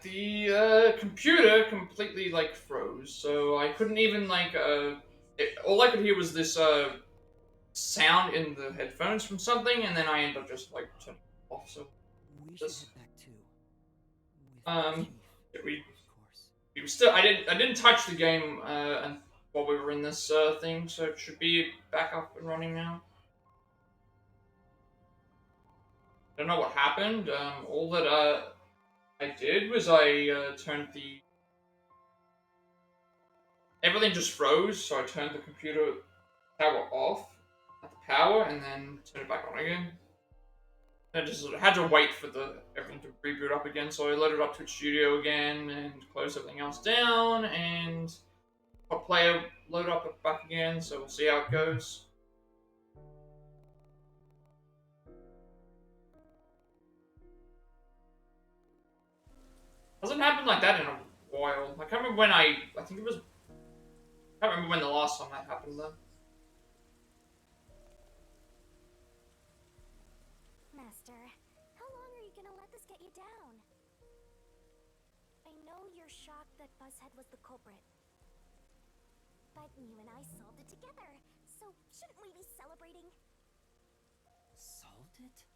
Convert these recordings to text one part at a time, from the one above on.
the computer completely like froze, so I couldn't even like all I could hear was this sound in the headphones from something, and then I ended up just like turning it off. So We should this head back too. With um Chief, we of course. we were still I didn't touch the game and while we were in this thing, so it should be back up and running now. I don't know what happened. All that I did was I turned the everything just froze, so I turned the computer power off at the power and then turned it back on again. I just had to wait for the everything to reboot up again, so I loaded up Twitch Studio again and closed everything else down and Hot Player load up back again, so we'll see how it goes. Hasn't happened like that in a while. I can't remember when I think it was I can't remember when the last time that happened though. Master, how long are you gonna let this get you down? I know you're shocked that Buzzhead was the culprit. But you and I solved it together, so shouldn't we be celebrating? Solved it?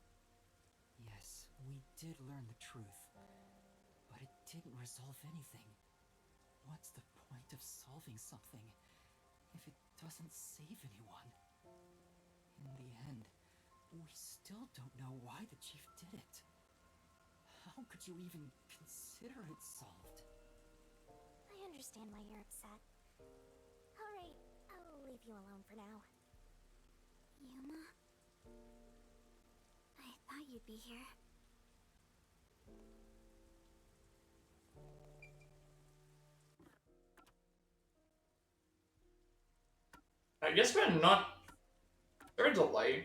Yes, we did learn the truth. But it didn't resolve anything. What's the point of solving something if it doesn't save anyone? In the end, we still don't know why the chief did it. How could you even consider it solved? I understand why you're upset. Alright, I'll leave you alone for now. Yuma? I thought you'd be here. I guess we're not. There's a delay.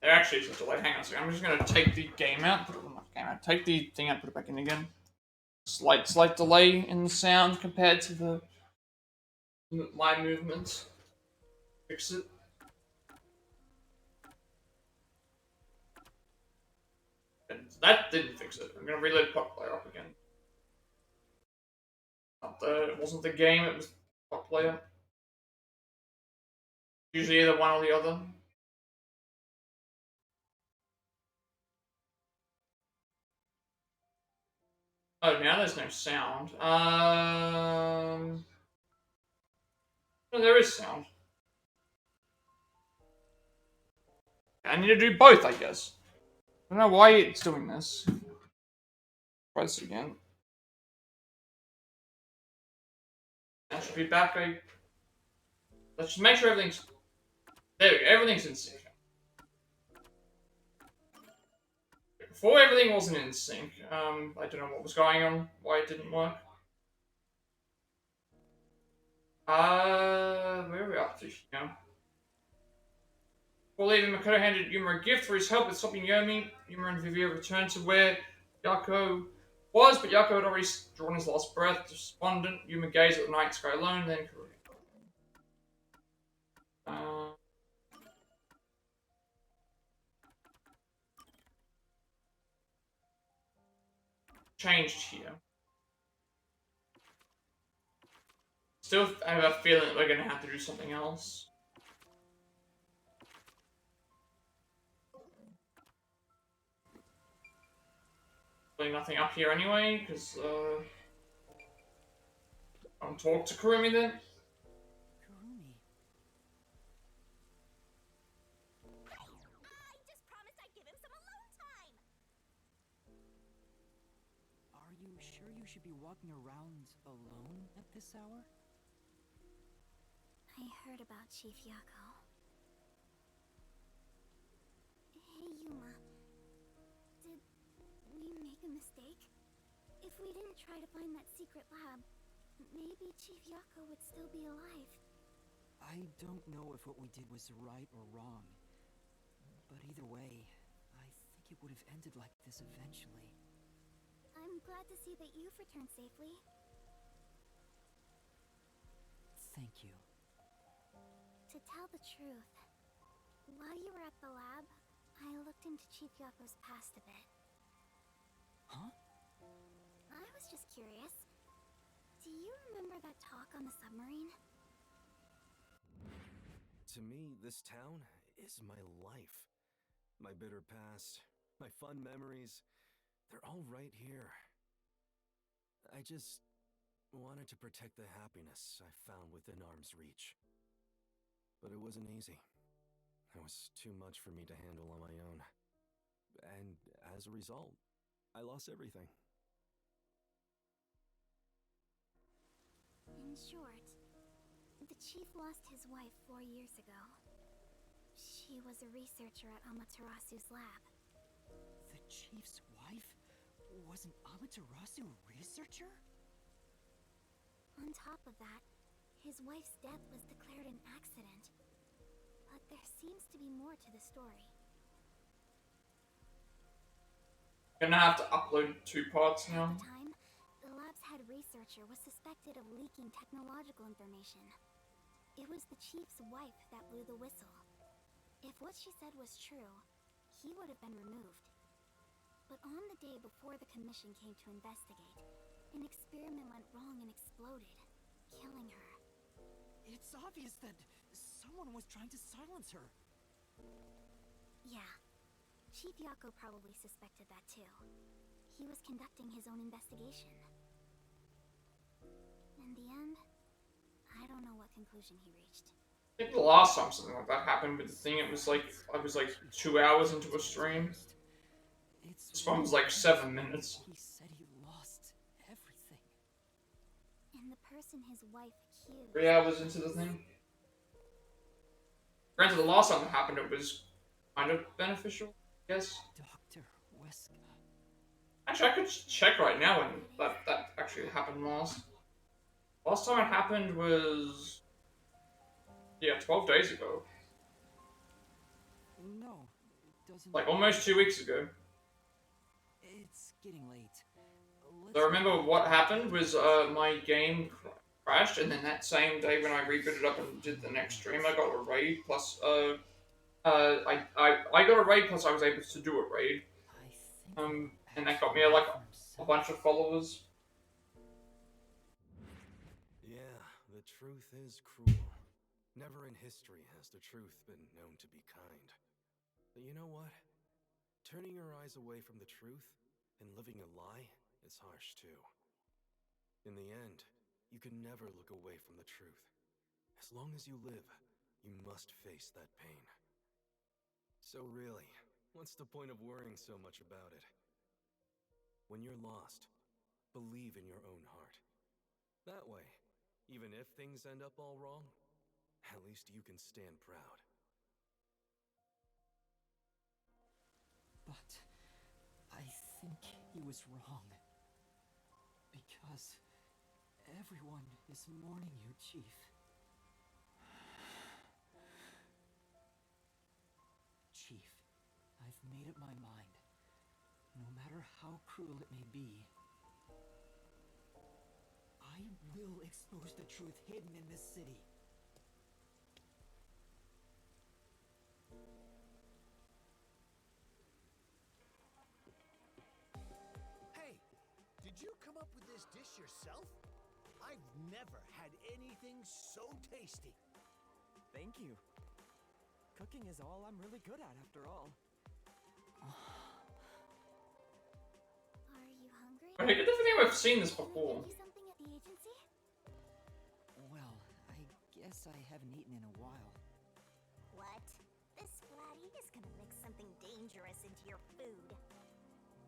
There actually is a delay. Hang on a second. I'm just gonna take the game out. Put it on the game out. Take the thing out. Put it back in again. Slight delay in the sound compared to the my movements. Fix it. And that didn't fix it. I'm gonna reload Pot Player up again. It wasn't the game. It was Pot Player. Usually either one or the other. Oh, now there's no sound. No, there is sound. I need to do both, I guess. I don't know why it's doing this. Try this again. That should be back. Let's just make sure everything's. There we go. Everything's in sync. Before everything wasn't in sync. I don't know what was going on. Why it didn't work. Where are we up to here? Before leaving, Makoto handed Yuma a gift for his help with stopping Yomi. Yuma and Vivio returned to where Yako was, but Yako had already drawn his last breath. Despondent, Yuma gazed at the night sky alone, then changed here. Still, I have a feeling that we're gonna have to do something else. Probably nothing up here anyway, because I'll talk to Kurumi then. Kurumi. I just promised I'd give him some alone time! Are you sure you should be walking around alone at this hour? I heard about Chief Yako. Hey, Yuma. Did we make a mistake? If we didn't try to find that secret lab, maybe Chief Yako would still be alive. I don't know if what we did was right or wrong. But either way, I think it would have ended like this eventually. I'm glad to see that you've returned safely. Thank you. To tell the truth, while you were at the lab, I looked into Chief Yako's past a bit. Huh? you remember that talk on the submarine? To me, this town is my life. My bitter past, my fun memories, they're all right here. I just wanted to protect the happiness I found within arm's reach. But it wasn't easy. It was too much for me to handle on my own. And as a result, I lost everything. In short, the chief lost his wife 4 years ago. She was a researcher at Amaterasu's lab. The chief's wife was an Amaterasu researcher? On top of that, his wife's death was declared an accident. But there seems to be more to the story. Gonna have to upload 2 parts now. At the time, the lab's head researcher was suspected of leaking technological information. It was the chief's wife that blew the whistle. If what she said was true, he would have been removed. But on the day before the commission came to investigate, an experiment went wrong and exploded, killing her. It's obvious that someone was trying to silence her. Yeah. Chief Yako probably suspected that too. He was conducting his own investigation. In the end, I don't know what conclusion he reached. I think the last time something like that happened with the thing, it was like, I was like 2 hours into a stream. This one was like 7 minutes. He said he lost everything. And the person his wife accused... 3 hours into the thing. Granted, the last time it happened, it was kind of beneficial, I guess. Dr. Weska. Actually, I could check right now when that actually happened last. Last time it happened was... yeah, 12 days ago. No, it doesn't. Like, almost 2 weeks ago. It's getting late. So I remember what happened was my game crashed, and then that same day when I rebooted up and did the next stream, I got a raid, plus, I got a raid, plus I was able to do a raid. And that got me, like, a bunch of followers. Yeah, the truth is cruel. Never in history has the truth been known to be kind. But you know what? Turning your eyes away from the truth and living a lie is harsh too. In the end, you can never look away from the truth. As long as you live, you must face that pain. So really, what's the point of worrying so much about it? When you're lost, believe in your own heart. That way, even if things end up all wrong, at least you can stand proud. But I think he was wrong. Because everyone is mourning you, Chief. Chief, I've made up my mind. No matter how cruel it may be, I will expose the truth hidden in this city. Hey, did you come up with this dish yourself? I've never had anything so tasty. Thank you. Cooking is all I'm really good at, after all. Are you hungry? I get the feeling I've seen this before. Can I get you something at the agency? Well, I guess I haven't eaten in a while. What? This Splatty is gonna mix something dangerous into your food.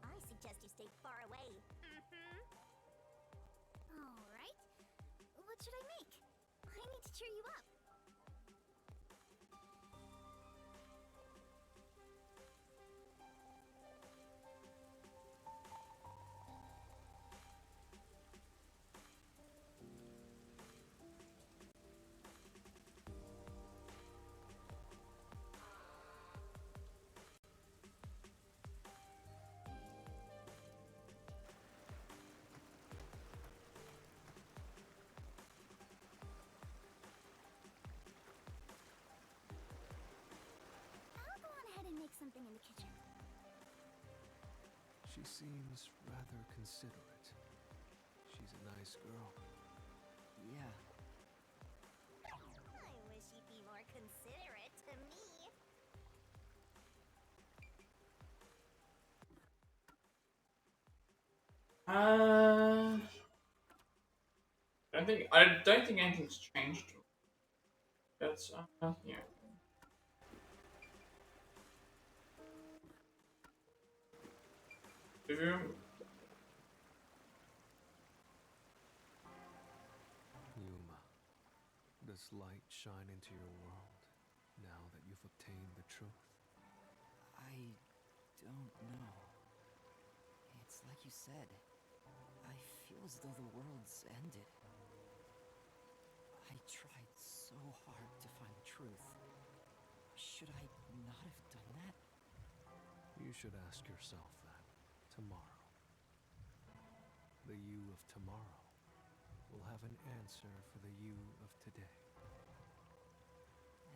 I suggest you stay far away. Alright. What should I make? I need to cheer you up. I'll go on ahead and make something in the kitchen. She seems rather considerate. She's a nice girl. I don't think anything's changed. That's yeah. If you Yuma, does light shine into your world now that you've obtained the truth? I don't know. It's like you said. I feel as though the world's ended. I tried so hard to find the truth. Should I not have done that? You should ask yourself that tomorrow. The you of tomorrow will have an answer for the you of today.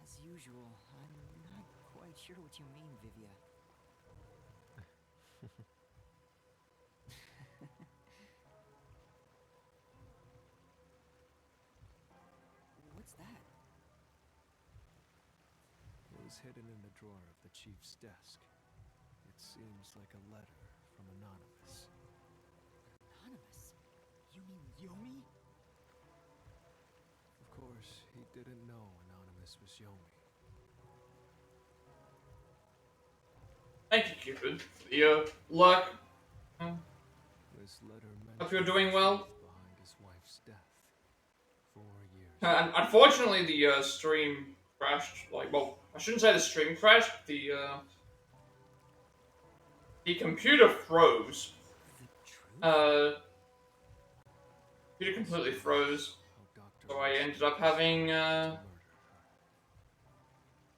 As usual, I'm not quite sure what you mean, Vivia. What's that? It was hidden in the drawer of the chief's desk. It seems like a letter from Anonymous. Anonymous? You mean Yomi? Of course, he didn't know Anonymous was Yomi. thank you, Cupid, for the luck. This letter Hope you're mentions doing the well. truth behind his wife's death. 4 years. Unfortunately, the stream crashed. Like, well, I shouldn't say the stream crashed. The computer froze. The truth? Computer completely froze. How Dr. So I Wesker ended up was having to murder her.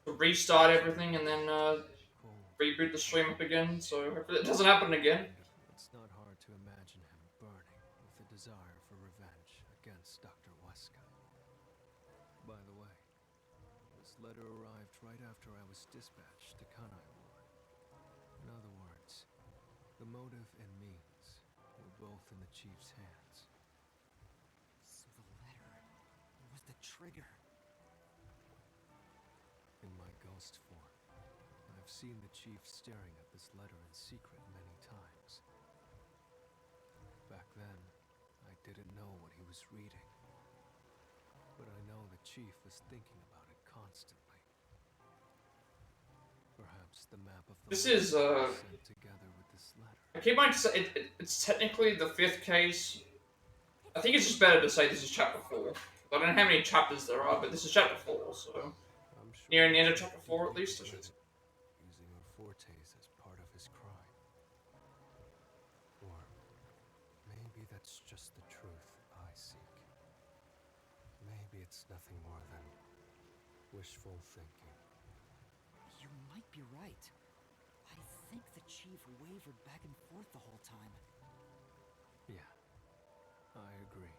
to restart everything and then Cold. reboot the stream up again. So hopefully it doesn't happen again. It's not hard to imagine him burning with a desire for revenge against Dr. Wesker. By the way, this letter arrived right after I was dispatched to Kanai Ward. In other words, the motive and means were both in the chief's hands. So the letter was the trigger. In my ghost form, I've seen the chief staring at this letter in secret many times. Back then, I didn't know what he was reading. But I know the chief was thinking about it constantly. Perhaps the map of the This world is was sent together with this letter. I keep on saying it's technically the 5th case. I think it's just better to say this is chapter 4. I don't know how many chapters there are, but this is chapter 4, so I'm sure nearing the end of he chapter was 4 at deeply least, I should committed, say. using her fortes as part of his crime. Or maybe that's just the truth I seek. Maybe it's nothing more than wishful thinking. You might be right. I think the chief wavered back and forth the whole time. Yeah, I agree.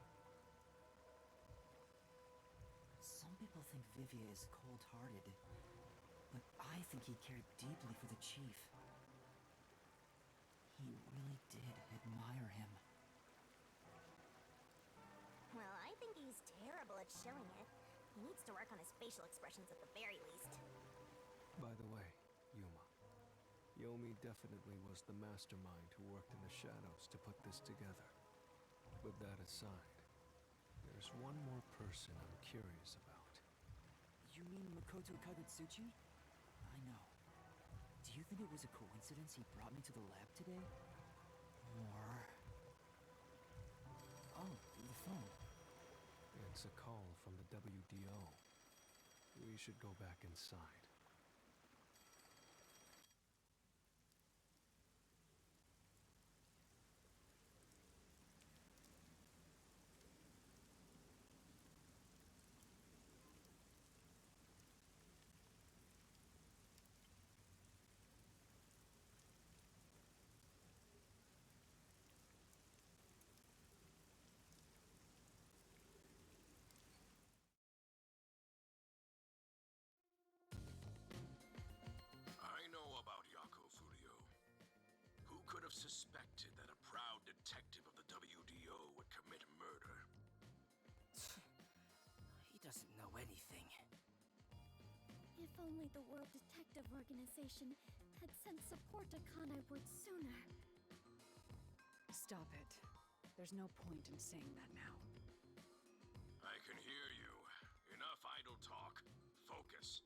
Some people think Vivia is cold-hearted, but I think he cared deeply for the chief. He really did admire him. Well, I think he's terrible at showing it. He needs to work on his facial expressions at the very least. By the way, Yuma, Yomi definitely was the mastermind who worked in the shadows to put this together. But that aside, there's one more person I'm curious about. You mean Makoto Kagutsuchi? I know. Do you think it was a coincidence he brought me to the lab today? Or... Oh, the phone. It's a call from the WDO. We should go back inside. I know about Yako Furio. Who could have suspected that a proud detective of the WDO would commit murder? He doesn't know anything. If only the World Detective Organization had sent support to Kanai Ward sooner. Stop it. There's no point in saying that now. I can hear you. Enough idle talk. Focus.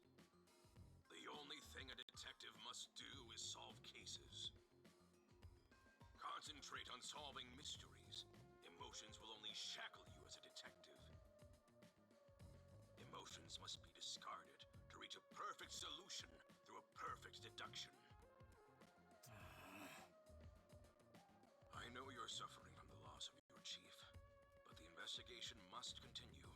The only thing a detective must do is solve cases. Concentrate on solving mysteries. Emotions will only shackle you as a detective. Emotions must be discarded to reach a perfect solution through a perfect deduction. I know you're suffering from the loss of your chief, but the investigation must continue.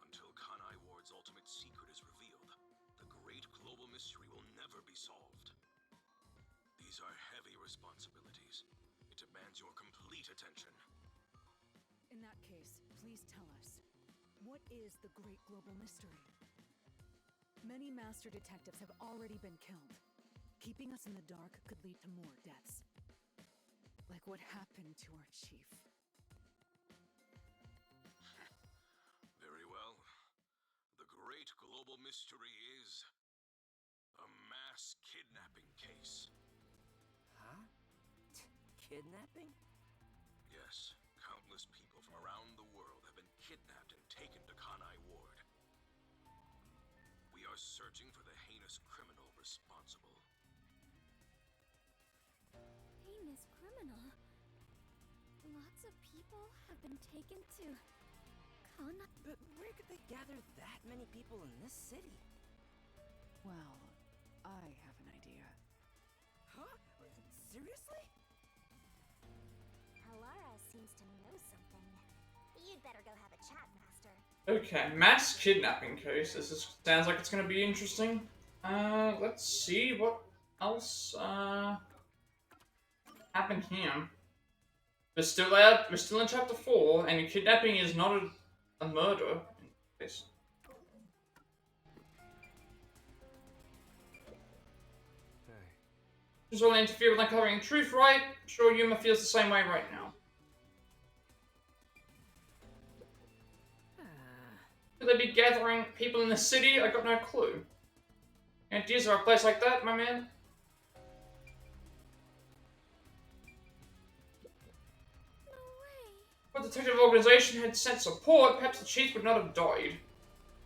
Until Kanai Ward's ultimate secret is revealed, the great global mystery will never be solved. These are heavy responsibilities. It demands your complete attention. In that case, please tell us, what is the great global mystery? Many master detectives have already been killed. Keeping us in the dark could lead to more deaths. Like what happened to our chief. Very well. The great global mystery is a mass kidnapping case. Huh? Kidnapping? Yes, countless people from around the world have been kidnapped and taken to Kanai Ward. We are searching for the heinous criminal responsible. Heinous criminal? Lots of people have been taken to... But where could they gather that many people in this city? Well, I have an idea. Huh? Seriously? Alara seems to know something. You'd better go have a chat, Master. Okay, mass kidnapping case. Sounds like it's gonna be interesting. Let's see what else happened here. We're still in chapter 4, and kidnapping is not a murder. Yes. Hey, Just want to interfere with uncovering truth, right? I'm sure Yuma feels the same way right now. Could they be gathering people in the city? I got no clue. Ideas are a place like that, my man? No way. If the detective organization had sent support, perhaps the chief would not have died.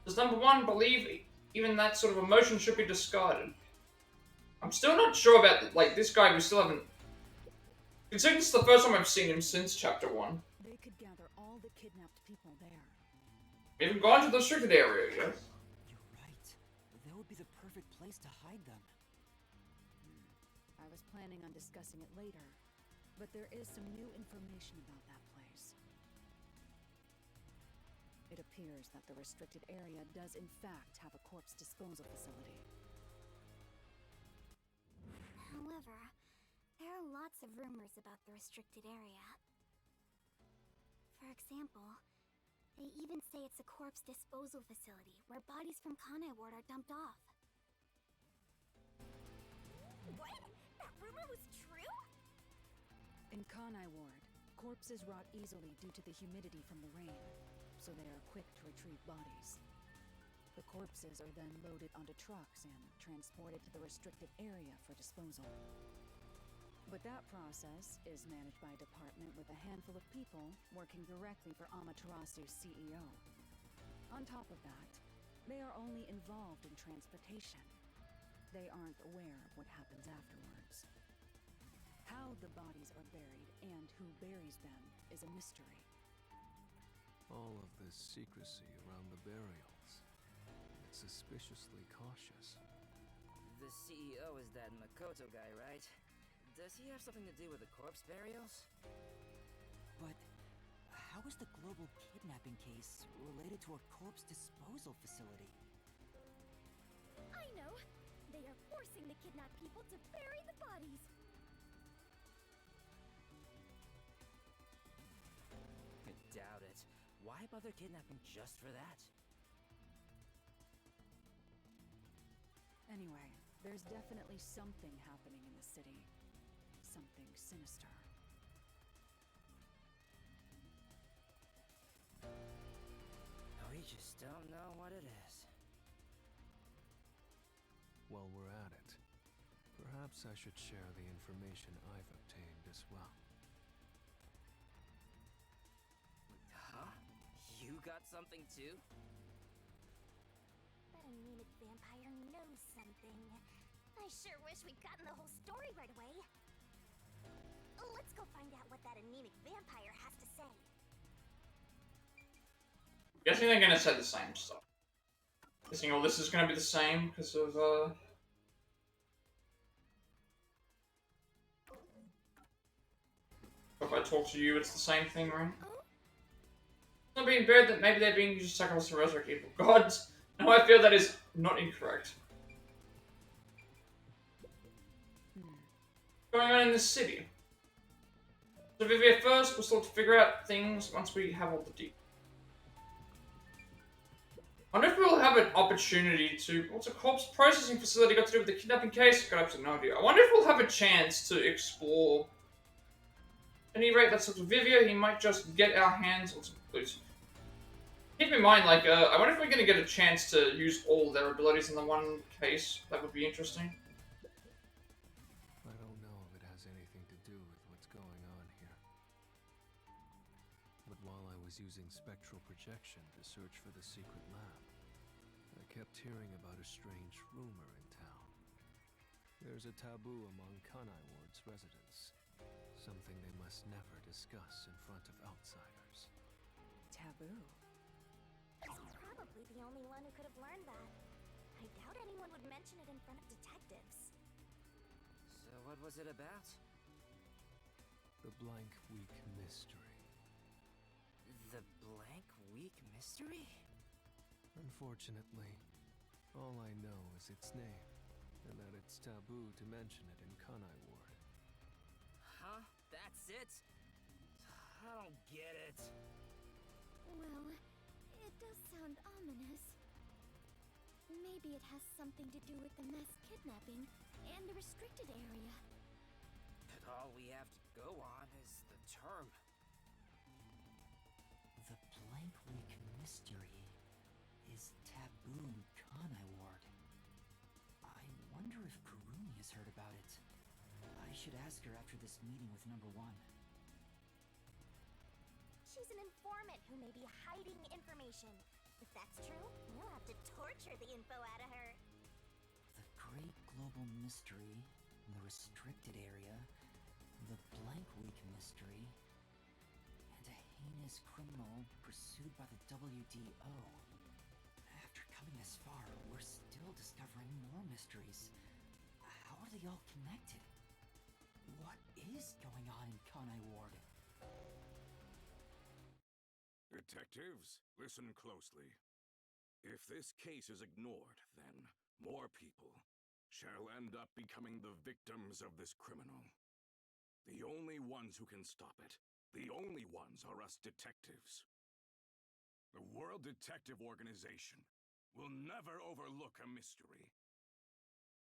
Does number 1 believe even that sort of emotion should be discarded? I'm still not sure about, like, this guy. We still haven't... Considering this is the first time I've seen him since chapter 1. They could gather all the kidnapped people there. We haven't gone to the restricted area yet. You're right. That would be the perfect place to hide them. I was planning on discussing it later, but there is some new information about that place. It appears that the restricted area does in fact have a corpse disposal facility. However, there are lots of rumors about the restricted area. For example, they even say it's a corpse disposal facility where bodies from Kanai Ward are dumped off. What? That rumor was true? In Kanai Ward, corpses rot easily due to the humidity from the rain, so they are quick to retrieve bodies. The corpses are then loaded onto trucks and transported to the restricted area for disposal. But that process is managed by a department with a handful of people working directly for Amaterasu's CEO. On top of that, they are only involved in transportation. They aren't aware of what happens afterwards. How the bodies are buried and who buries them is a mystery. all of this secrecy around the burials. It's suspiciously cautious. The CEO is that Makoto guy, right? Does he have something to do with the corpse burials? But how is the global kidnapping case related to a corpse disposal facility? I know! They are forcing the kidnapped people to bury the bodies! I doubt it. Why bother kidnapping just for that? Anyway, there's definitely something happening in the city. Something sinister. We just don't know what it is. While we're at it, perhaps I should share the information I've obtained as well. got something too? That anemic vampire knows something. I sure wish we'd gotten the whole story right away. Let's go find out what that anemic vampire has to say. Guessing they're gonna say the same stuff. Guessing all this is gonna be the same because of if I talk to you, it's the same thing, right? It's not being bad that maybe they're being used to sacrifice to resurrect evil gods. Now I feel that is not incorrect. What's going on in this city? So Vivia first, we'll still have to figure out things once we have all the details. I wonder if we'll have an opportunity to... What's a corpse processing facility got to do with the kidnapping case? Got absolutely no idea. I wonder if we'll have a chance to explore... At any rate, that's sort of Vivia. He might just get our hands on some clues. Keep in mind, like, I wonder if we're going to get a chance to use all their abilities in the one case. That would be interesting. I don't know if it has anything to do with what's going on here. But while I was using spectral projection to search for the secret lab, I kept hearing about a strange rumor in town. There's a taboo among Kanai Ward's residents. Something they must never discuss in front of outsiders. Taboo? He's probably the only one who could have learned that. I doubt anyone would mention it in front of detectives. So what was it about? The Blank Week Mystery. The Blank Week Mystery? Unfortunately, all I know is its name, and that it's taboo to mention it in Kanai Ward. Huh? That's it? I don't get it. Well, it does sound ominous. Maybe it has something to do with the mass kidnapping and the restricted area. But all we have to go on is the term. The Blank Week Mystery is taboo in Kanai Ward. I wonder if Kurumi has heard about it. I should ask her after this meeting with number 1. She's an informant who may be hiding information. If that's true, we'll have to torture the info out of her. The Great Global Mystery, the Restricted Area, the Blank Week Mystery, and a heinous criminal pursued by the WDO. After coming this far, we're still discovering more mysteries. How are they all connected? What is going on in Kanai Ward? Detectives, listen closely. If this case is ignored, then more people shall end up becoming the victims of this criminal. The only ones who can stop it, the only ones are us detectives. The World Detective Organization will never overlook a mystery.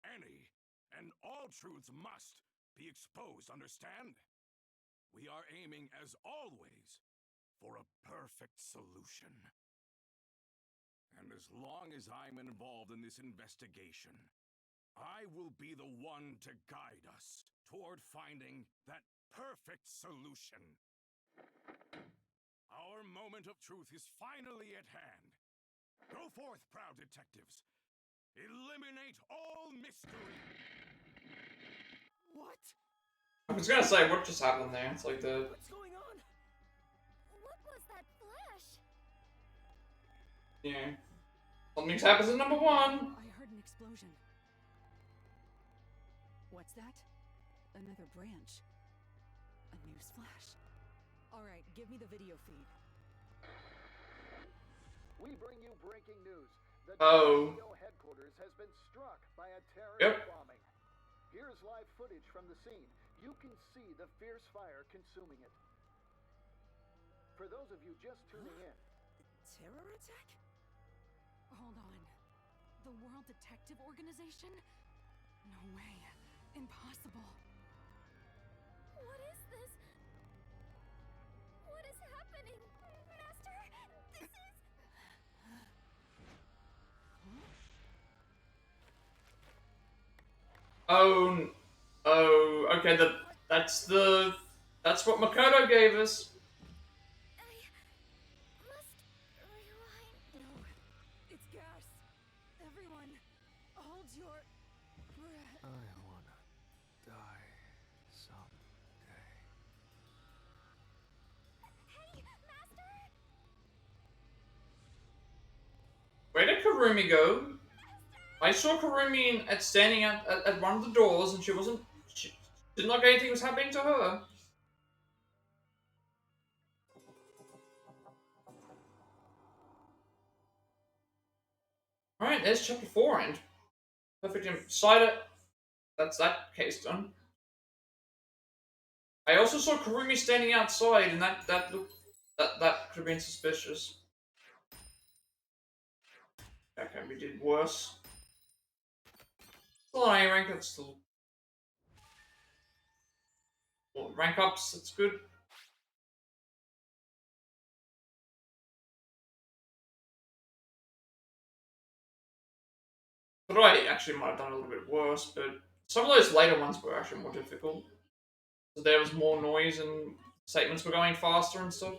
Any and all truths must be exposed, understand? We are aiming, as always, for a perfect solution. And as long as I'm involved in this investigation, I will be the one to guide us toward finding that perfect solution. Our moment of truth is finally at hand. Go forth, proud detectives. Eliminate all mystery. What? I was gonna say, what just happened there? It's like the... What's going on? What was that flash? Yeah. Something's happened to number 1! I heard an explosion. What's that? Another branch. A news flash. Alright, give me the video feed. We bring you breaking news. The Oh. WDO headquarters has been struck by a terrorist Yep. bombing. Here's live footage from the scene. You can see the fierce fire consuming it. For those of you just tuning in, Terror attack? Hold on. The World Detective Organization? No way. Impossible. What is this? What is happening? Master, this is... Oh, okay, that's what Makoto gave us. I must Kurumi go. I saw Kurumi standing at one of the doors, and she didn't look like anything was happening to her. Alright, there's chapter 4 and perfect inside it. That's that case done. I also saw Kurumi standing outside, and that could have been suspicious. Okay, we did worse. Still an A rank, that's still... Well, rank ups, that's good. But I actually might have done a little bit worse, but some of those later ones were actually more difficult. So there was more noise and statements were going faster and stuff.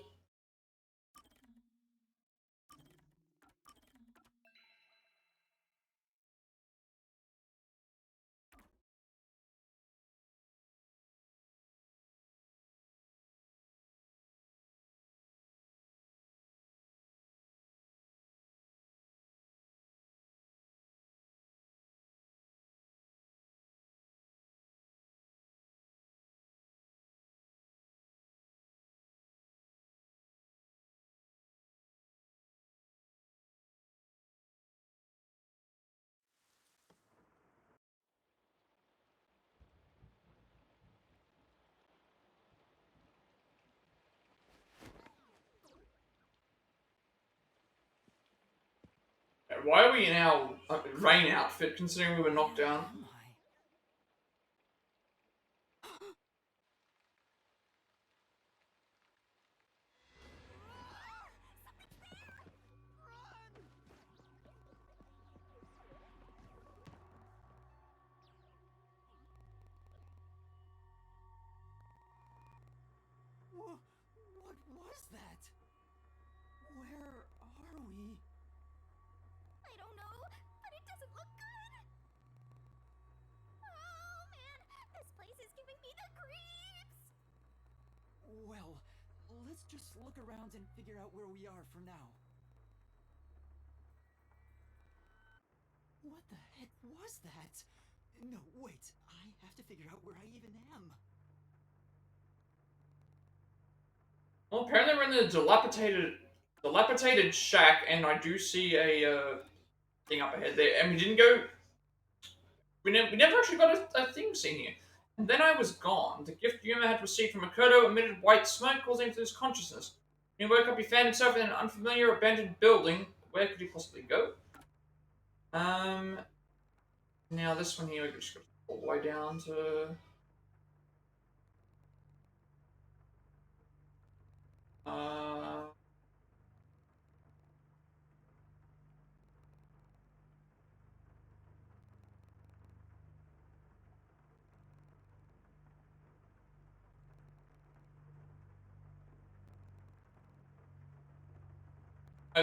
Why are we in our rain outfit, considering we were knocked down? What was that? Where are we? I don't know, but it doesn't look good. Oh man, this place is giving me the creeps. Well, let's just look around and figure out where we are for now. What the heck was that? No, wait, I have to figure out where I even am. Well, apparently we're in the dilapidated shack, and I do see a thing up ahead there. And we didn't go. We never actually got a thing seen here. And then I was gone. The gift Yuma had received from Makoto emitted white smoke, causing him to lose consciousness. When he woke up, he found himself in an unfamiliar abandoned building. Where could he possibly go? Now this one here, we just got all the way down to.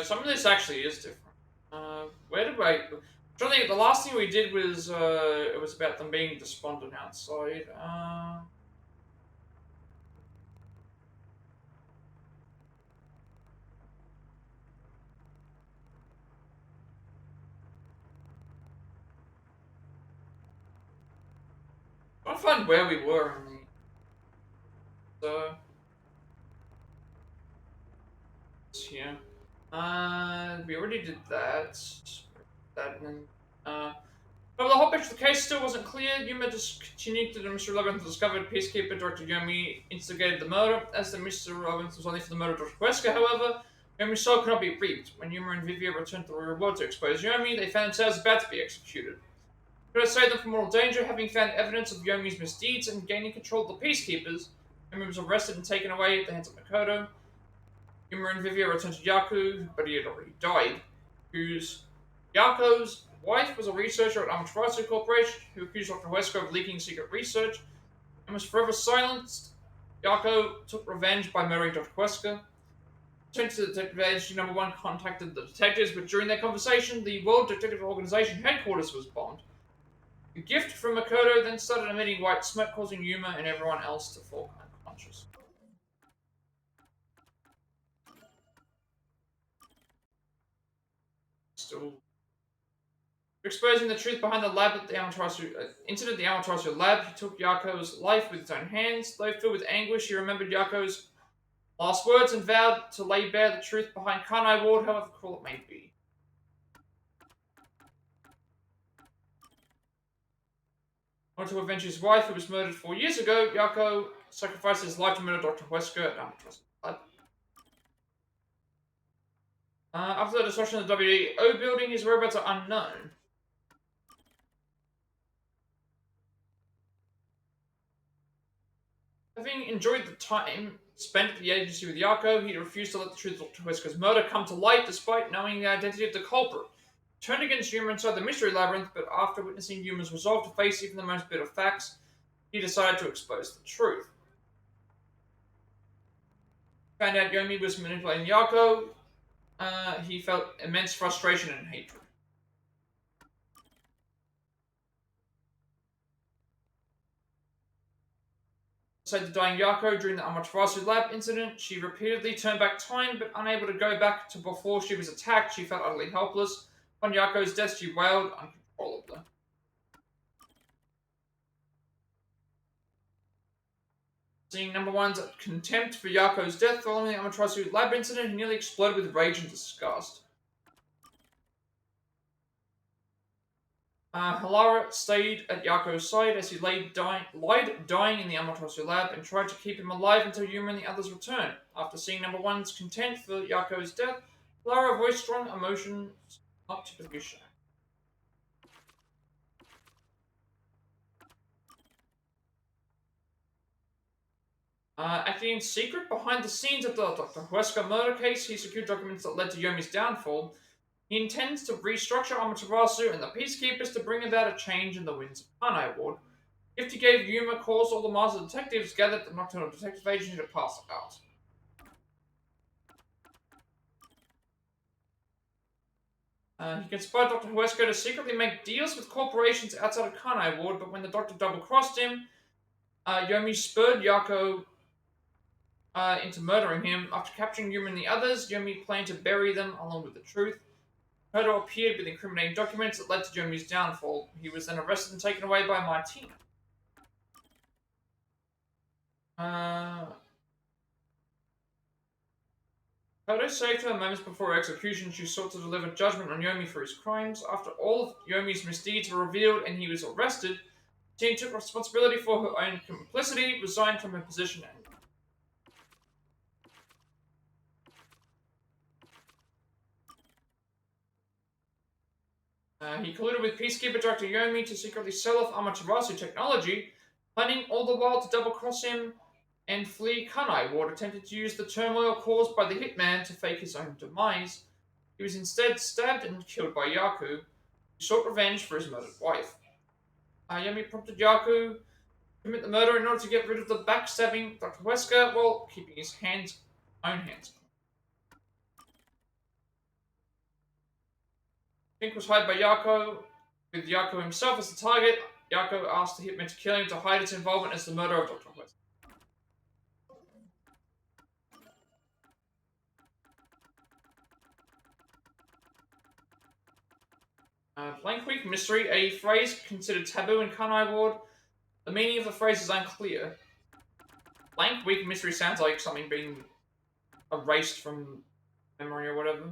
Some of this actually is different. Where did I? I think the last thing we did was it was about them being despondent outside. I'm trying to find where we were in the. So. It's here. We already did that. That and then. But the whole picture of the case still wasn't clear. Yuma just continued to the Mystery Labyrinth discovered Peacekeeper Dr. Yomi instigated the murder. As the Mystery Labyrinth was only for the murder of Dr. Wesker, however, Yomi's soul could not be reaped. When Yuma and Vivia returned to the reward to expose Yomi, they found themselves about to be executed. Could have saved them from mortal danger, having found evidence of Yomi's misdeeds and gaining control of the Peacekeepers. Yomi was arrested and taken away at the hands of Makoto. Yuma and Vivia returned to Yaku, but he had already died. Yako's wife was a researcher at Amaterasu Corporation who accused Dr. Wesker of leaking secret research and was forever silenced. Yako took revenge by murdering Dr. Wesker. Returned to the Detective Agency number 1 contacted the detectives, but during their conversation, the World Detective Organization headquarters was bombed. The gift from Makoto then started emitting white smoke, causing Yuma and everyone else to fall unconscious. Still Exposing the truth behind the lab at the Amaterasu incident at the Amaterasu lab, he took Yako's life with his own hands. Though filled with anguish, he remembered Yako's last words and vowed to lay bare the truth behind Kanai Ward, however cruel it may be. In order to avenge his wife, who was murdered 4 years ago, Yako sacrificed his life to murder Dr. Wesker at Amaterasu lab. After the destruction of the WDO building, his whereabouts are unknown. Having enjoyed the time spent at the agency with Yako, he refused to let the truth of Dr. Wesker's murder come to light despite knowing the identity of the culprit. He turned against Yuma inside the Mystery Labyrinth, but after witnessing Yuma's resolve to face even the most bitter facts, he decided to expose the truth. Found out Yomi was manipulating Yako. He felt immense frustration and hatred. Said the dying Yako during the Amaterasu lab incident, she repeatedly turned back time, but unable to go back to before she was attacked, she felt utterly helpless. On Yako's death, she wailed uncontrollably. Seeing number one's contempt for Yako's death following the Amaterasu lab incident, he nearly exploded with rage and disgust. Halara stayed at Yako's side as he lied dying in the Amaterasu lab and tried to keep him alive until Yuma and the others returned. After seeing number one's contempt for Yako's death, Halara voiced strong emotions not typically shown. Acting in secret behind the scenes of the Dr. Huesca murder case, he secured documents that led to Yomi's downfall. He intends to restructure Amaterasu and the Peacekeepers to bring about a change in the winds of Kanai Ward. The gift he gave Yuma caused all the master detectives gathered at the Nocturnal Detective Agency to pass out. He conspired Dr. Huesca to secretly make deals with corporations outside of Kanai Ward, but when the Doctor double-crossed him, Yomi spurred Yako into murdering him. After capturing Yuma and the others, Yomi planned to bury them along with the truth. Hodo appeared with incriminating documents that led to Yomi's downfall. He was then arrested and taken away by Martina. Hodo saved her moments before execution. She sought to deliver judgment on Yomi for his crimes. After all of Yomi's misdeeds were revealed and he was arrested, the team took responsibility for her own complicity, resigned from her position, and he colluded with Peacekeeper Director Yomi to secretly sell off Amaterasu technology, planning all the while to double-cross him and flee Kanai Ward, attempted to use the turmoil caused by the hitman to fake his own demise. He was instead stabbed and killed by Yaku, who sought revenge for his murdered wife. Yomi prompted Yaku to commit the murder in order to get rid of the backstabbing Dr. Wesker while keeping his own hands. Fink was hired by Yako, with Yako himself as the target. Yako asked the hitman to kill him to hide its involvement as the murder of Dr. Wesker. Blank Week Mystery, a phrase considered taboo in Kanai Ward. The meaning of the phrase is unclear. Blank Week Mystery sounds like something being erased from memory or whatever.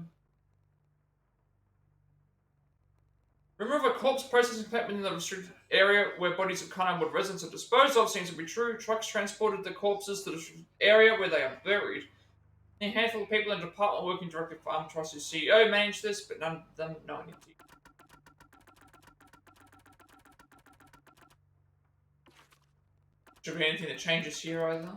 Rumor of a corpse processing plant within the restricted area where bodies of Kanai Ward residents are disposed of seems to be true. Trucks transported the corpses to the restricted area where they are buried. A handful of people in the department working directly for Amaterasu's CEO manage this, but none of them know anything. Should be anything that changes here either.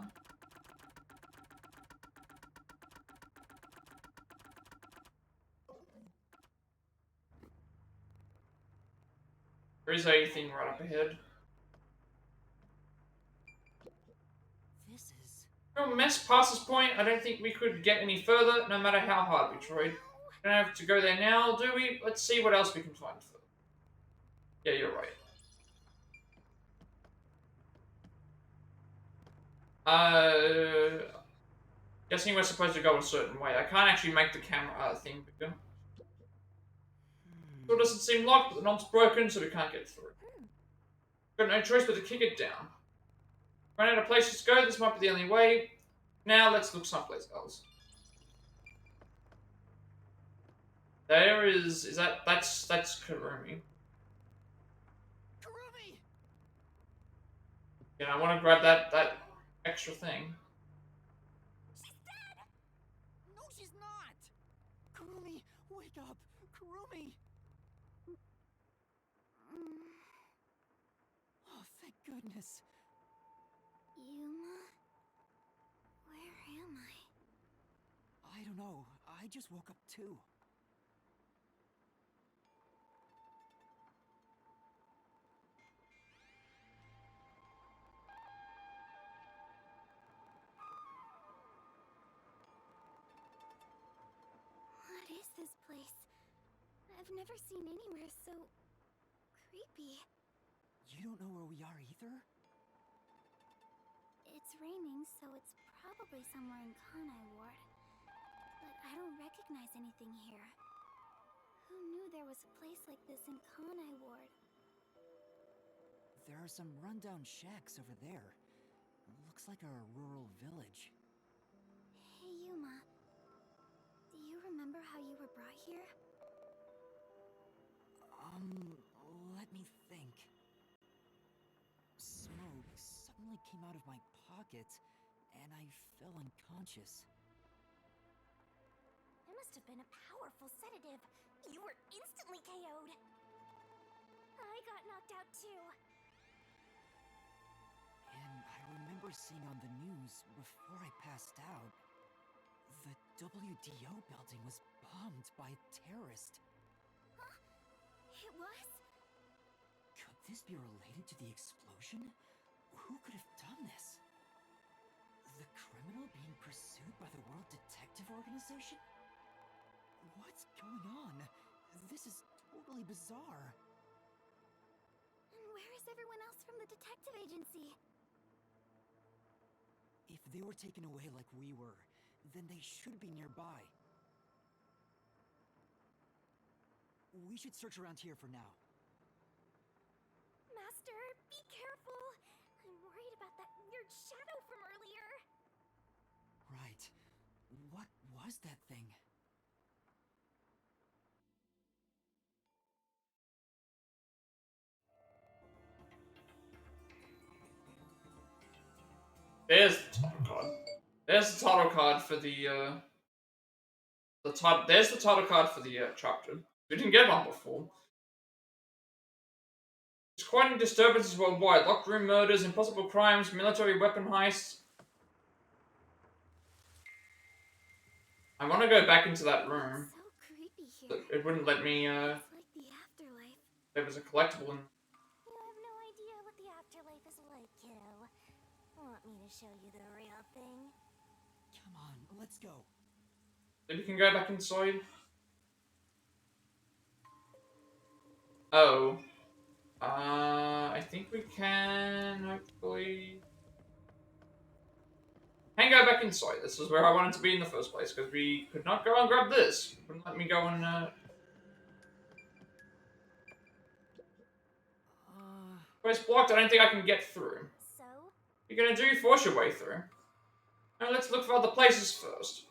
There is a thing right up ahead. This is... No mess past this point. I don't think we could get any further, no matter how hard we tried. Don't have to go there now, do we? Let's see what else we can find further. Yeah, you're right. Guessing we're supposed to go a certain way. I can't actually make the camera thing bigger. Door doesn't seem locked, but the knob's broken, so we can't get through. Got no choice but to kick it down. Run out of places to go, this might be the only way. Now let's look someplace else. There is that's Karumi. Kurumi! Yeah, I want to grab that extra thing. She's dead! No, she's not! Kurumi, wake up! Kurumi! Oh, thank goodness. Yuma? Where am I? I don't know. I just woke up too. What is this place? I've never seen anywhere so creepy. You don't know where we are either? It's raining, so it's probably somewhere in Kanai Ward. But I don't recognize anything here. Who knew there was a place like this in Kanai Ward? There are some rundown shacks over there. Looks like a rural village. Hey, Yuma. Do you remember how you were brought here? Let me think. Smoke suddenly came out of my pocket, and I fell unconscious. It must have been a powerful sedative. You were instantly KO'd. I got knocked out too. And I remember seeing on the news before I passed out, the WDO building was bombed by a terrorist. Huh? It was? Could this be related to the explosion? Who could have done this? The criminal being pursued by the World Detective Organization? What's going on? This is totally bizarre. And where is everyone else from the detective agency? If they were taken away like we were, then they should be nearby. We should search around here for now. Master, be careful. I'm worried about that weird shadow from earlier. Right. What was that thing? There's the title card. There's the title card for there's the title card for the chapter. We didn't get one before. There's quite a disturbances worldwide. Locked room murders, impossible crimes, military weapon heists. I want to go back into that room. So creepy here. But it wouldn't let me, It's like the afterlife. there was a collectible in. You have no idea what the afterlife is like, kiddo. Want me to show you the real thing? Come on, let's go. Maybe we can go back inside. Oh. I think we can, hopefully. Can go back inside. This is where I wanted to be in the first place, because we could not go and grab this. Wouldn't let me go and, It's blocked, I don't think I can get through. So? You're gonna do force your way through. Now let's look for other places first.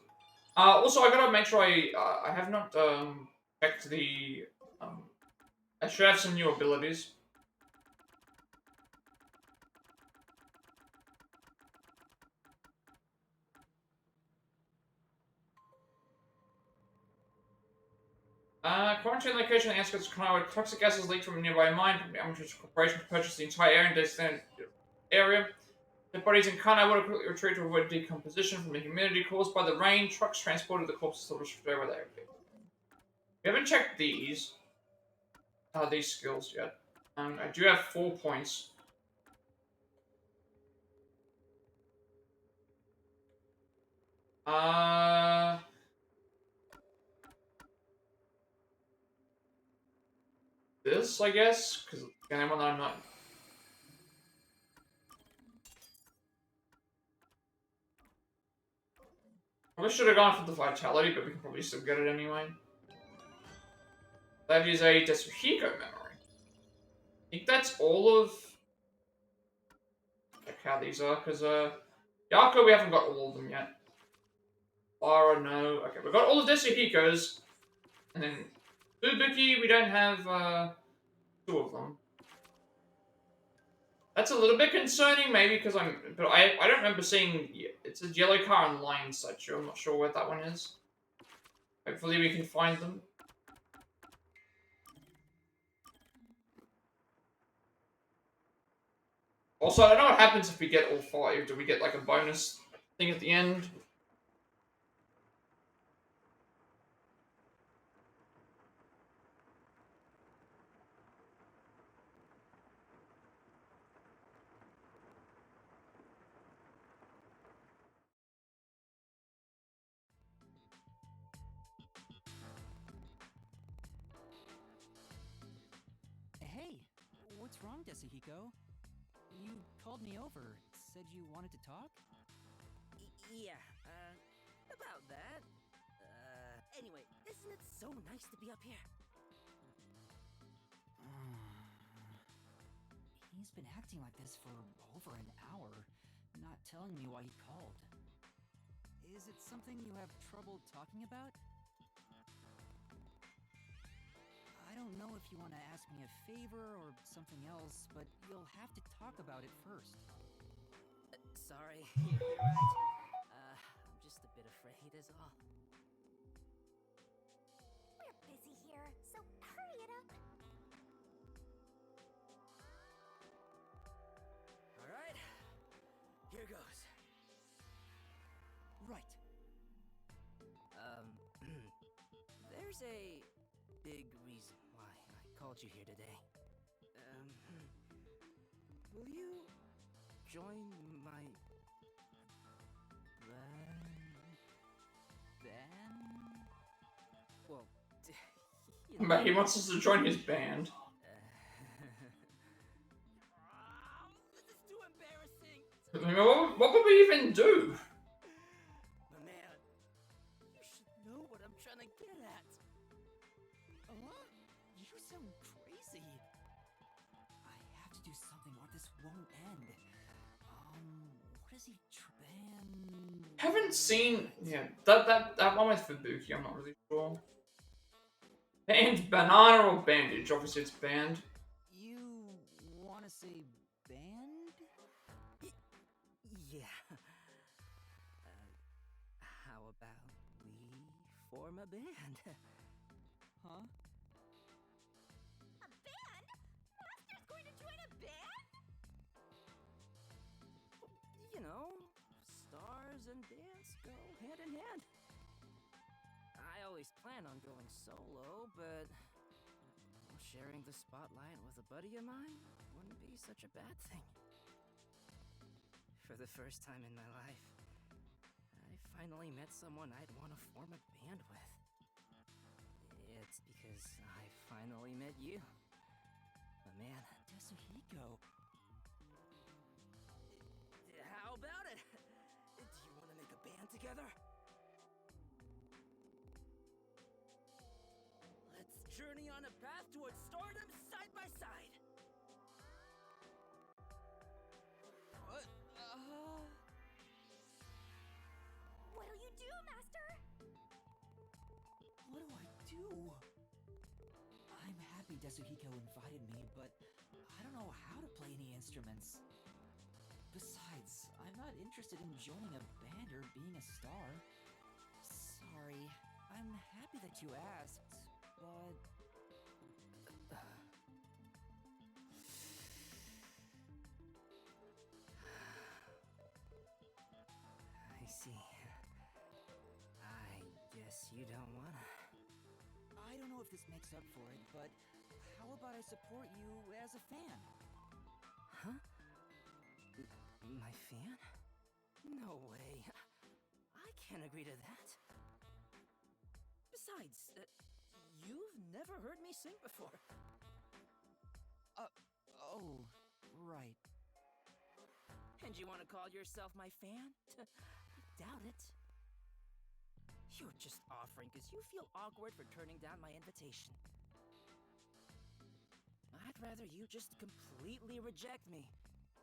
Also, I gotta make sure I have not, checked the, I should have some new abilities. Quarantine location on the outskirts of Kanai. Toxic gases leaked from a nearby mine from the amateur corporation to purchase the entire area and designated area. The bodies in Kanai were quickly retrieved to avoid decomposition from the humidity caused by the rain. Trucks transported the corpses to the where they are. We haven't checked these skills yet. I do have 4 points. This, I guess, because it's the only one that I'm not. Probably should have gone for the vitality, but we can probably still get it anyway. That is a Tetsuhiko memory. I think that's all of like how these are, because Yako we haven't got all of them yet. Lara, no. Okay, we've got all the Tetsuhikos, and then Fubuki we don't have 2 of them. That's a little bit concerning, maybe because but I don't remember seeing. It's a yellow car and line statue. I'm not sure where that one is. Hopefully we can find them. Also, I don't know what happens if we get all 5. Do we get like a bonus thing at the end? Hey, what's wrong, Desahiko? You called me over, said you wanted to talk? Yeah, about that. Anyway, isn't it so nice to be up here? He's been acting like this for over an hour, not telling me why he called. Is it something you have trouble talking about? I don't know if you want to ask me a favor or something else, but you'll have to talk about it first. Sorry, you're right. I'm just a bit afraid is all. We're busy here, so hurry it up. Alright, here goes. Right. There's a big reason why I called you here today. Will you join my Band? Well, But he wants us to join his band. This is too embarrassing. I mean, what would we even do? But man, you should know what I'm trying to get at. You sound crazy. I have to do something or this won't end. What is he Haven't seen that one with Fubuki. I'm not really sure. Band banana or bandage? Obviously, it's band. You want to say band? Yeah. How about we form a band? Huh? A band? Master's going to join a band? You know, stars and dance go hand in hand. I always plan on going solo, but sharing the spotlight with a buddy of mine wouldn't be such a bad thing. For the first time in my life, I finally met someone I'd want to form a band with. It's because I finally met you. But man, Tetsuhiko. how about it? Do you want to make a band together? Let's journey on a path towards stardom side by side. What? What'll you do, Master? What do I do? I'm happy Tetsuhiko invited me, but I don't know how to play any instruments. Besides, I'm not interested in joining a band or being a star. Sorry, I'm happy that you asked, but... I see. I guess you don't wanna. I don't know if this makes up for it, but how about I support you as a fan? Huh? My fan? No way. I can't agree to that. Besides, you've never heard me sing before. Oh, right. And you want to call yourself my fan? I doubt it. You're just offering because you feel awkward for turning down my invitation. I'd rather you just completely reject me,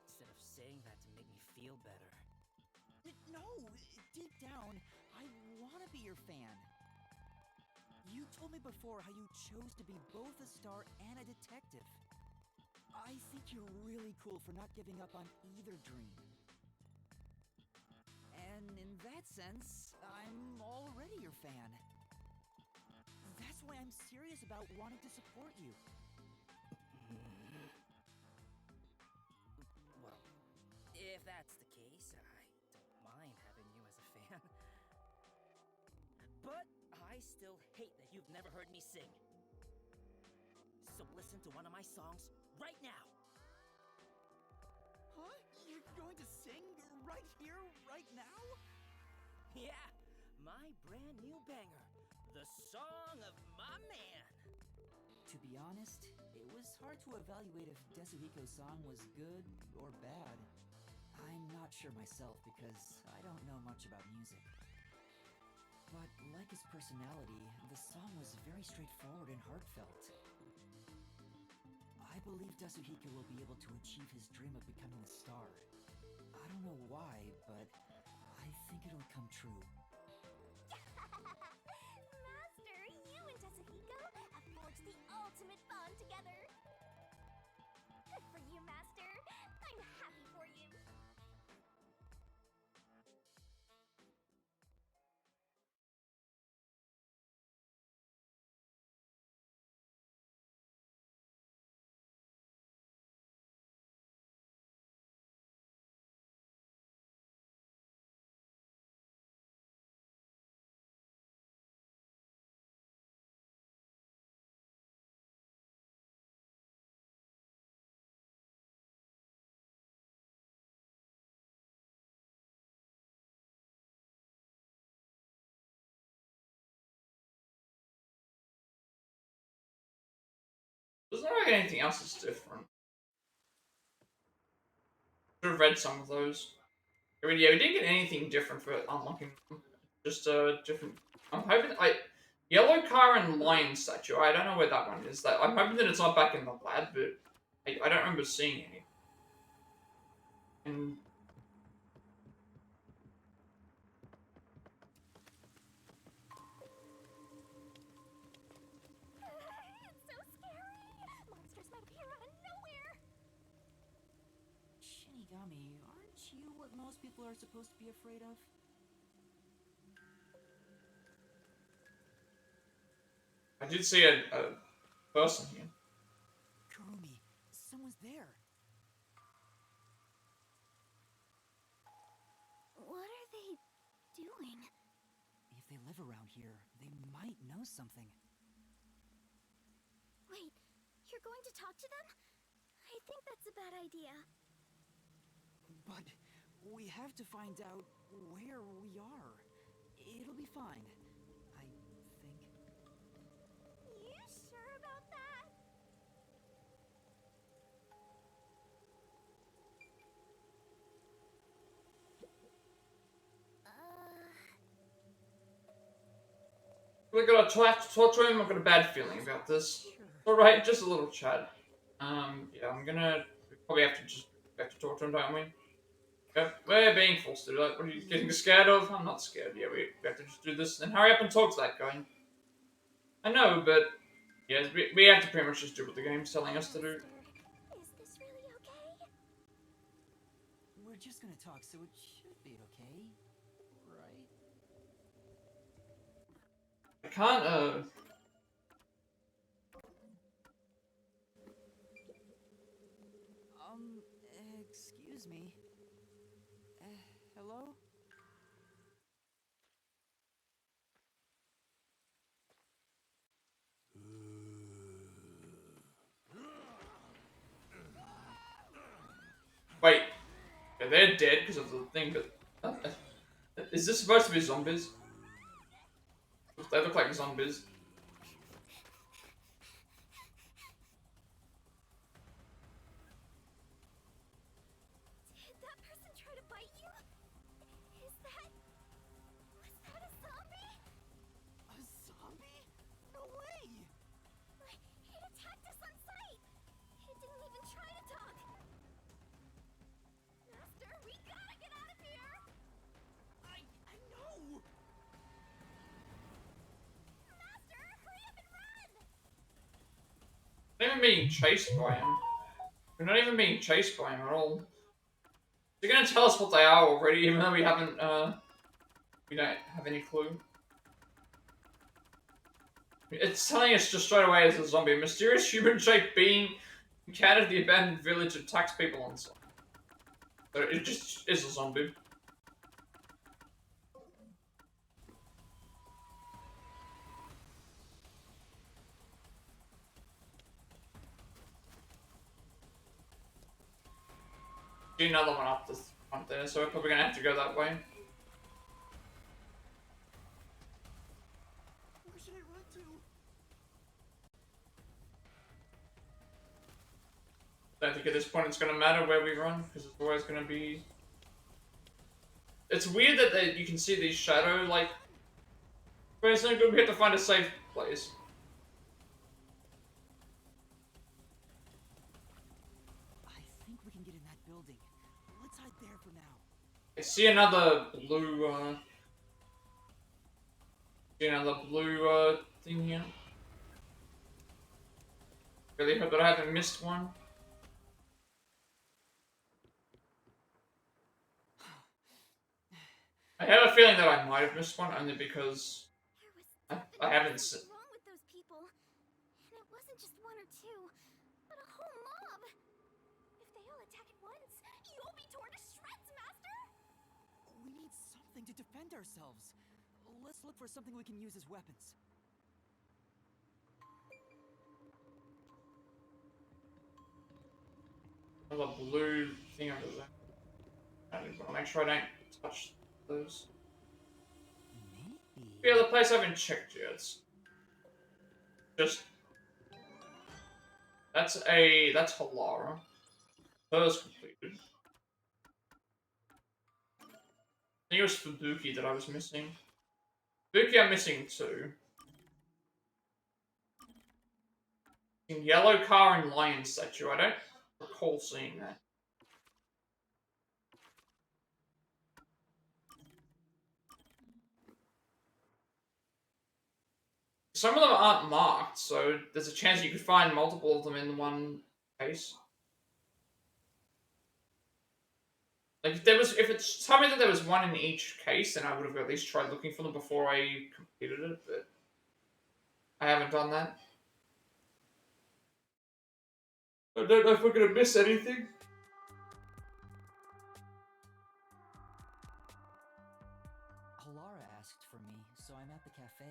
instead of saying that to make me feel better. No, deep down, I want to be your fan. You told me before how you chose to be both a star and a detective. I think you're really cool for not giving up on either dream. And in that sense, I'm already your fan. That's why I'm serious about wanting to support you. Well, if that's the case, I don't mind having you as a fan. But I still hate that you've never heard me sing. So listen to one of my songs right now. Huh? You're going to sing right here, right now? Yeah, my brand new banger, the song of my man. To be honest, it was hard to evaluate if Desuhiko's song was good or bad. I'm not sure myself because I don't know much about music. But like his personality, the song was very straightforward and heartfelt. I believe Desuhiko will be able to achieve his dream of becoming a star. I don't know why, but I think it'll come true. Master, you and Desuhiko have forged the ultimate bond together. Good for you, Master. I'm happy for you. Doesn't look like anything else is different. Should have read some of those. I mean, yeah, we didn't get anything different for unlocking them. Just different. I'm hoping yellow car and lion statue. I don't know where that one is. That I'm hoping that it's not back in the lab, but I don't remember seeing any. And It's so scary. Monsters might appear out of nowhere. Shinigami, aren't you what most people are supposed to be afraid of? I did see a person here. Kurumi, someone's there. What are they doing? If they live around here, they might know something. Wait, you're going to talk to them? I think that's a bad idea. But we have to find out where we are. It'll be fine, I think. You sure about that? We gotta talk to him. I've got a bad feeling about this. Alright, just a little chat. Yeah, we probably have to talk to him, don't we? Yep, we're being forced to do that. What are you getting scared of? I'm not scared. Yeah, we have to just do this and hurry up and talk to that guy. I know, but yeah, we have to pretty much just do what the game's telling us to do. Is this really okay? We're just gonna talk, so it should be okay, right? I can't, Excuse me. Hello? Wait. Yeah, they're dead because of the thing, but is this supposed to be zombies? They look like zombies. Did that person try to bite you? Was that a zombie? A zombie? No way! It attacked us on sight. It even being chased by him. We're not even being chased by him at all. They're gonna tell us what they are already, even though we haven't, we don't have any clue. It's telling us just straight away as a zombie. A mysterious human-shaped being encountered the abandoned village, attacks people on site. So it just is a zombie. See another one up this front there, so we're probably gonna have to go that way. Where should I run to? I don't think at this point it's gonna matter where we run, because it's always gonna be... It's weird that you can see these shadow, like... But it's no good, we have to find a safe place. I think we can get in that building. Let's hide there for now. I see another blue, thing here. Really hope that I haven't missed one. I have a feeling that I might have missed one, only because I haven't seen... wrong with those people. And it wasn't just one or two, but a whole mob. If they all attack at once, you'll be torn to shreds, Master! We need something to defend ourselves. Let's look for something we can use as weapons. Another blue thing over there. I want to make sure I don't touch those. Maybe. Yeah, the place I haven't checked yet. Just... That's Halara. Hers completed. I think it was Fubuki that I was missing. Fubuki I'm missing too. Yellow car and lion statue. I don't recall seeing that. Some of them aren't marked, so there's a chance you could find multiple of them in one case. Like if it's telling me that there was one in each case, then I would have at least tried looking for them before I completed it, but I haven't done that. I don't know if we're gonna miss anything. Halara asked for me, so I'm at the cafe.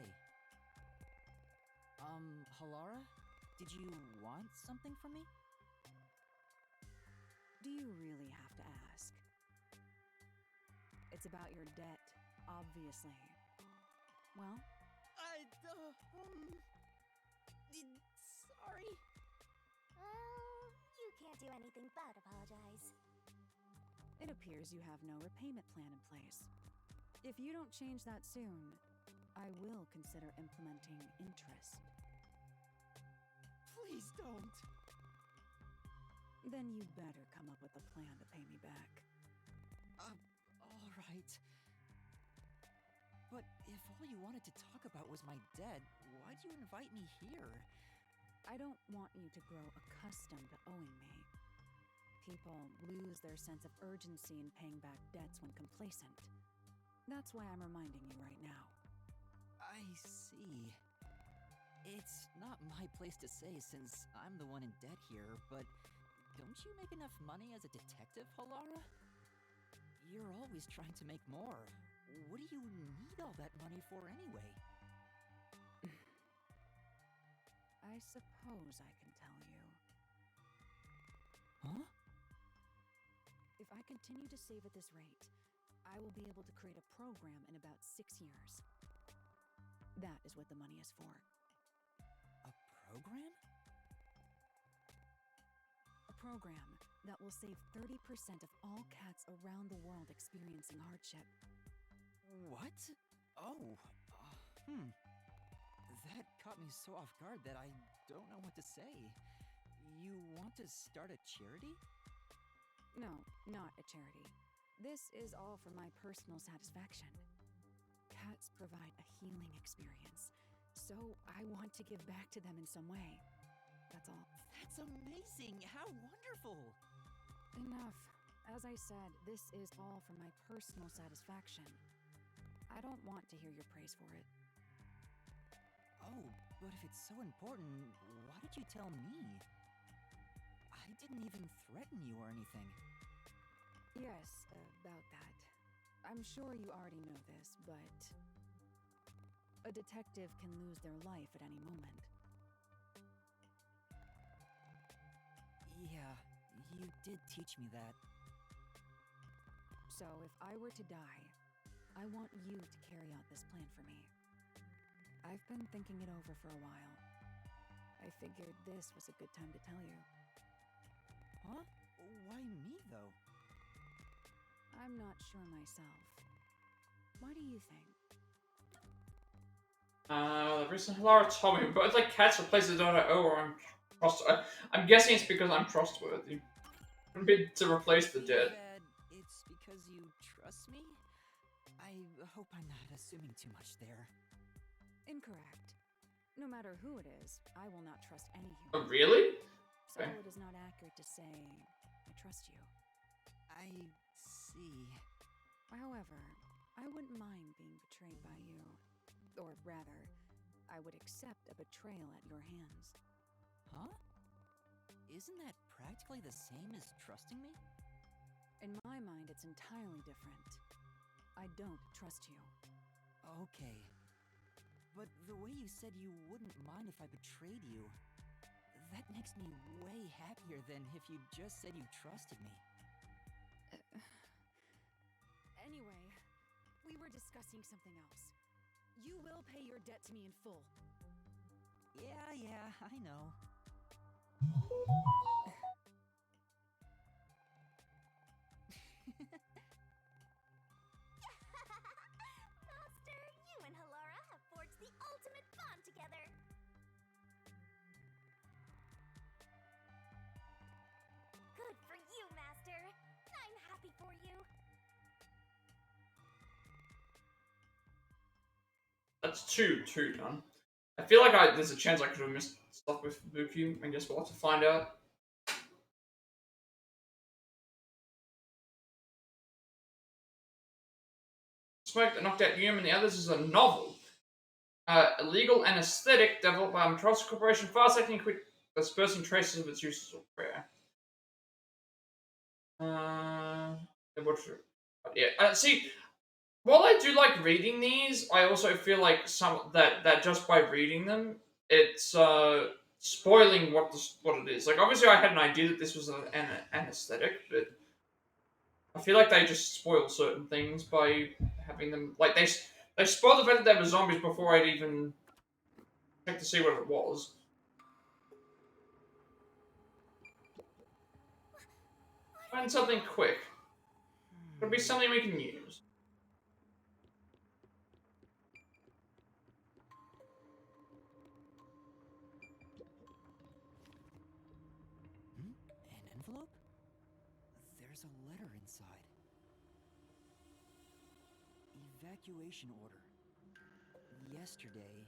Halara? Did you want something from me? Do you really have to ask? It's about your debt, obviously. Well? Sorry. Well, you can't do anything but apologize. It appears you have no repayment plan in place. If you don't change that soon, I will consider implementing interest. Please don't. Then you'd better come up with a plan to pay me back. Alright. But if all you wanted to talk about was my debt, why'd you invite me here? I don't want you to grow accustomed to owing me. People lose their sense of urgency in paying back debts when complacent. That's why I'm reminding you right now. I see. It's not my place to say since I'm the one in debt here, but don't you make enough money as a detective, Halara? You're always trying to make more. What do you need all that money for anyway? I suppose I can tell you. Huh? If I continue to save at this rate, I will be able to create a program in about 6 years. That is what the money is for. A program? A program that will save 30% of all cats around the world experiencing hardship. What? Oh, That caught me so off guard that I don't know what to say. You want to start a charity? No, not a charity. This is all for my personal satisfaction. Cats provide a healing experience, so I want to give back to them in some way. that's all. That's amazing! How wonderful! Enough. As I said, this is all for my personal satisfaction. I don't want to hear your praise for it. Oh, but if it's so important, why did you tell me? I didn't even threaten you or anything. Yes, about that. I'm sure you already know this, but a detective can lose their life at any moment. Yeah, you did teach me that. So if I were to die, I want you to carry out this plan for me. I've been thinking it over for a while. I figured this was a good time to tell you. Huh? Why me, though? I'm not sure myself. What do you think? The reason Lara told me, but it's like cats replace the data. Oh, or I'm guessing it's because I'm trustworthy. I'm bid to replace the dead. That it's because you trust me? I hope I'm not assuming too much there. Incorrect. No matter who it is, I will not trust any human. Oh, really? So Okay. it is not accurate to say I trust you. I see. However, I wouldn't mind being betrayed by you. Or rather, I would accept a betrayal at your hands. Huh? Isn't that practically the same as trusting me? In my mind, it's entirely different. I don't trust you. Okay. But the way you said you wouldn't mind if I betrayed you, that makes me way happier than if you just said you trusted me. Anyway, we were discussing something else. You will pay your debt to me in full. Yeah, I know. Master, you and Halara have forged the ultimate bond together. Good for you, Master. I'm happy for you. That's two done. I feel like there's a chance I could have missed stuff with Buki. I guess we'll have to find out. Smoke that knocked out Yum and the others is a novel. Illegal anesthetic developed by Trust Corporation, fast-acting, quick, dispersing traces of its uses of prayer. See, while I do like reading these, I also feel like that just by reading them, it's spoiling what it is. Like, obviously, I had an idea that this was an anesthetic, but I feel like they just spoil certain things by having them. Like, they spoiled the fact that they were zombies before I'd even checked to see what it was. Find something quick. Could be something we can use. An envelope? There's a letter inside. Evacuation order. Yesterday,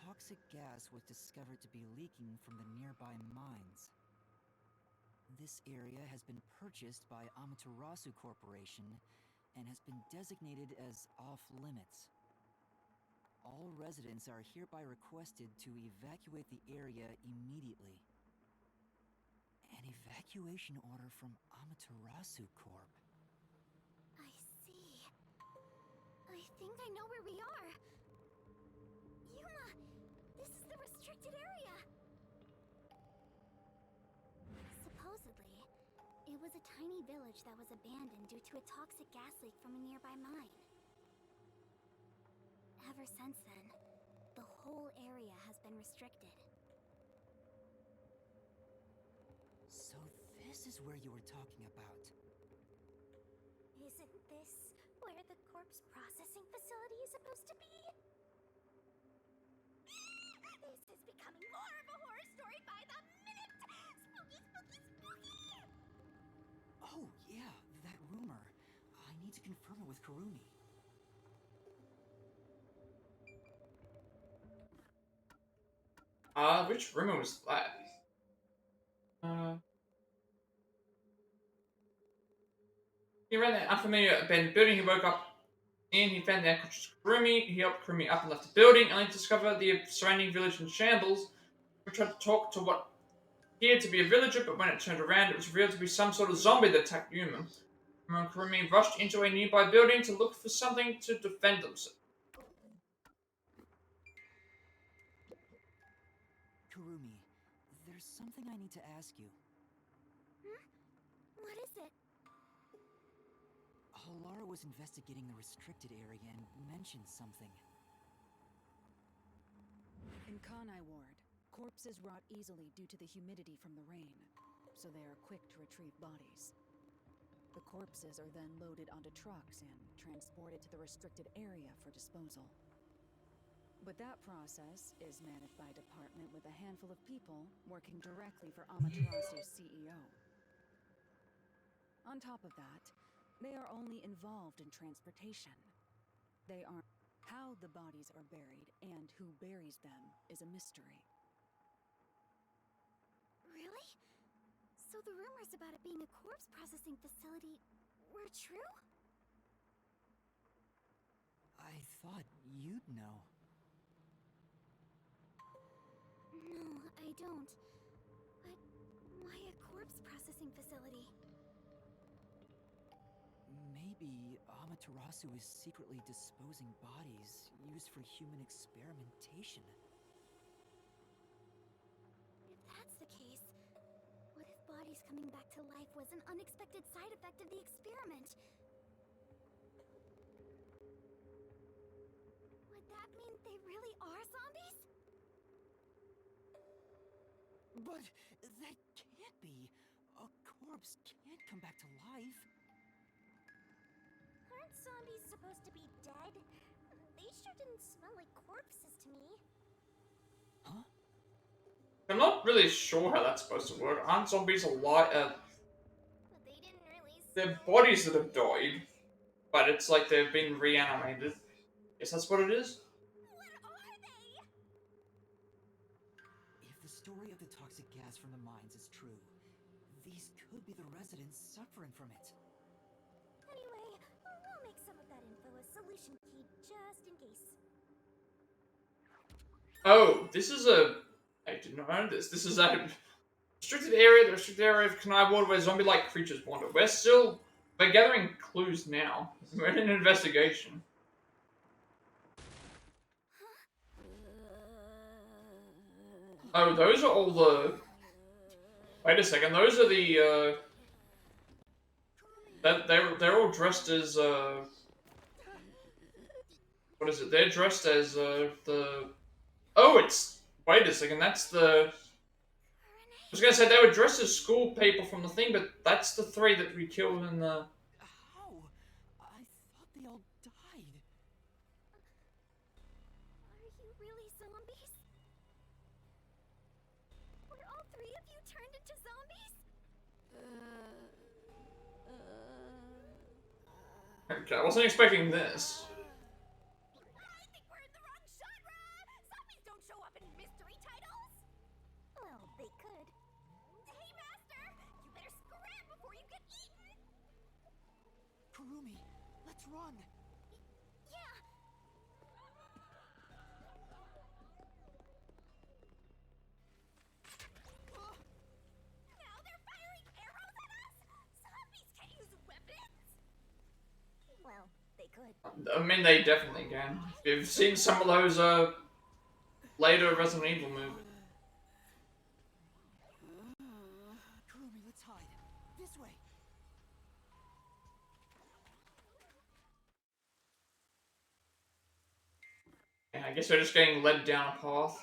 toxic gas was discovered to be leaking from the nearby mines. This area has been purchased by Amaterasu Corporation and has been designated as off-limits. All residents are hereby requested to evacuate the area immediately. An evacuation order from Amaterasu Corp. I see. I think I know where we are. Yuma, this is the restricted area. Supposedly, it was a tiny village that was abandoned due to a toxic gas leak from a nearby mine. Ever since then, the whole area has been restricted. So this is where you were talking about. Isn't this where the corpse processing facility is supposed to be? This is becoming more of a horror story by the minute! Spooky, spooky, spooky! Oh, yeah, that rumor. I need to confirm it with Karumi. Which rumor was that? around the unfamiliar abandoned building he woke up in, he found the unconscious Kurumi. He helped Kurumi up and left the building, only to discover the surrounding village in shambles. We tried to talk to what appeared to be a villager, but when it turned around, it was revealed to be some sort of zombie that attacked Yuma. Kurumi rushed into a nearby building to look for something to defend themselves. Kurumi, there's something I need to ask you. What is it? Halara was investigating the restricted area and mentioned something. In Kanai Ward, corpses rot easily due to the humidity from the rain, so they are quick to retrieve bodies. The corpses are then loaded onto trucks and transported to the restricted area for disposal. But that process is managed by a department with a handful of people working directly for Amaterasu's CEO. On top of that, they are only involved in transportation. They aren't. How the bodies are buried and who buries them is a mystery. Really? So the rumors about it being a corpse processing facility were true? I thought you'd know. No, I don't. But why a corpse processing facility? Maybe Amaterasu is secretly disposing bodies used for human experimentation. If that's the case, what if bodies coming back to life was an unexpected side effect of the experiment? Would that mean they really are zombies? But that can't be. A corpse can't come back to life. Aren't zombies supposed to be dead? They sure didn't smell like corpses to me. Huh? I'm not really sure how that's supposed to work. Aren't zombies alive? But they didn't really They're smell. bodies that have died, but it's like they've been reanimated. Guess that's what it is. What are they? If the story of the toxic gas from the mines is true, these could be the residents suffering from it. Anyway, I'll make some of that info a solution key just in case. Oh, this is a... I did not know this. This is a restricted area, the restricted area of Kanai Ward where zombie-like creatures wander. We're gathering clues now. We're in an investigation. Oh, those are all the... Wait a second, those are the, they're all dressed as, what is it? They're dressed as, the... Oh, it's... Wait a second, that's the... I was gonna say they were dressed as school people from the thing, but that's the three that we killed in the... How? I thought they all died. Are you really zombies? Were all three of you turned into zombies? Okay, I wasn't expecting this. I think we're in the wrong genre! Zombies don't show up in mystery titles! Well, they could. Hey, Master! You better scram before you get eaten! Kurumi, let's run. Yeah! Now they're firing arrows at us? Zombies can't use weapons! Well, they could. I mean, they definitely can. If you've seen some of those, later Resident Evil movies. Kurumi, let's hide. This way. Yeah, I guess we're just getting led down a path.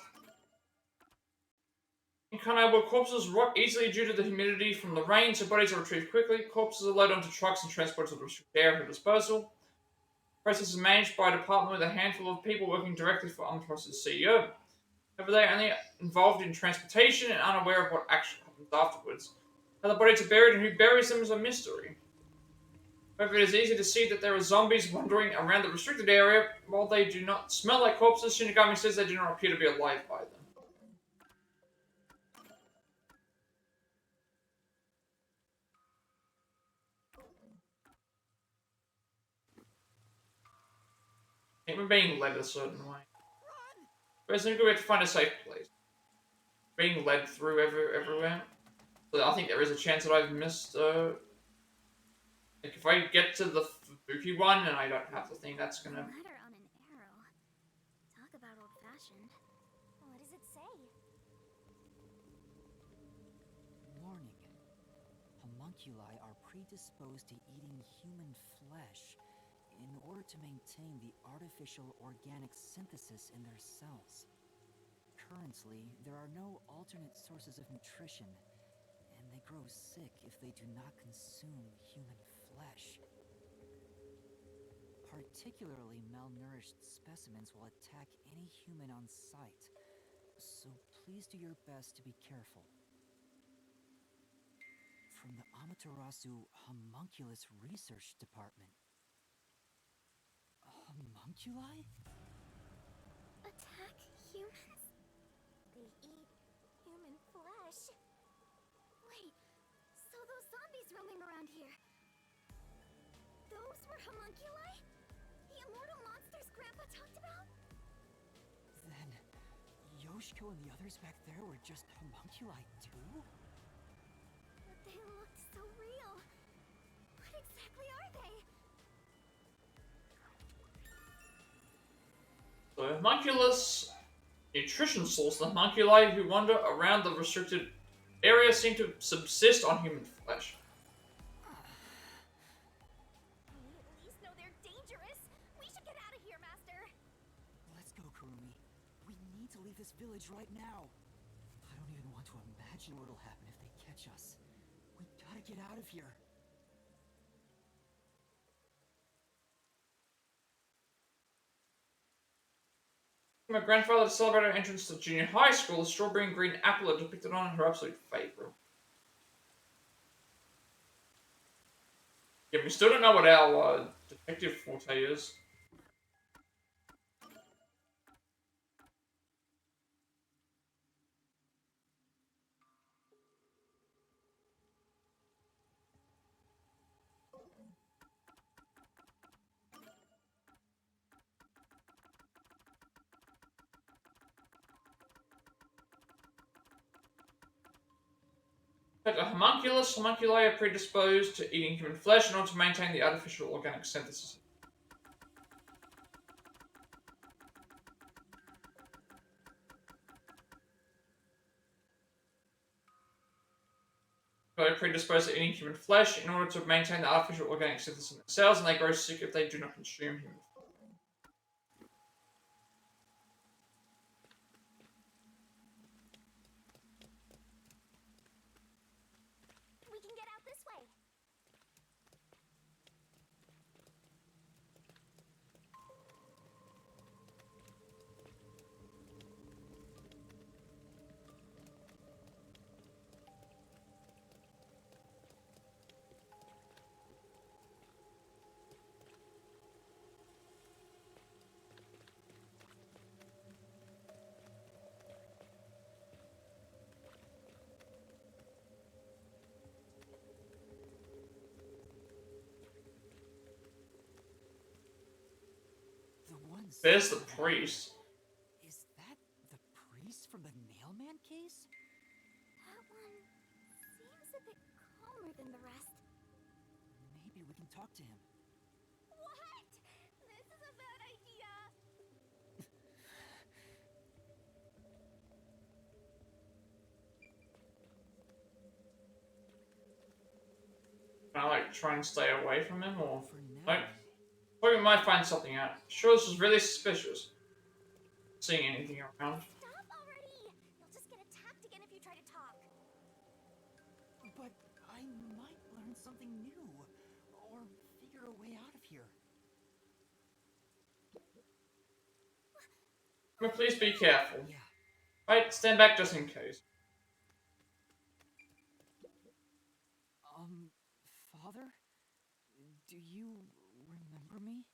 In Kanai, where corpses rot easily due to the humidity from the rain, so bodies are retrieved quickly. Corpses are loaded onto trucks and transported to the restricted area for disposal. The process is managed by a department with a handful of people working directly for Amaterasu's CEO. However, they are only involved in transportation and unaware of what actually happens afterwards. How the bodies are buried and who buries them is a mystery. However, it is easy to see that there are zombies wandering around the restricted area. While they do not smell like corpses, Shinigami says they do not appear to be alive by them. think we're being led a certain way. But it's a good way to find a safe place. Being led through everywhere. So I think there is a chance that I've missed, like if I get to the spooky one and I don't have the thing, that's gonna... Letter on an arrow. Talk about old-fashioned. What does it say? Warning. Homunculi are predisposed to eating human flesh in order to maintain the artificial organic synthesis in their cells. Currently, there are no alternate sources of nutrition, and they grow sick if they do not consume human flesh. Particularly malnourished specimens will attack any human on sight, so please do your best to be careful. From the Amaterasu Homunculus Research Department. Homunculi? Attack humans? They eat human flesh. Wait, so those zombies roaming around here, those were homunculi? The immortal monsters Grandpa talked about? Then, Yoshiko and the others back there were just homunculi too? But they looked so real. What exactly are they? So homunculus nutrition source, the homunculi who wander around the restricted area seem to subsist on human flesh. We at least know they're dangerous. We should get out of here, Master. Let's go, Kurumi. We need to leave this village right now. I don't even want to imagine what'll happen if they catch us. We gotta get out of here. My grandfather to celebrate her entrance to junior high school, the strawberry and green apple are depicted on her absolute favorite. Yeah, we still don't know what our detective forte is. But a homunculi are predisposed to eating human flesh in order to maintain the artificial organic synthesis. They are predisposed to eating human flesh in order to maintain the artificial organic synthesis in their cells, and they grow sick if they do not consume human flesh. We can get out this way. There's the priest. Is that the priest from the Nailman case? That one seems a bit calmer than the rest. Maybe we can talk to him. What? This is a bad idea. Can I like try and stay away from him, or For now. nope? We might find something out. Sure, this is really suspicious. Seeing anything around. Stop already! You'll just get attacked again if you try to talk. But I might learn something new, or figure a way out of here. But please be careful. Yeah. Right, stand back just in case. Father? Do you remember me?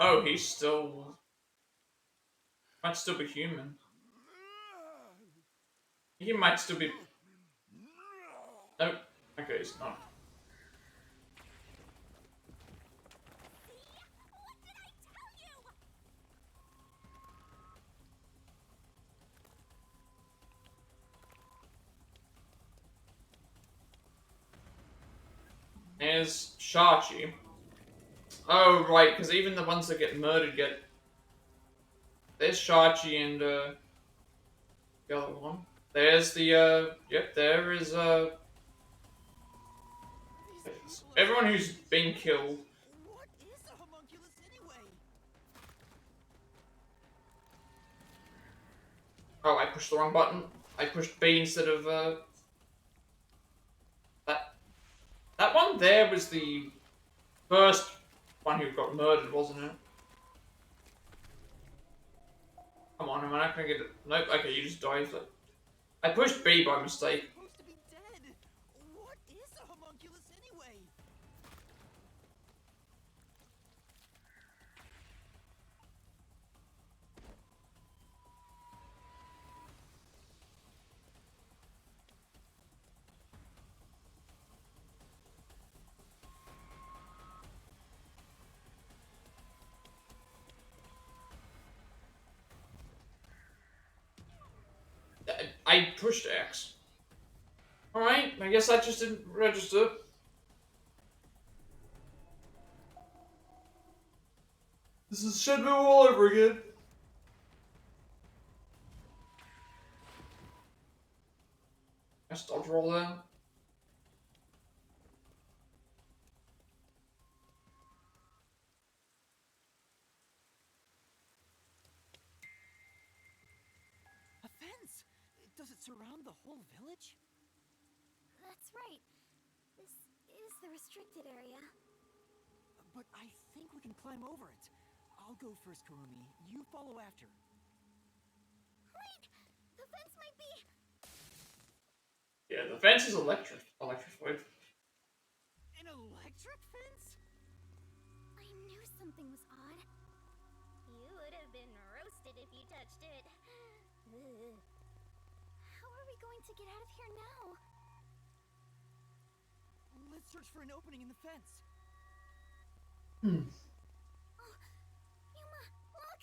Oh, he's still... might still be human. He might still be... Nope. Okay, he's not. See? there's Shachi. Oh, right, because even the ones that get murdered get... There's Shachi and, the other one. There's the, yep, there is, everyone who's been killed. What is a homunculus anyway? Oh, I pushed the wrong button. I pushed B instead of, That one there was the first one who got murdered, wasn't it? Come on, am I not gonna get it? Nope, okay, you just died. I pushed B by mistake. Supposed to be dead. What is a homunculus anyway? I pushed X. Alright, I guess that just didn't register. This is Shenmue all over again. Nice dodge roll there. A fence! Does it surround the whole village? That's right. This is the restricted area. But I think we can climb over it. I'll go first, Kurumi. You follow after. Wait! The fence might be... Yeah, the fence is electrified. An electric fence? I knew something was odd. You would have been roasted if you touched it. Ugh. How are we going to get out of here now? Let's search for an opening in the fence. Oh, Yuma, look!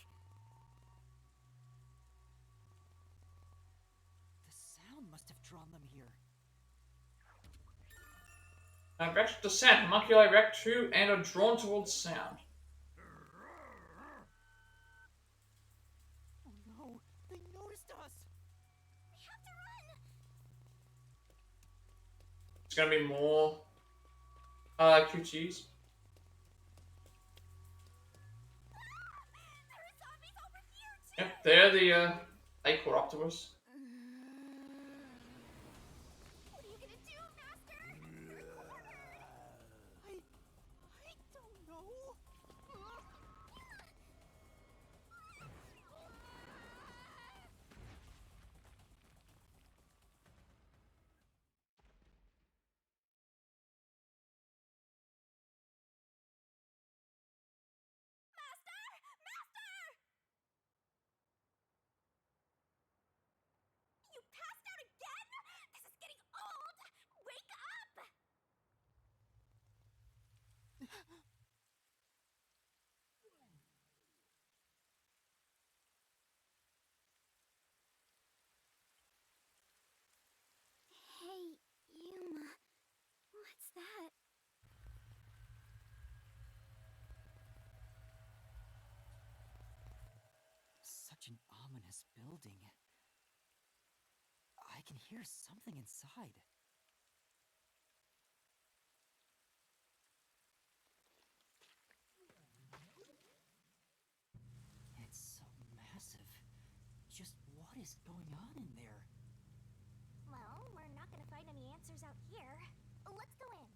The sound must have drawn them here. React to sound. Homunculi react to and are drawn towards sound. Oh no, they noticed us! We have to run! It's gonna be more QTs. There are zombies over here, too! Yep, they're the they caught up to us. What are you gonna do, Master? I don't know. You passed out again? This is getting old! Wake up! Hey, Yuma. What's that? Such an ominous building. I can hear something inside. It's so massive. Just what is going on in there? Well, we're not gonna find any answers out here. Let's go in.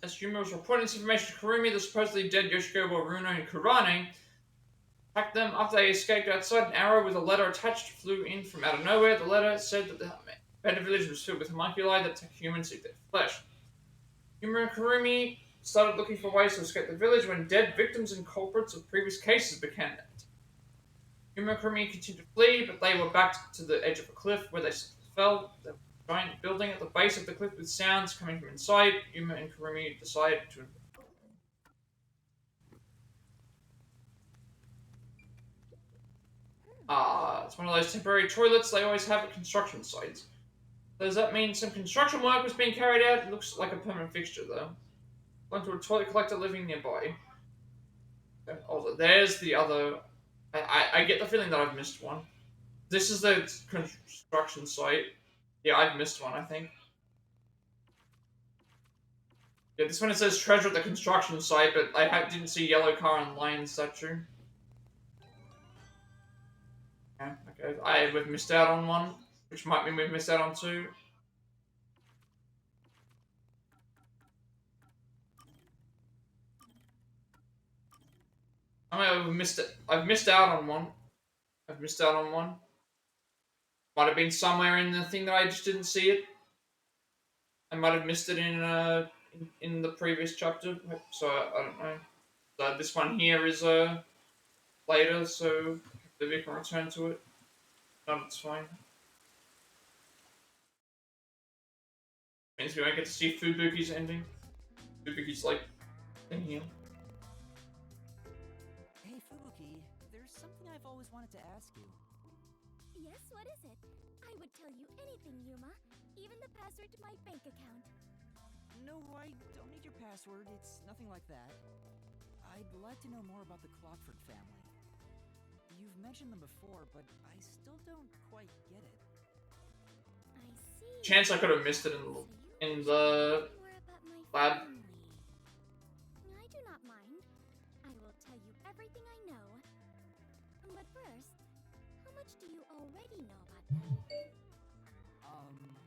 As Yuma was reporting this information to Kurumi, the supposedly dead Yoshiko, Waruno, and Kurane attacked them after they escaped outside. An arrow with a letter attached flew in from out of nowhere. The letter said that the abandoned village was filled with homunculi that attack humans, eat their flesh. Yuma and Kurumi started looking for ways to escape the village when dead victims and culprits of previous cases became evident. Yuma and Kurumi continued to flee, but they were backed to the edge of a cliff where they fell. giant building at the base of the cliff with sounds coming from inside. Yuma and Kurumi decide to. It's one of those temporary toilets they always have at construction sites. Does that mean some construction work was being carried out? It looks like a permanent fixture, though. Went to a toilet collector living nearby. Also, there's the other. I get the feeling that I've missed one. This is the construction site. Yeah, I've missed one, I think. Yeah, this one it says treasure at the construction site, but I didn't see yellow car and lion statue. Yeah, okay. We've missed out on one, which might mean we've missed out on two. I mean, I've missed it. I've missed out on one. I've missed out on one. Might have been somewhere in the thing that I just didn't see it. I might have missed it in the previous chapter, so I don't know. So this one here is later, so maybe we can return to it. No, it's fine. Means we won't get to see Fubuki's ending. Fubuki's like in here. Hey Fubuki, there's something I've always wanted to ask you. Yes, what is it? I would tell you anything, Yuma. Even the password to my bank account. No, I don't need your password. It's nothing like that. I'd like to know more about the Clockford family. You've mentioned them before, but I still don't quite get it. I see. Chance I could have missed it in the lab. I do not mind. I will tell you everything I know. But first, how much do you already know about them?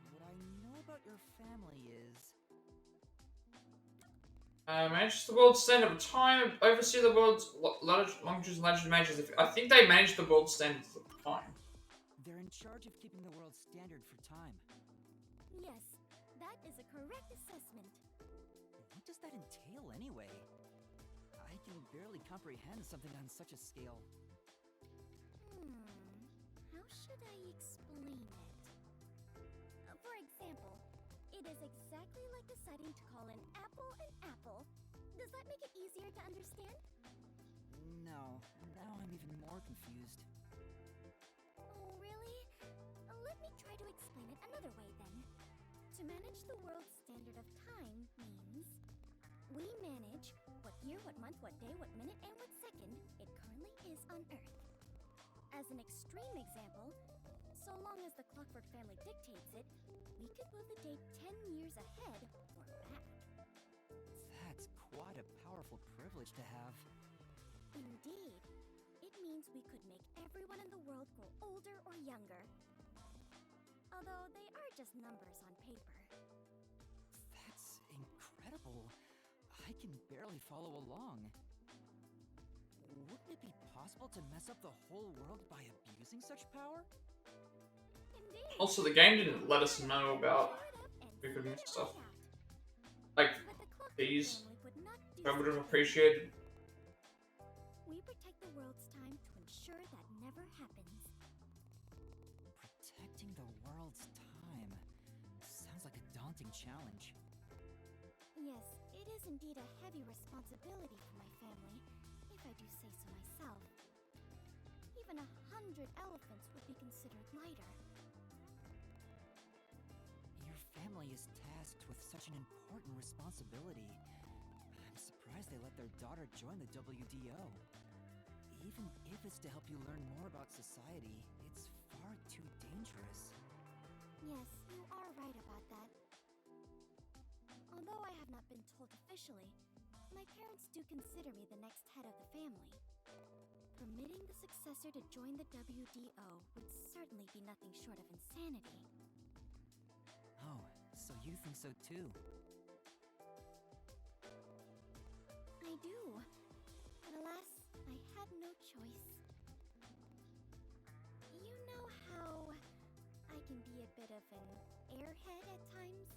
What I know about your family is... Manage the world standard of time, oversee the world's longitudes and latitude majors. I think they manage the world standards of time. They're in charge of keeping the world standard for time. Yes, that is a correct assessment. What does that entail anyway? I can barely comprehend something on such a scale. How should I explain it? For example, it is exactly like deciding to call an apple an apple. Does that make it easier to understand? No, now I'm even more confused. Oh, really? Let me try to explain it another way then. To manage the world's standard of time means we manage what year, what month, what day, what minute, and what second it currently is on Earth. As an extreme example, so long as the Clockwork family dictates it, we could move the date 10 years ahead or back. That's quite a powerful privilege to have. Indeed. It means we could make everyone in the world grow older or younger. Although they are just numbers on paper. That's incredible. I can barely follow along. Wouldn't it be possible to mess up the whole world by abusing such power? Indeed. Also, the game didn't let us know about we could miss stuff. Like these, I would have appreciated. We protect the world's time to ensure that never happens. Protecting the world's time. Sounds like a daunting challenge. Yes, it is indeed a heavy responsibility for my family, if I do say so myself. Even 100 elephants would be considered lighter. Your family is tasked with such an important responsibility. I'm surprised they let their daughter join the WDO. Even if it's to help you learn more about society, it's far too dangerous. Yes, you are right about that. Although I have not been told officially, my parents do consider me the next head of the family. Permitting the successor to join the WDO would certainly be nothing short of insanity. Oh, so you think so too? I do. But alas, I had no choice. You know how I can be a bit of an airhead at times?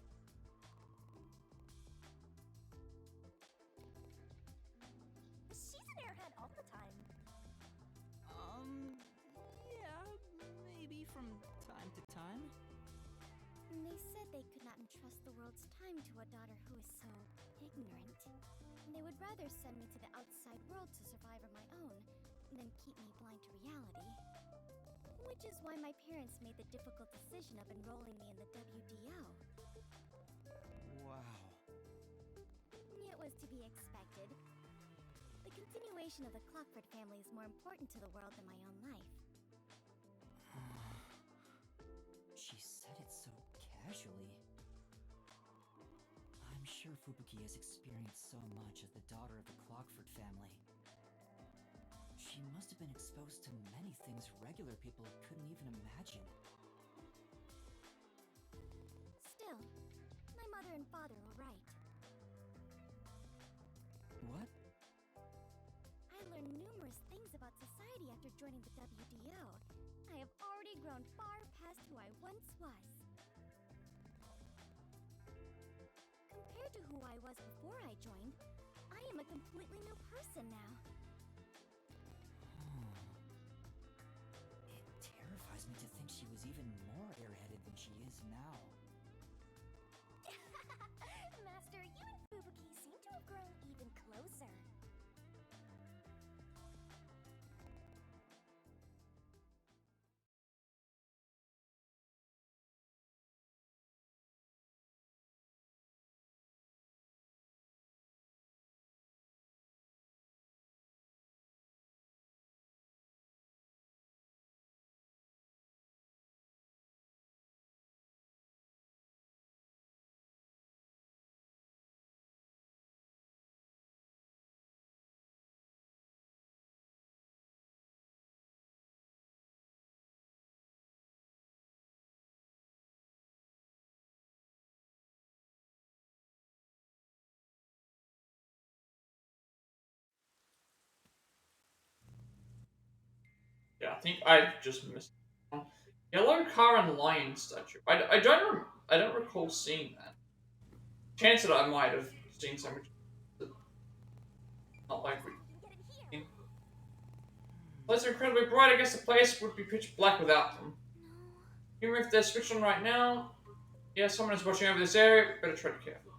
She's an airhead all the time. Yeah, maybe from time to time. And they said they could not entrust the world's time to a daughter who is so ignorant. They would rather send me to the outside world to survive on my own than keep me blind to reality. Which is why my parents made the difficult decision of enrolling me in the WDO. Wow. It was to be expected. The continuation of the Clockford family is more important to the world than my own life. She said it so casually. I'm sure Fubuki has experienced so much as the daughter of the Clockford family. She must have been exposed to many things regular people couldn't even imagine. Still, my mother and father were right. What? I learned numerous things about society after joining the WDO. I have already grown far past who I once was. Compared to who I was before I joined, I am a completely new person now. It terrifies me to think she was even more airheaded than she is now. Master, you and Fubuki seem to have grown even closer. Yeah, I think I just missed one. Yellow car and lion statue. I don't recall seeing that. Chance that I might have seen something. Not likely. Lights are incredibly bright. I guess the place would be pitch black without them. Even if they're switched on right now, yeah, someone is watching over this area. Better tread carefully.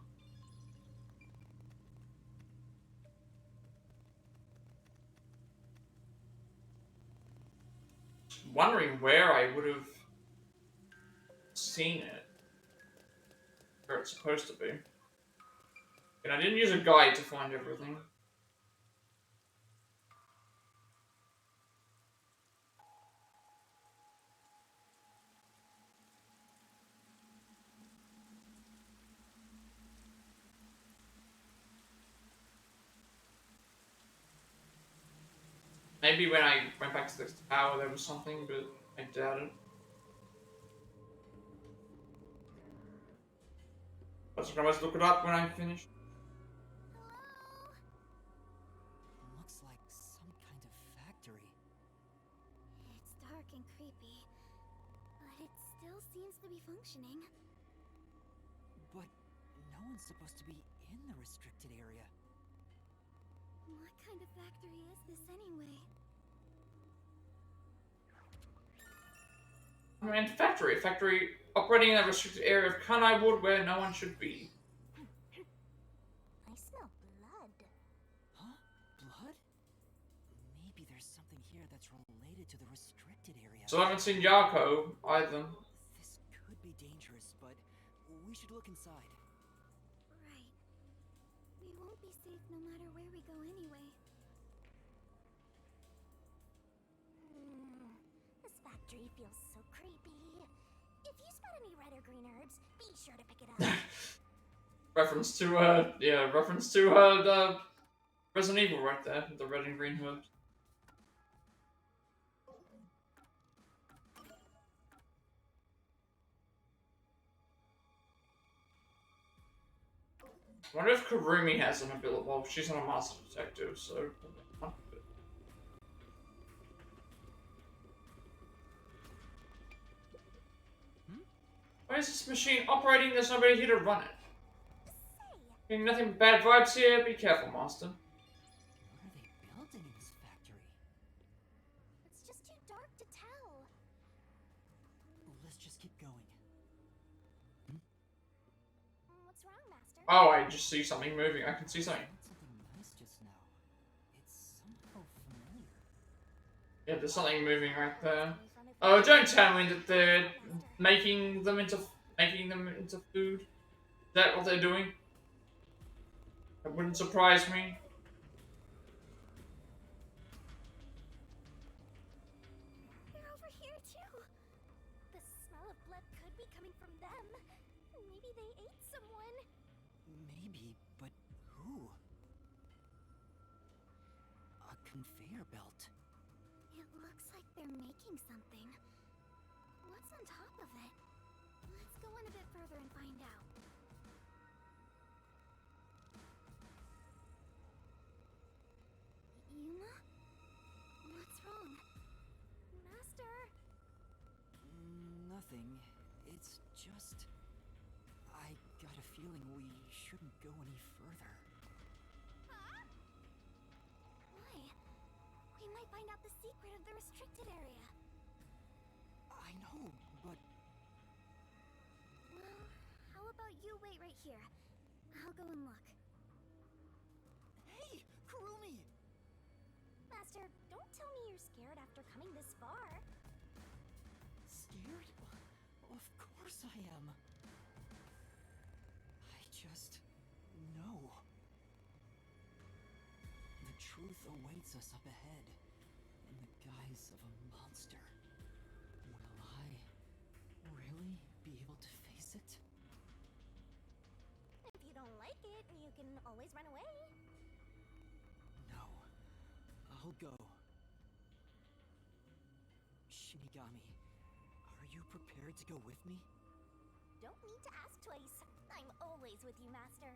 Wondering where I would have seen it. Where it's supposed to be. And I didn't use a guide to find everything. Maybe when I went back to the tower there was something, but I doubt it. I can always look it up when I finish. Looks like some kind of factory. It's dark and creepy, but it still seems to be functioning. But no one's supposed to be in the restricted area. What kind of factory is this anyway? I mean, factory. Factory operating in a restricted area of Kanai Wood where no one should be. I smell blood. Huh? Blood? Maybe there's something here that's related to the restricted area. So I haven't seen Yako either. This could be dangerous, but we should look inside. Right. We won't be safe no matter where we go anyway. This factory feels so creepy. If you spot any red or green herbs, be sure to pick it up. Reference to the Resident Evil right there, the red and green herbs. I wonder if Kurumi has an ability. Well, she's not a master detective, so. Why is this machine operating? There's nobody here to run it. Getting nothing but bad vibes here. Be careful, Master. What are they building in this factory? It's just too dark to tell. Let's just keep going. Oh, I just see something moving. I can see something. I felt something nice just now. It's somehow familiar. Yeah, there's something moving right there. Coming from if Oh, you don't tell me that they're Master. making them into food. Is that what they're doing? That wouldn't surprise me. They're over here too. The smell of blood could be coming from them. Maybe they ate someone. Maybe, but who? A conveyor belt. It looks like they're making something. What's on top of it? Let's go on a bit further and find out. Yuma? What's wrong? Master? Nothing. It's just... I got a feeling we shouldn't go any further. Huh? Why? We might find out the secret of the restricted area. I know, but... Well, how about you wait right here? I'll go and look. Hey, Kurumi! Master, don't tell me you're scared after coming this far. Scared? Of course I am. I just know. The truth awaits us up ahead, in the guise of a monster. Will I really be able to face it? If you don't like it, you can always run away. No. I'll go. Shinigami, are you prepared to go with me? Don't need to ask twice. I'm always with you, Master.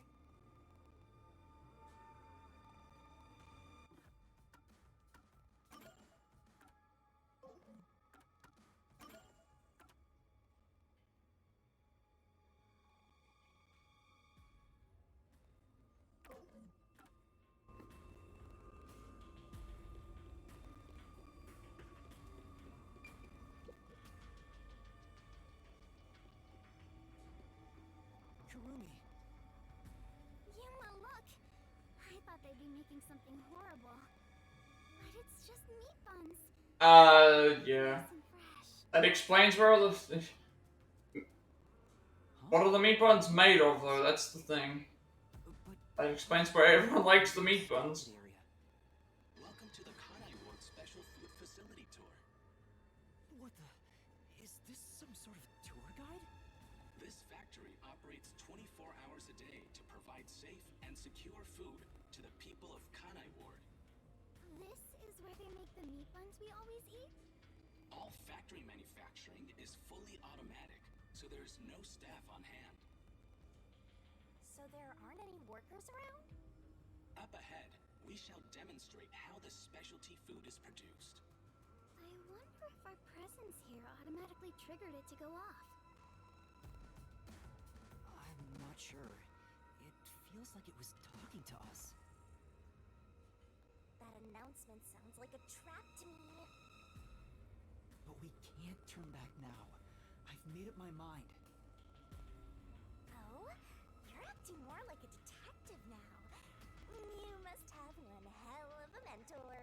Kurumi, Yuma, look! I thought they'd be making something horrible. But it's just meat buns. Yeah. Nice and fresh. That explains where all the... What are the meat buns made of, though? That's the thing. but That explains where everyone likes the meat buns. area. Welcome to the Kanai Ward Special Food Facility Tour. What the? Is this some sort of tour guide? This factory operates 24 hours a day to provide safe and secure food to the people of Kanai Ward. This is where they make the meat buns we always eat? All factory manufacturing is fully automatic, so there's no staff on hand. So there aren't any workers around? Up ahead, we shall demonstrate how the specialty food is produced. I wonder if our presence here automatically triggered it to go off. I'm not sure. It feels like it was talking to us. That announcement sounds like a trap to me. But we can't turn back now. I've made up my mind. Oh? You're acting more like a detective now. You must have one hell of a mentor.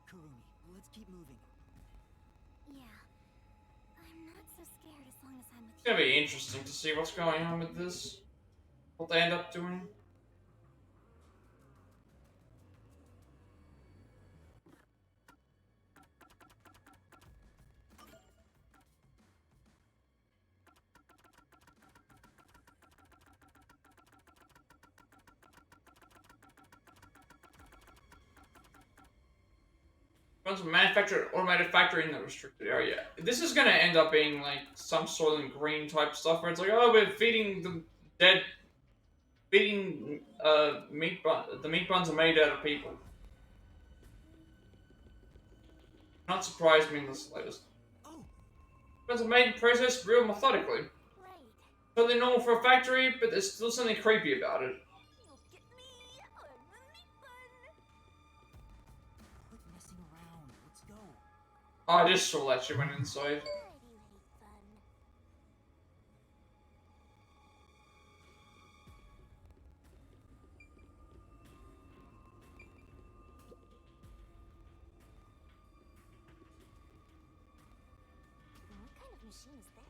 Kurumi, let's keep moving. Yeah. I'm not so scared as long as I'm with It's gonna be interesting to see what's going on with this. What they end up doing. Runs a manufactured automated factory in the restricted area. This is gonna end up being like some sort of green type stuff where it's like, oh, we're feeding the dead, feeding meat bun. The meat buns are made out of people. Not surprised me in the slightest. Oh, Buns are made and processed real methodically. Right. Totally normal for a factory, but there's still something creepy about it. Look at me. I'm a meat bun. quit messing around. Let's go. I just saw that she went inside. Alrighty, lady fun. machine is this?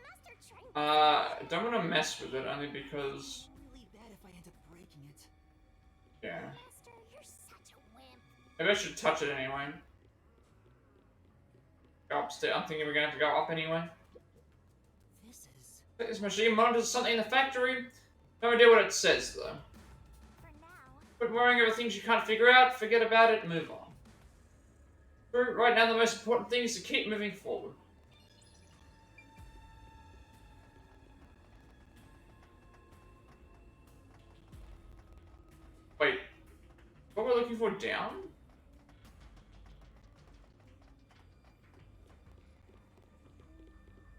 Master Train. Don't want to mess with it only because. Really bad if I end up breaking it. Yeah. Master, you're such a wimp. Maybe I should touch it anyway. Go upstairs. I'm thinking we're gonna have to go up anyway. This is... This machine monitors something in the factory. No idea what it says though. For now. Quit worrying over things you can't figure out. Forget about it. Move on. Right now, the most important thing is to keep moving forward. Wait, what we're looking for down?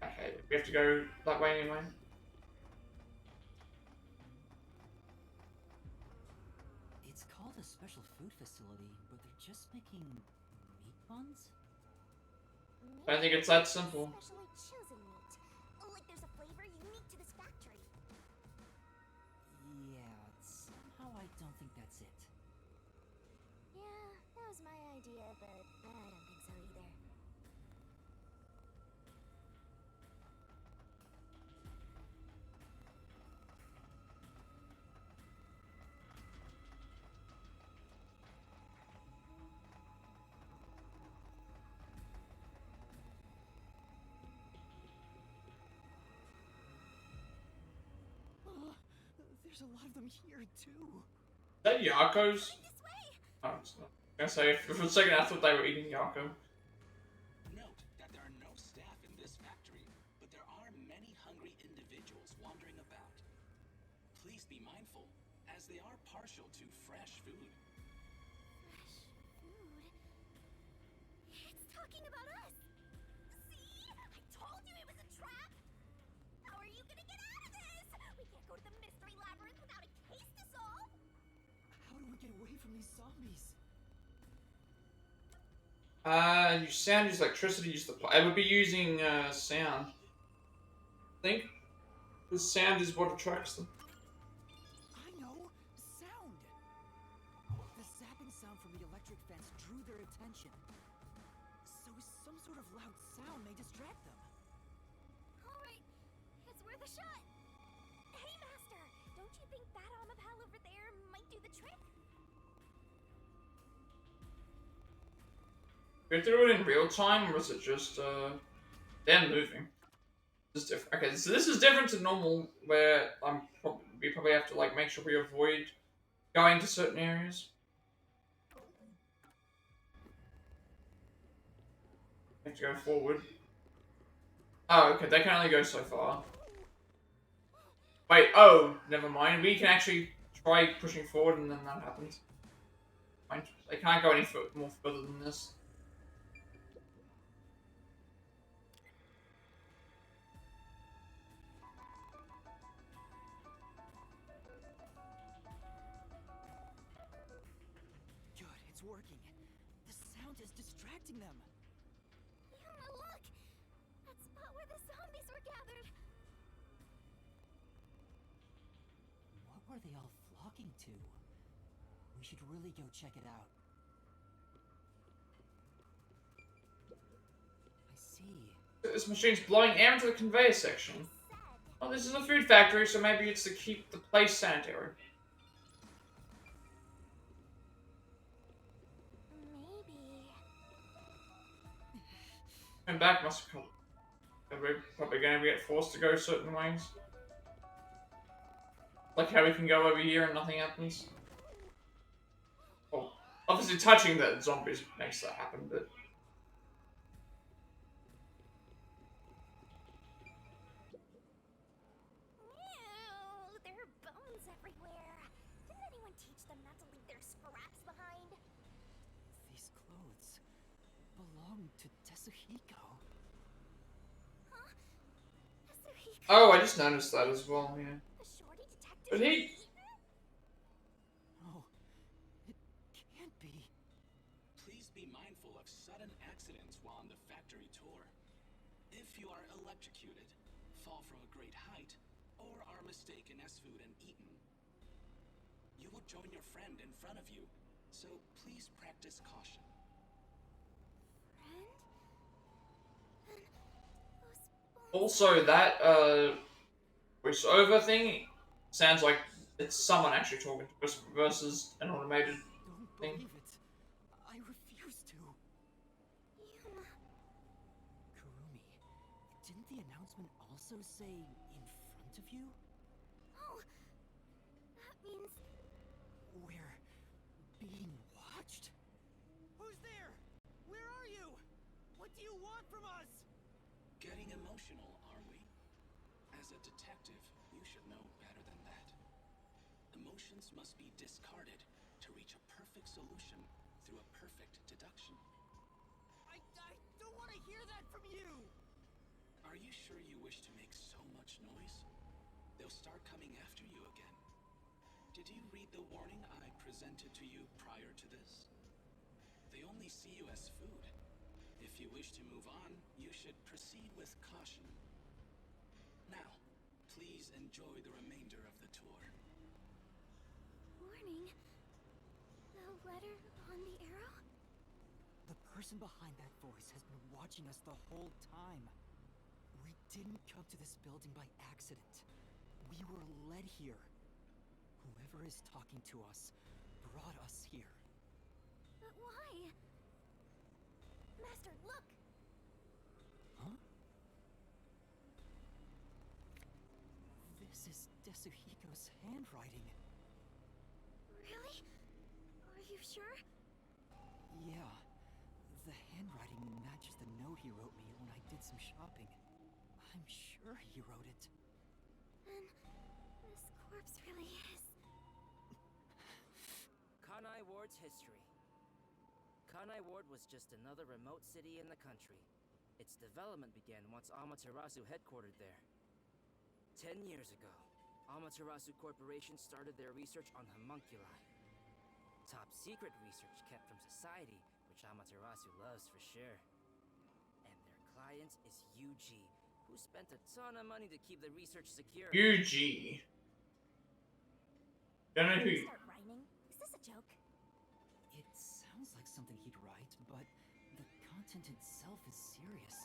Okay, we have to go that way anyway. It's called a special food facility, but they're just making meat buns? I don't think it's that simple. Specially chosen meat. Like there's a flavor unique to this factory. Yeah, somehow I don't think that's it. Yeah, that was my idea, but I don't think so either. There's a lot of them here, too. Is that Yako's? This way. Oh, it's not. I was gonna say, for a second I thought they were eating Yako. Note that there are no staff in this factory, but there are many hungry individuals wandering about. Please be mindful, as they are partial to fresh food. Fresh food. It's talking about us. See? I told you it was a trap. How are you gonna get out of this? We can't go to the Mystery Labyrinth without a case to solve. How do we get away from these zombies? Use sound, use electricity, use the. I would be using sound. I think the sound is what attracts them. I know! Sound! The zapping sound from the electric fence drew their attention. So some sort of loud sound may distract them. Alright, it's worth a shot. Hey, Master, don't you think that Amapal over there might do the trick? We have to do it in real time, or is it just them moving? This is different. Okay, so this is different to normal, where we probably have to like make sure we avoid going to certain areas. We have to go forward. Oh, okay, they can only go so far. Wait, oh, never mind. We can actually try pushing forward, and then that happens. Fine. They can't go any more further than this. It's working. The sound is distracting them. Yuma, look! That spot where the zombies were gathered. What were they all flocking to? We should really go check it out. I see. This machine's blowing air into the conveyor section. Well, this is a food factory, so maybe it's to keep the place sanitary. And back must have come. We're probably going to get forced to go certain ways. Like how we can go over here and nothing happens. Well, obviously touching the zombies makes that happen, but... Ew, there are bones everywhere. Didn't anyone teach them not to leave their scraps behind? These clothes belong to Tetsuhiko. Huh? Tetsuhiko? Oh, I just noticed that as well, yeah. The shorty detective? But he... Oh, it can't be. Please be mindful of sudden accidents while on the factory tour. If you are electrocuted, fall from a great height, or are mistaken as food and eaten, you will join your friend in front of you, so please practice caution. Friend? Then who's Also, that voiceover thing sounds like it's someone actually talking to us versus an automated Don't thing. believe it. I refuse to. Yuma. Kurumi, didn't the announcement also say in front of you? Oh, that means We're being watched? Who's there? Where are you? What do you want from us? Getting emotional, are we? As a detective, you should know better than that. Emotions must be discarded to reach a perfect solution through a perfect deduction. I don't want to hear that from you! Are you sure you wish to make so much noise? They'll start coming after you again. Did you read the warning I presented to you prior to this? They only see you as food. If you wish to move on, you should proceed with caution. Now, please enjoy the remainder of the tour. warning. The letter on the arrow? The person behind that voice has been watching us the whole time. We didn't come to this building by accident. We were led here. Whoever is talking to us brought us here. But why? Master, look! Huh? This is Desuhiko's handwriting. Really? Are you sure? Yeah. The handwriting matches the note he wrote me when I did some shopping. I'm sure he wrote it. Then this corpse really is. Kanai Ward's history. Kanai Ward was just another remote city in the country. Its development began once Amaterasu headquartered there. 10 years ago, Amaterasu Corporation started their research on homunculi. Top secret research kept from society, which Amaterasu loves for sure. And their client is UG, who spent a ton of money to keep the research secure. UG. Don't know who. Start rhyming? Is this a joke? It sounds like something he'd write, but the content itself is serious.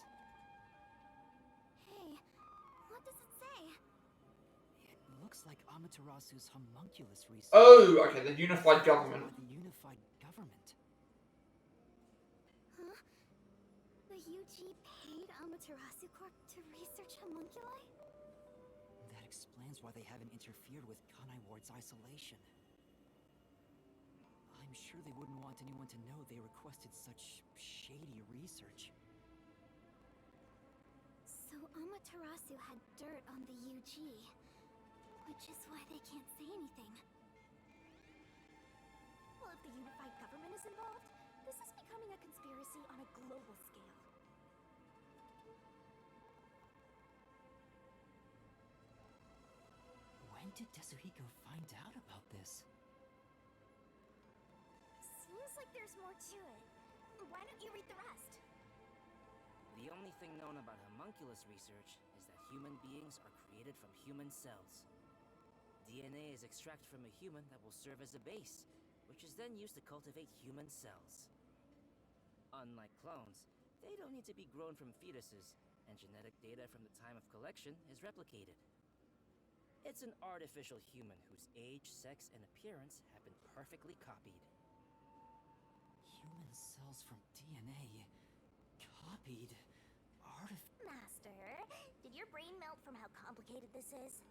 Hey, what does it say? It looks like Amaterasu's homunculus research. Oh, okay, the unified government. The unified government. Huh? The UG paid Amaterasu Corp to research homunculi? That explains why they haven't interfered with Kanai Ward's isolation. I'm sure they wouldn't want anyone to know they requested such shady research. So Amaterasu had dirt on the UG, which is why they can't say anything. Well, if the unified government is involved, this is becoming a conspiracy on a global scale. When did Desuhiko find out about this? Seems like there's more to it. Why don't you read the rest? The only thing known about homunculus research is that human beings are created from human cells. DNA is extracted from a human that will serve as a base, which is then used to cultivate human cells. Unlike clones, they don't need to be grown from fetuses, and genetic data from the time of collection is replicated. It's an artificial human whose age, sex, and appearance have been perfectly copied. Human cells from DNA. Copied. Master, did your brain melt from how complicated this is?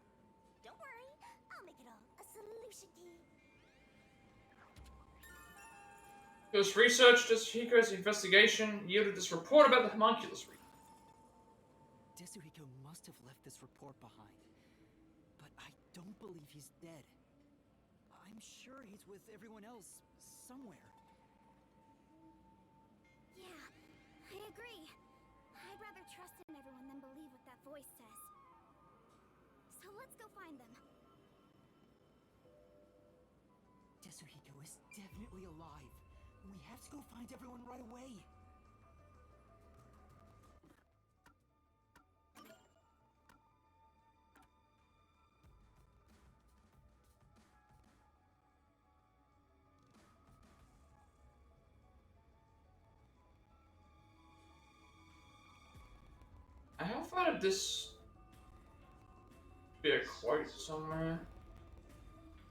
Don't worry, I'll make it all a solution key. This research, Hiko's investigation yielded this report about the homunculus research. Desuhiko must have left this report behind. But I don't believe he's dead. I'm sure he's with everyone else somewhere. Yeah, I agree. I'd rather trust in everyone than believe what that voice says. So let's go find them. Desuhiko is definitely alive. We have to go find everyone right away. I have thought of this be a quote somewhere.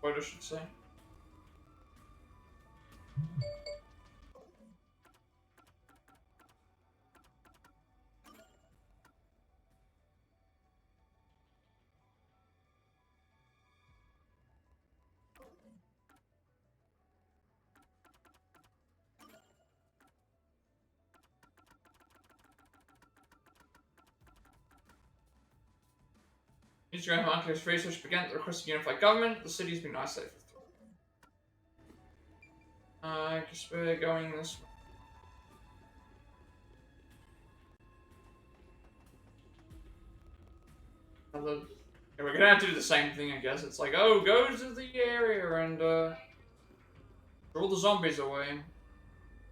Quote, I should say. Mystery Labyrinth research began at the request of the unified government. The city's been isolated for 3 years. I guess we're going this way. Yeah, we're gonna have to do the same thing, I guess. It's like, oh, go to the area and draw the zombies away.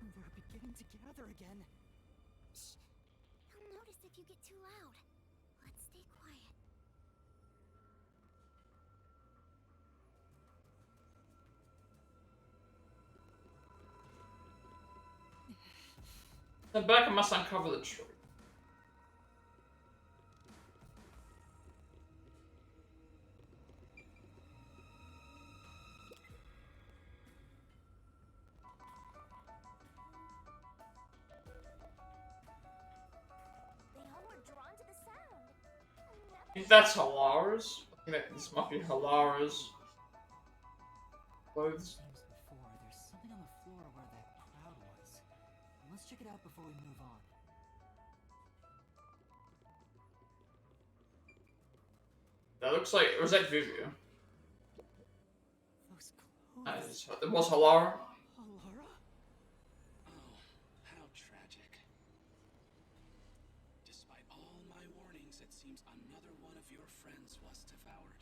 We're beginning to gather again. He'll notice if you get too loud. Let's stay quiet. Then back, I must uncover the tree. They all were drawn to the sound. I think that's Halara's. I think this might be Halara's clothes. Seems before there's something on the floor where that crowd was. Let's check it out before we move on. That looks like, or was that Vivio? Those clothes. It was Halara. Alara? Oh, how tragic. Despite all my warnings, it seems another one of your friends was devoured.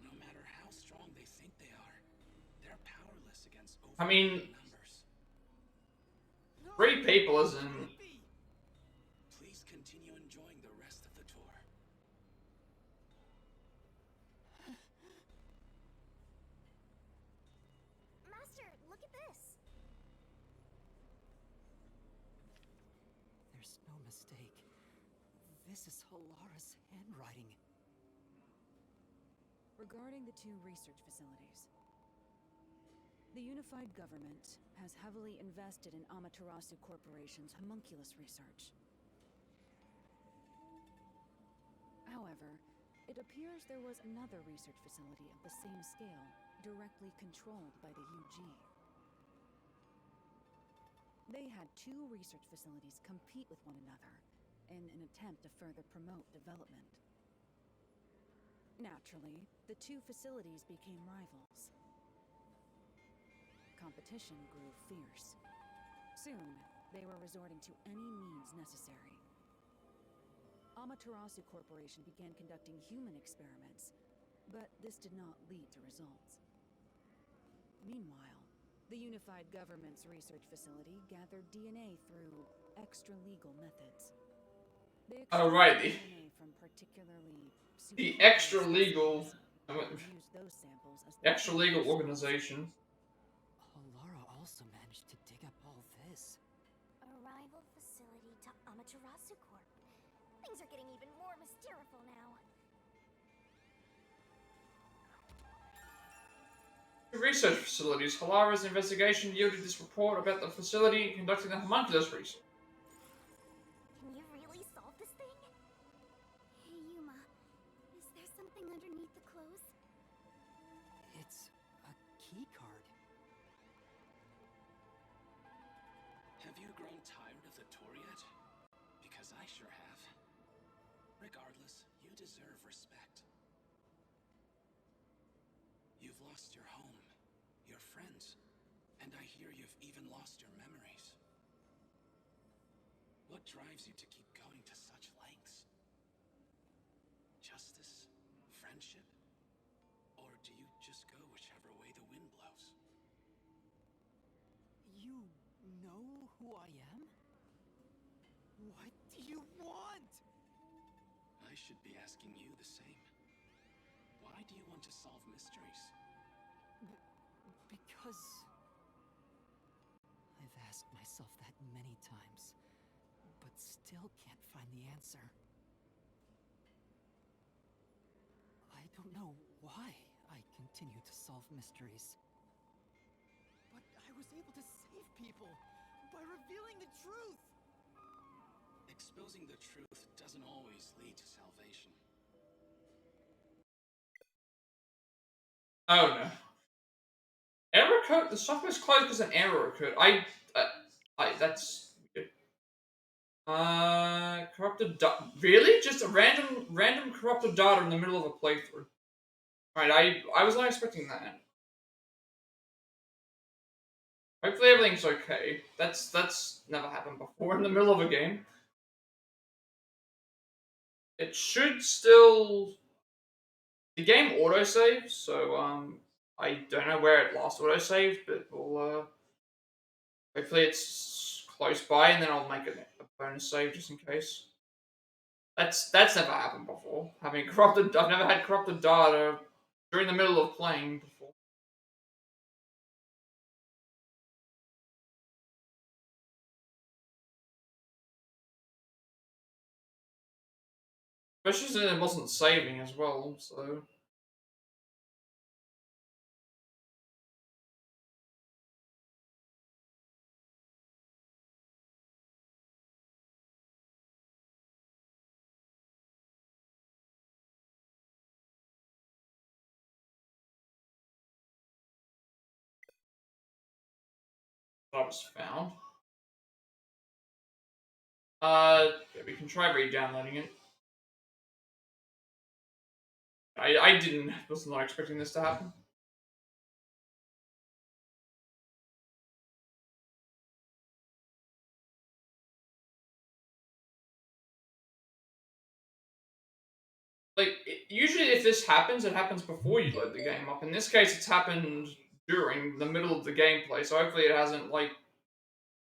No matter how strong they think they are, they're powerless against I mean, numbers. 3 people isn't. Please continue enjoying the rest of the tour. Master, look at this. There's no mistake. This is Halara's handwriting. Regarding the 2 research facilities, the unified government has heavily invested in Amaterasu Corporation's homunculus research. However, it appears there was another research facility of the same scale, directly controlled by the UG. They had 2 research facilities compete with one another in an attempt to further promote development. Naturally, the 2 facilities became rivals. Competition grew fierce. Soon, they were resorting to any means necessary. Amaterasu Corporation began conducting human experiments, but this did not lead to results. Meanwhile, the unified government's research facility gathered DNA through extra-legal methods. They Alrighty. DNA from particularly The extra-legal, used those samples as extra-legal organization. Halara also managed to dig up all this. A rival facility to Amaterasu Corp. Things are getting even more mystical now. The research facilities. Halara's investigation yielded this report about the facility conducting the homunculus research. Can you really solve this thing? Hey, Yuma. Is there something underneath the clothes? It's a key card. Have you grown tired of the tour yet? Because I sure have. Regardless, you deserve respect. You've lost your home, your friends, and I hear you've even lost your memories. What drives you to keep going to such lengths? Justice? Friendship? Or do you just go whichever way the wind blows? You know who I am? What do you want? I should be asking you the same. Why do you want to solve mysteries? Because I've asked myself that many times, but but still can't find the answer. I don't know why I continue to solve mysteries. But I was able to save people by revealing the truth! Exposing the truth doesn't always lead to salvation. Oh no. Error code? The software's closed because an error occurred. That's weird. Corrupted data. Really? Just a random corrupted data in the middle of a playthrough. Right, I was not expecting that. Hopefully everything's okay. That's never happened before in the middle of a game. It should still... The game autosaves, so I don't know where it last autosaved, but we'll hopefully it's close by, and then I'll make a bonus save just in case. That's never happened before. I've never had corrupted data during the middle of playing before. Especially since it wasn't saving as well, so... That was found. Yeah, we can try re-downloading it. I was not expecting this to happen. Like, usually if this happens, it happens before you load the game up. In this case, it's happened during the middle of the gameplay, so hopefully it hasn't, like,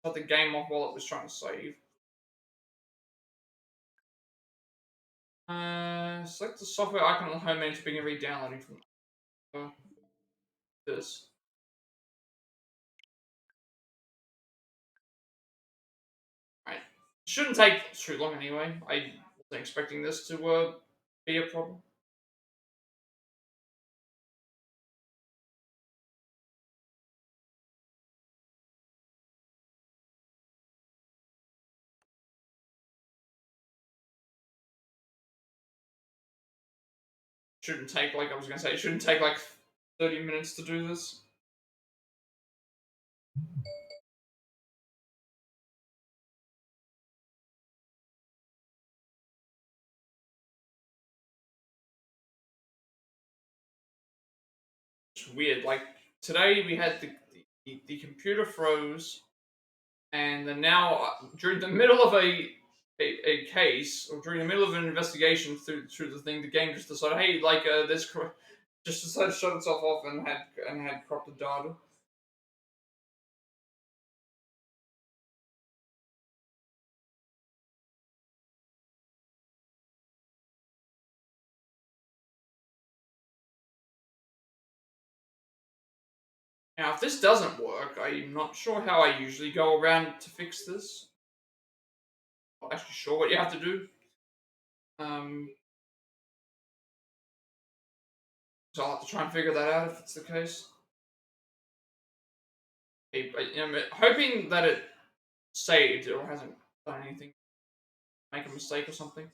shut the game off while it was trying to save. Select the software icon on the home menu to begin re-downloading from this. Right. Shouldn't take too long anyway. I wasn't expecting this to be a problem. Shouldn't take, like I was gonna say, it shouldn't take like 30 minutes to do this. It's weird. Like today we had the computer froze, and then now during the middle of a case or during the middle of an investigation through the thing, the game just decided, hey, like just decided to shut itself off and had corrupted data. Now, if this doesn't work, I'm not sure how I usually go around to fix this. I'm not actually sure what you have to do. So I'll have to try and figure that out if it's the case. I'm hoping that it saved or hasn't done anything, make a mistake or something.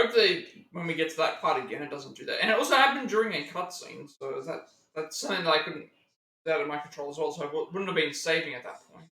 hope when we get to that part again, it doesn't do that. And it also happened during a cutscene, so that's something that I couldn't out of my control as well. So I wouldn't have been saving at that point.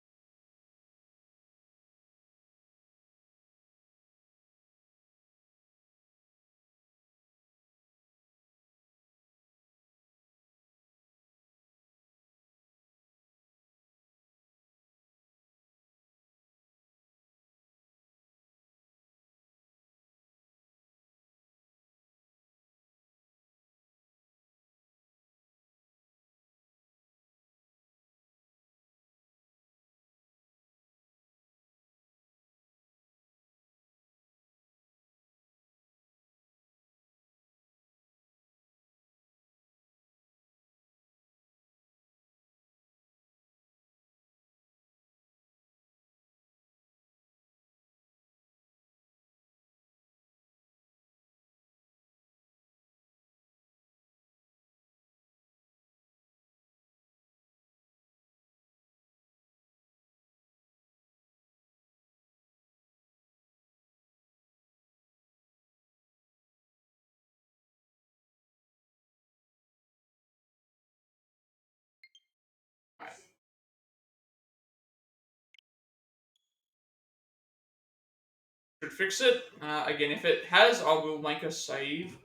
Should fix it. Again, if it has, I will make a save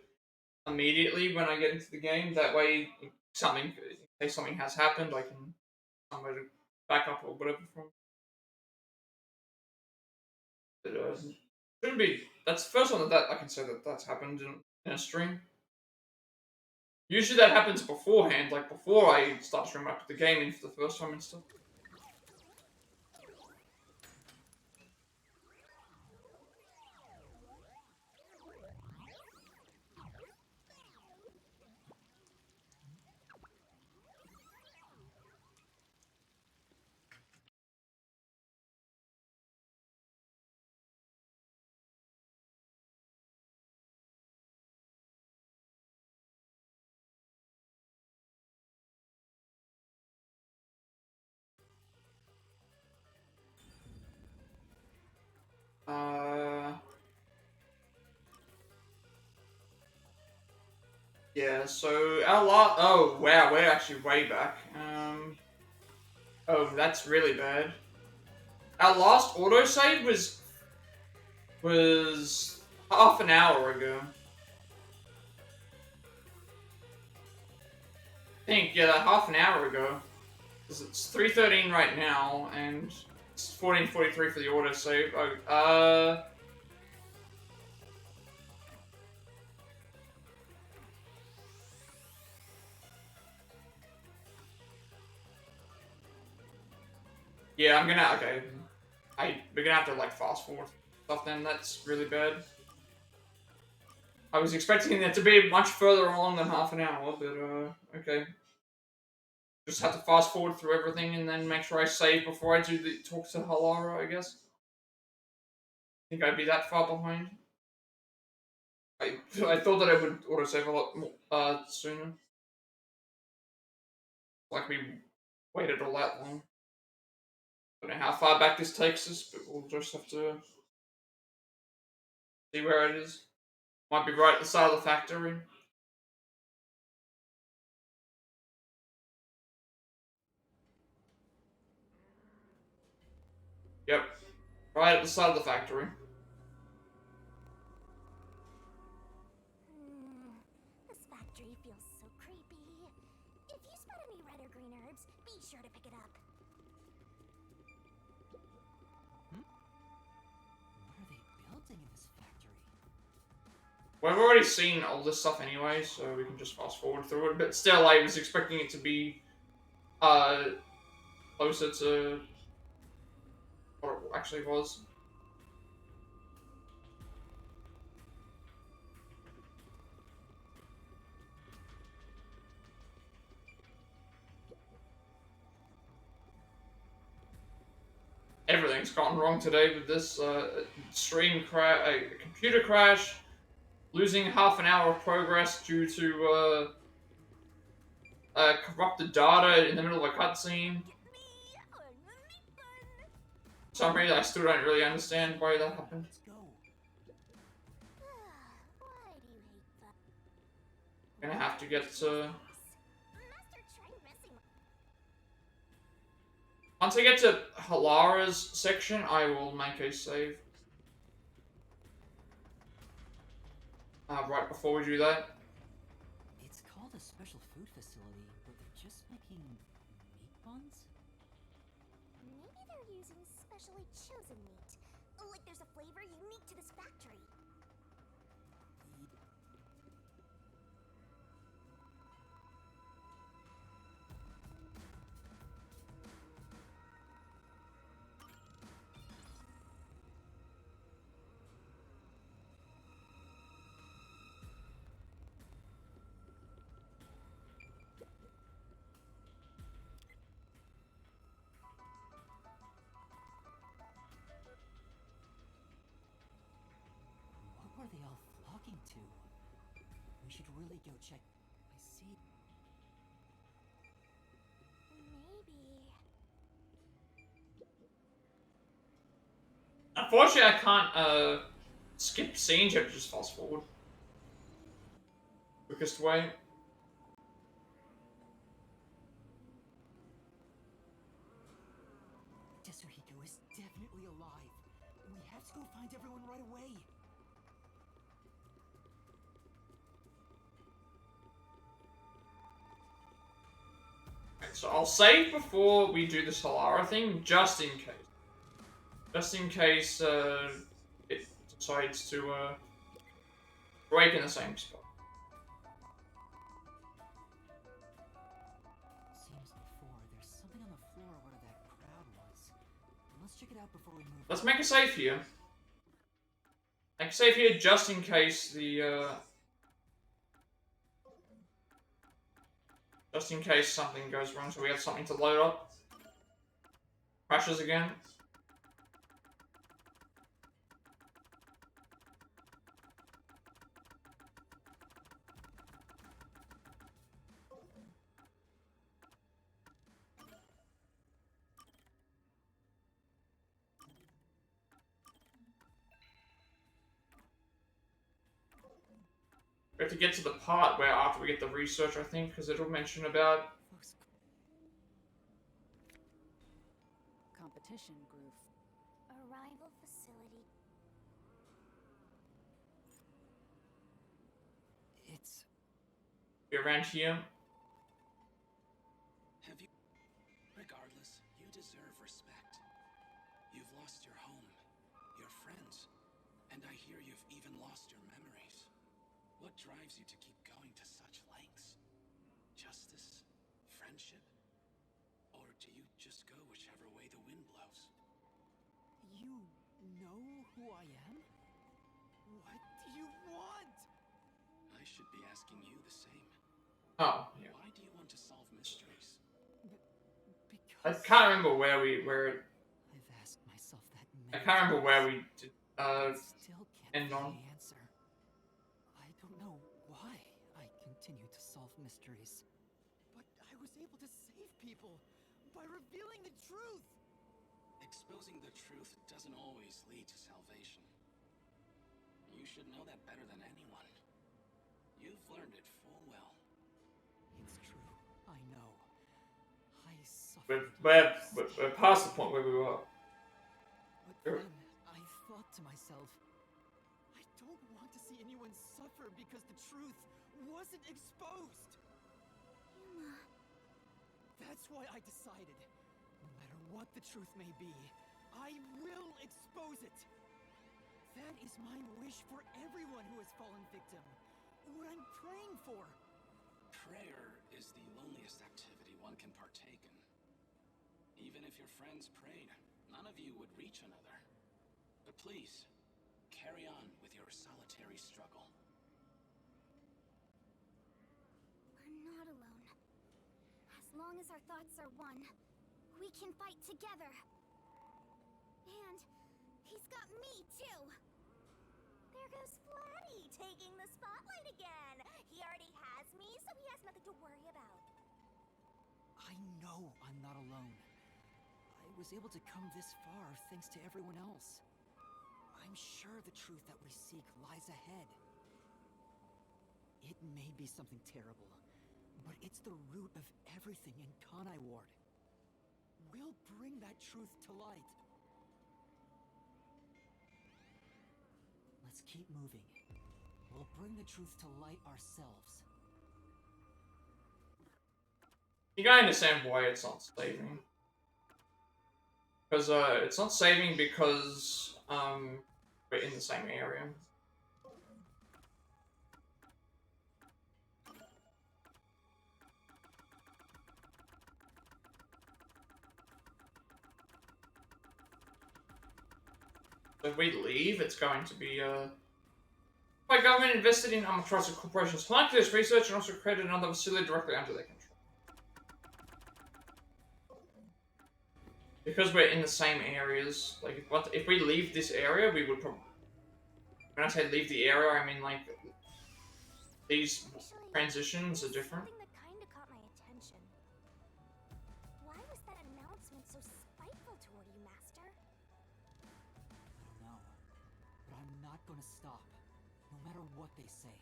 immediately when I get into the game. That way, in case something has happened, I can somewhere to back up or whatever from. But, shouldn't be. That's the first one that I can say that's happened in a stream. Usually that happens beforehand, like before I start streaming up the game for the first time and stuff. Yeah, so our last. Oh, wow, we're actually way back. Oh, that's really bad. Our last autosave was half an hour ago. I think, yeah, half an hour ago. Because it's 3:13 right now, and it's 14:43 for the autosave. Oh, yeah, okay. We're gonna have to, like, fast forward stuff then. That's really bad. I was expecting it to be much further along than half an hour, but, okay. Just have to fast forward through everything and then make sure I save before I do the talk to Halara, I guess. Think I'd be that far behind. I thought that I would autosave a lot more, sooner. Like we waited all that long. Don't know how far back this takes us, but we'll just have to see where it is. Might be right at the side of the factory. Yep. Right at the side of the factory. This factory feels so creepy. If you spot any red or green herbs, be sure to pick it up. What are they building in this factory? We've already seen all this stuff anyway, so we can just fast forward through it. But still, I was expecting it to be closer to what it actually was. Everything's gone wrong today with this stream crash, computer crash, losing half an hour of progress due to corrupted data in the middle of a cutscene. For some reason, I still don't really understand why that happened. Let's go. gonna have to get Master tried messing with once I get to Halara's section, I will make a save. Right before we do that. It's called a special food facility, but they're just making meat buns? Maybe they're using specially chosen meat. Like there's a flavor unique to this factory. What were they all flocking to? We should really go check. I see. Maybe. Unfortunately, I can't skip scenes. You have to just fast forward. Quickest way. Tetsuhiko is definitely alive. We have to go find everyone right away. So I'll save before we do this Halara thing, just in case. Just in case it decides to break in the same spot. Seems before there's something on the floor where that crowd was. Let's check it out before we move. Let's make a save here. Make a save here just in case the just in case something goes wrong, so we have something to load up. Crashes again. We have to get to the part where after we get the research, I think, because it'll mention about Competition group. Arrival facility. It's around here. Have you... Regardless, you deserve respect. You've lost your home, your friends, and I hear you've even lost your memories. What drives you to keep going to such lengths? Justice? Friendship? Or do you just go whichever way the wind blows? You know who I am? What do you want? I should be asking you the same. Oh, yeah. Why do you want to solve mysteries? I Because can't remember where I've asked myself that I many can't remember where times. we did, Still can't end find on. the answer. I don't know why I continue to solve mysteries. But I was able to save people by revealing the truth. Exposing the truth doesn't always lead to salvation. You should know that better than anyone. You've learned it full well. It's true. I know. I suffered. We're past the point where we were. But then I thought to myself, I don't want to see anyone suffer because the truth wasn't exposed. Yuma. That's why I decided, no matter what the truth may be, I will expose it. That is my wish for everyone who has fallen victim. What I'm praying for. Prayer is the loneliest activity one can partake in. Even if your friends prayed, none of you would reach another. But please, carry on with your solitary struggle. We're not alone. As long as our thoughts are one, we can fight together. And he's got me too. There goes Flatty taking the spotlight again. He already has me, so he has nothing to worry about. I know I'm not alone. I was able to come this far thanks to everyone else. I'm sure the truth that we seek lies ahead. It may be something terrible, but it's the root of everything in Kanai Ward. We'll bring that truth to light. Let's keep moving. We'll bring the truth to light ourselves. You gotta understand why it's not saving. Because, it's not saving because, we're in the same area. If we leave, it's going to be, my government invested in Amaterasu Corporation's Homunculus research and also created another facility directly under their control. Because we're in the same areas, like, if we leave this area, we would probably... When I say leave the area, I mean, like, these transitions are different. Something that kinda caught my attention. Why was that announcement so spiteful toward you, Master? I don't know, but I'm not gonna stop, no matter what they say.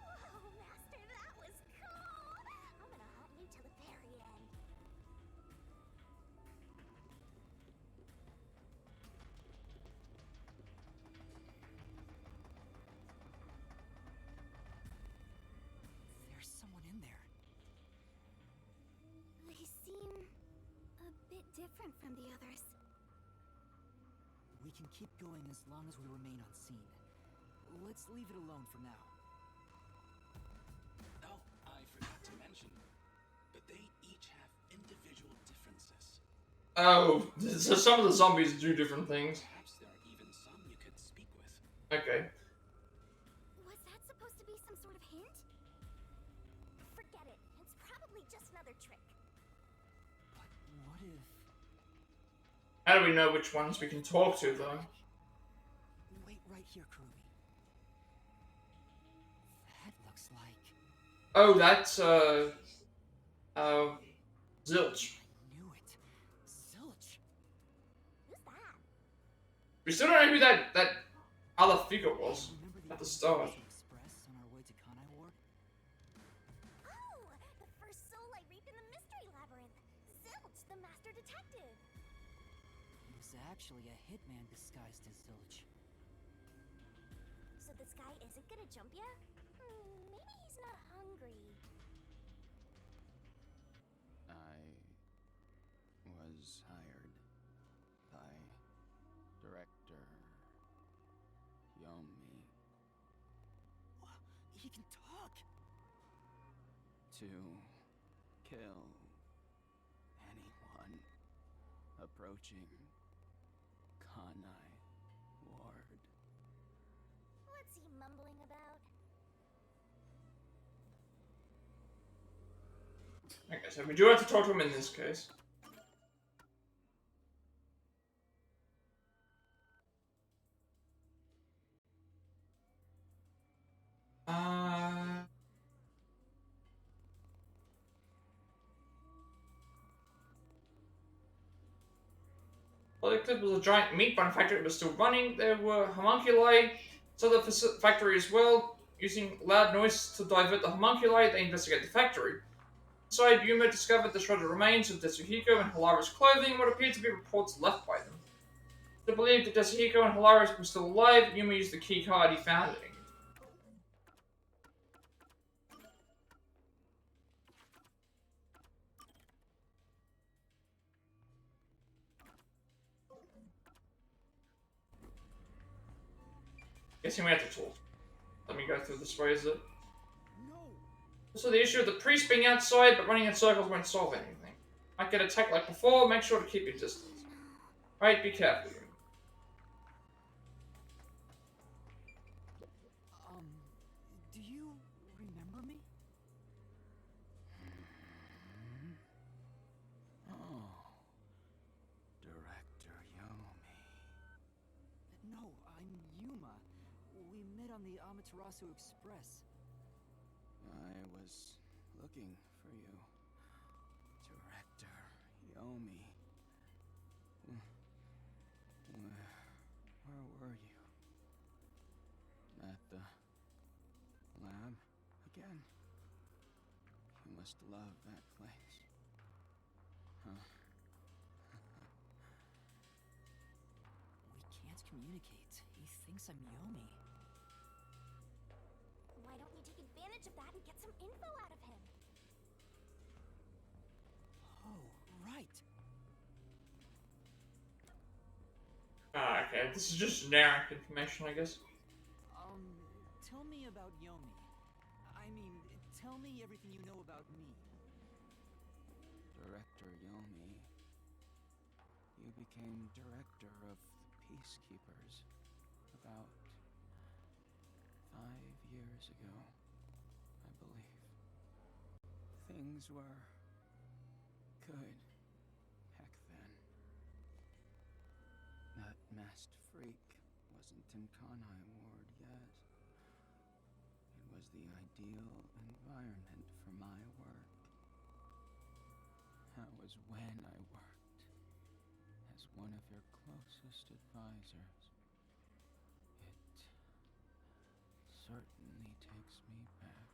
Whoa, Master, that was cool! I'm gonna haunt you till the very end. There's someone in there. They seem a bit different from the others. We can keep going as long as we remain unseen. Let's leave it alone for now. Oh, I forgot to mention, but they each have individual differences. Oh, so some of the zombies do different things. Perhaps there are even some you could speak with. Okay. Was that supposed to be some sort of hint? Forget it. It's probably just another trick. But what if... How do we know which ones we can talk to, though? Wait right here, Kurubi. That looks like... Oh, that's, Zilch. I knew it. Zilch. Who's that? We still don't know who that other figure was Remember at the start. Express on our way to Kanai Ward? Oh! The first soul I reaped in the Mystery Labyrinth! Zilch, the Master Detective! He was actually a hitman disguised as Zilch. So this guy isn't gonna jump ya? Maybe he's not hungry. I was hired by Director Yomi He can talk! to kill anyone approaching Kanai Ward. What's he mumbling about? Okay, so we do have to talk to him in this case. Collectibles was a giant meat manufactory that was still running. There were homunculi to the factory as well. Using loud noise to divert the homunculi, they investigated the factory. Inside, Yuma discovered the shredded remains of Tetsuhiko and Hilara's clothing, what appeared to be reports left by them. To believe that Tetsuhiko and Hilara were still alive, Yuma used the key card he found. Guessing we have to talk. Let me go through this way, is it? No! Also, the issue of the priest being outside, but running in circles won't solve anything. Might get attacked like before, make sure to keep your distance. Right, be careful. Do you remember me? Oh, Director Yomi. No, I'm Yuma. We met on the Amaterasu Express. I was looking for you, Director Yomi. Where were you? At the lab? must love that place. Huh. We can't communicate. He thinks I'm Yomi. Why don't you take advantage of that and get some info out of him? Oh, right. Ah, okay. This is just generic information, I guess. Tell me about Yomi. I mean, tell me everything you know about me. Director Yomi, you became director of the Peacekeepers about 5 years ago, I believe. Things were good back then. That masked freak wasn't in Kanai Ward yet. It was the ideal environment for my work. That was when I worked as one of your closest advisors. It certainly takes me back.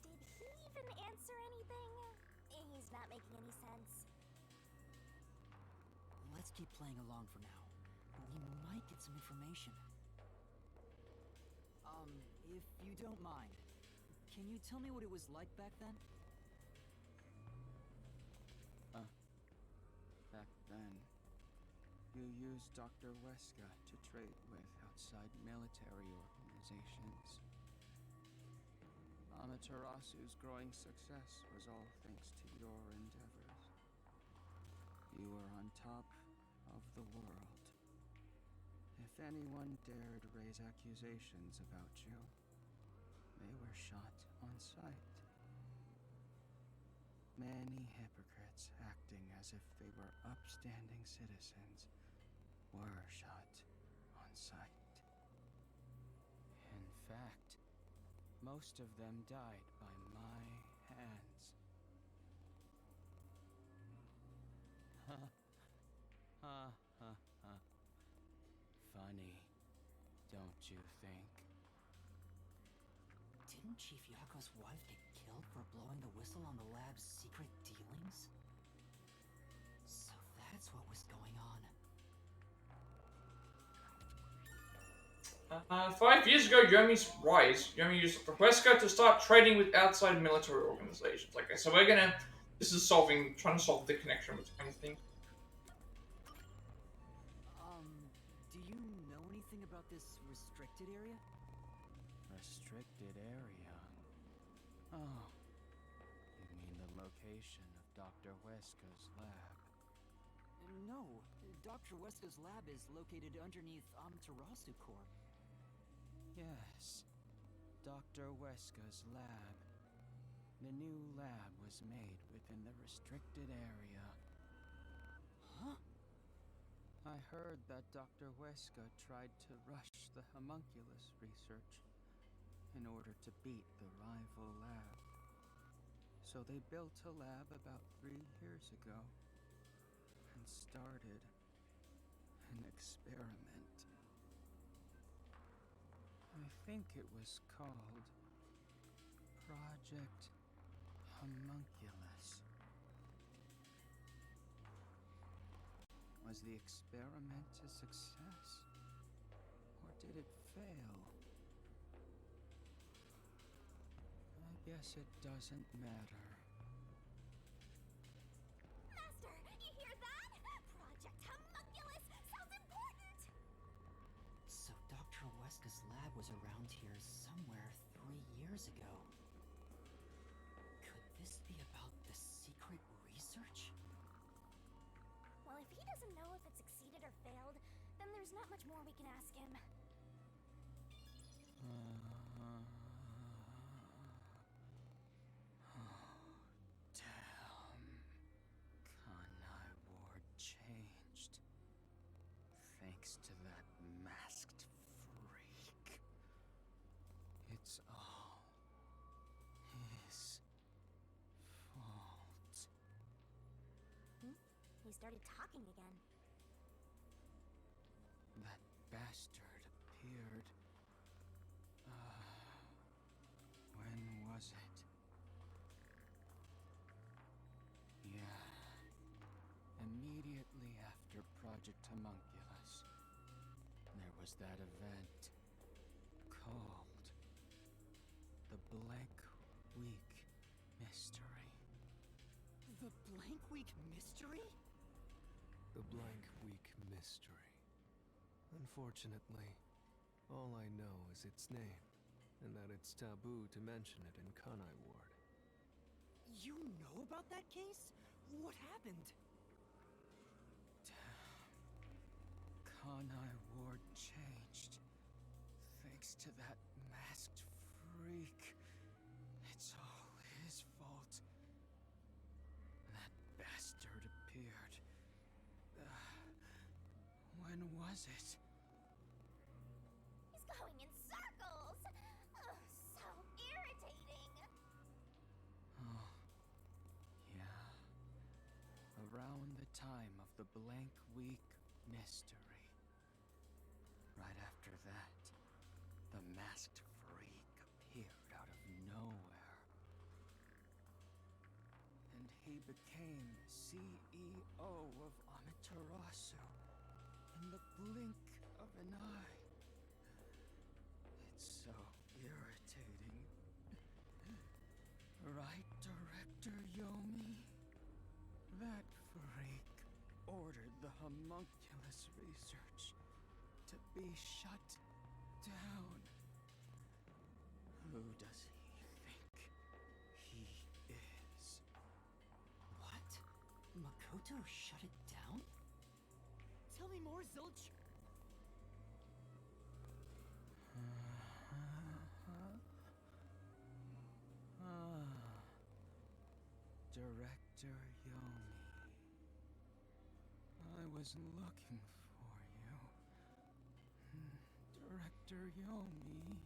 Did he even answer anything? He's not making any sense. Let's keep playing along for now. We might get some information. If you don't mind, can you tell me what it was like back then? Back then, you used Dr. Weska to trade with outside military organizations. Amaterasu's growing success was all thanks to your endeavors. You were on top of the world. If anyone dared raise accusations about you, they were shot on sight. Many hypocrites acting as if they were upstanding citizens were shot on sight. In fact, most of them died by my hands. Ha ha ha ha. Funny, don't you think? Didn't Chief Yako's wife get killed for blowing the whistle on the lab's secret dealings? So that's what was going on. 5 years ago, Yomi's rise. Yomi used Wesker to start trading with outside military organizations. Okay, so we're gonna. This is trying to solve the connection with anything. Do you know anything about this restricted area? Restricted area? Oh, you mean the location of Dr. Weska's lab? No, Dr. Weska's lab is located underneath Amaterasu Corp. Yes, Dr. Weska's lab. The new lab was made within the restricted area. Huh? I heard that Dr. Weska tried to rush the homunculus research in order to beat the rival lab. So they built a lab about 3 years ago and started an experiment. I think it was called Project Homunculus. Was the experiment a success? Or did it fail? I guess it doesn't matter. Master, you hear that? Project Homunculus sounds important! So Dr. Weska's lab was around here somewhere 3 years ago. Could this be about the secret research? Well, if he doesn't know if it succeeded or failed, then there's not much more we can ask him. Damn. Kanai Ward changed. Thanks to that masked freak. It's all his fault. He started talking again. That bastard appeared. When was it? Yeah. Immediately after Project Homunculus, there was that event called the Blank Week Mystery. The Blank Week Mystery? The Blank Week Mystery. Unfortunately, all I know is its name, and that it's taboo to mention it in Kanai Ward. You know about that case? What happened? Kanai Ward changed. Thanks to that masked freak. It's all his fault. That bastard appeared. When was it? He's going in circles! Ugh, so irritating! Oh, yeah. Around the time of the Blank Week Mystery. Right after that, the masked freak appeared out of nowhere. And he became CEO of Amaterasu in the blink of an eye. It's so irritating. Right, Director Yomi? That freak ordered the homunculus research to be shut down. Who does he think he is? What? Makoto shut it down? Tell me more, Zilch! Director Yomi. I was looking for you. Director Yomi.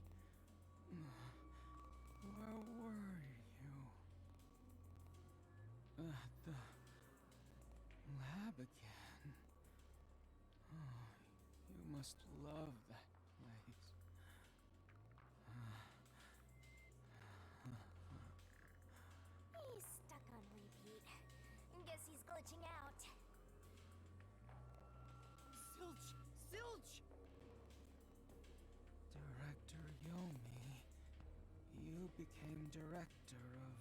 Where were you? At the lab again. Oh, you must love that place. He's stuck on repeat. Guess he's glitching out. Zilch! Zilch! Director Yomi, you became director of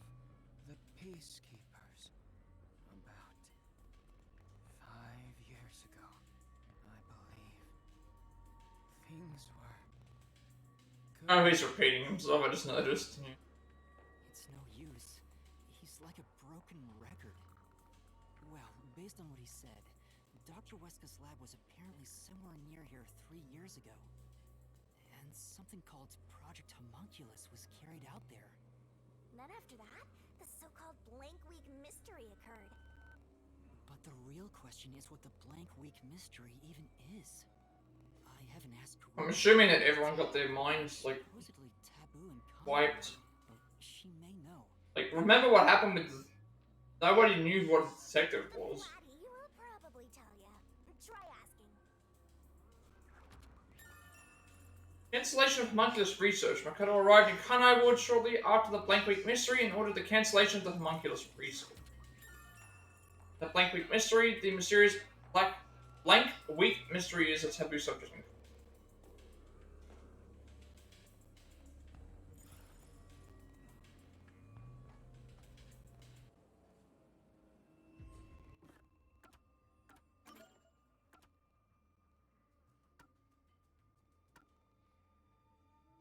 the Peacekeepers about 5 years ago, I believe. Things were good. Oh, he's repeating himself, I just noticed. Yeah. It's no use. He's like a broken record. Well, based on what he said, Dr. Weska's lab was apparently somewhere near here 3 years ago. And something called Project Homunculus was carried out there. Then after that, the so-called Blank Week Mystery occurred. But the real question is what the Blank Week Mystery even is. I haven't asked. I'm assuming that everyone got their minds, like, Supposedly taboo and wiped. but she may know. Like, remember what happened with... Nobody knew what a detective was. Laddie will probably tell ya. Try asking. Cancellation of homunculus research. Makoto arrived in Kanai Ward shortly after the Blank Week Mystery and ordered the cancellation of the homunculus research. The Blank Week Mystery, the mysterious Blank Week Mystery is a taboo subject.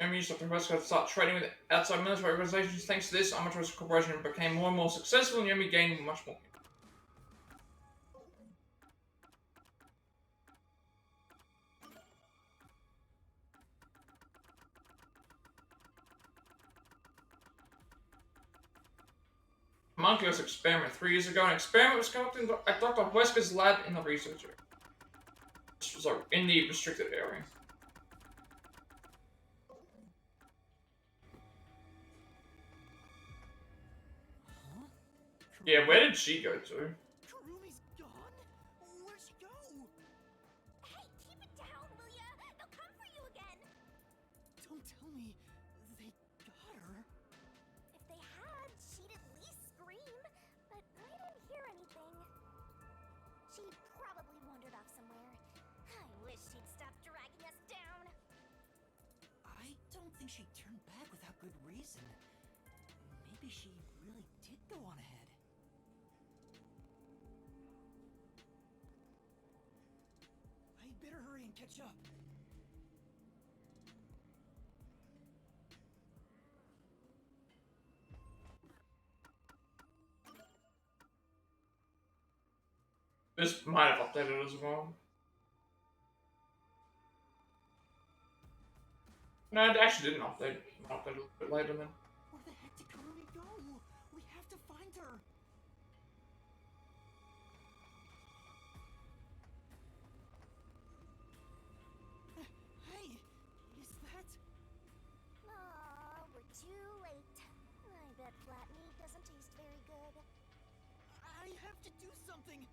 Yomi used Dr. Wesker to start trading with outside military organizations. Thanks to this, Amaterasu Corporation became more and more successful, and Yomi gained much more. Homunculus experiment 3 years ago. An experiment was conducted at Dr. Wesker's lab in the research area. This was in the restricted area. Huh? Yeah, where did she go to? Kurumi's gone? Where'd she go? Hey, keep it down, will ya? They'll come for you again. Don't tell me they got her. If think she'd turn back without good reason. Maybe she really did go on ahead. I better hurry and catch up. This might have updated as well. No, it actually didn't update. It updated a little bit later then. Where the heck did Kurumi go? We have to find her. Hey, is that? Aw, we're too late. I bet flat meat doesn't taste very good. I have to do something.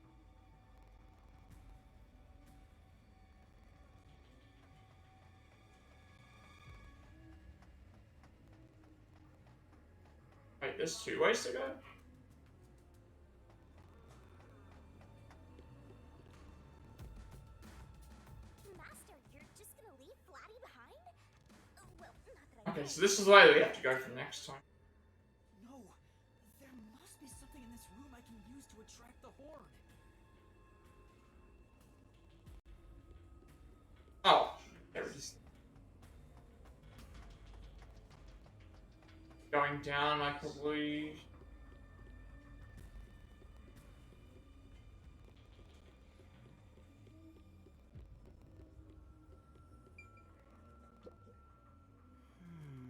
Wait, there's 2 ways to go? Master, you're just gonna leave Flatty behind? Well, not that I Okay, can. so this is the way we have to go for next time. No, there must be something in this room I can use to attract the horde. Oh, there it is. Going down, I probably...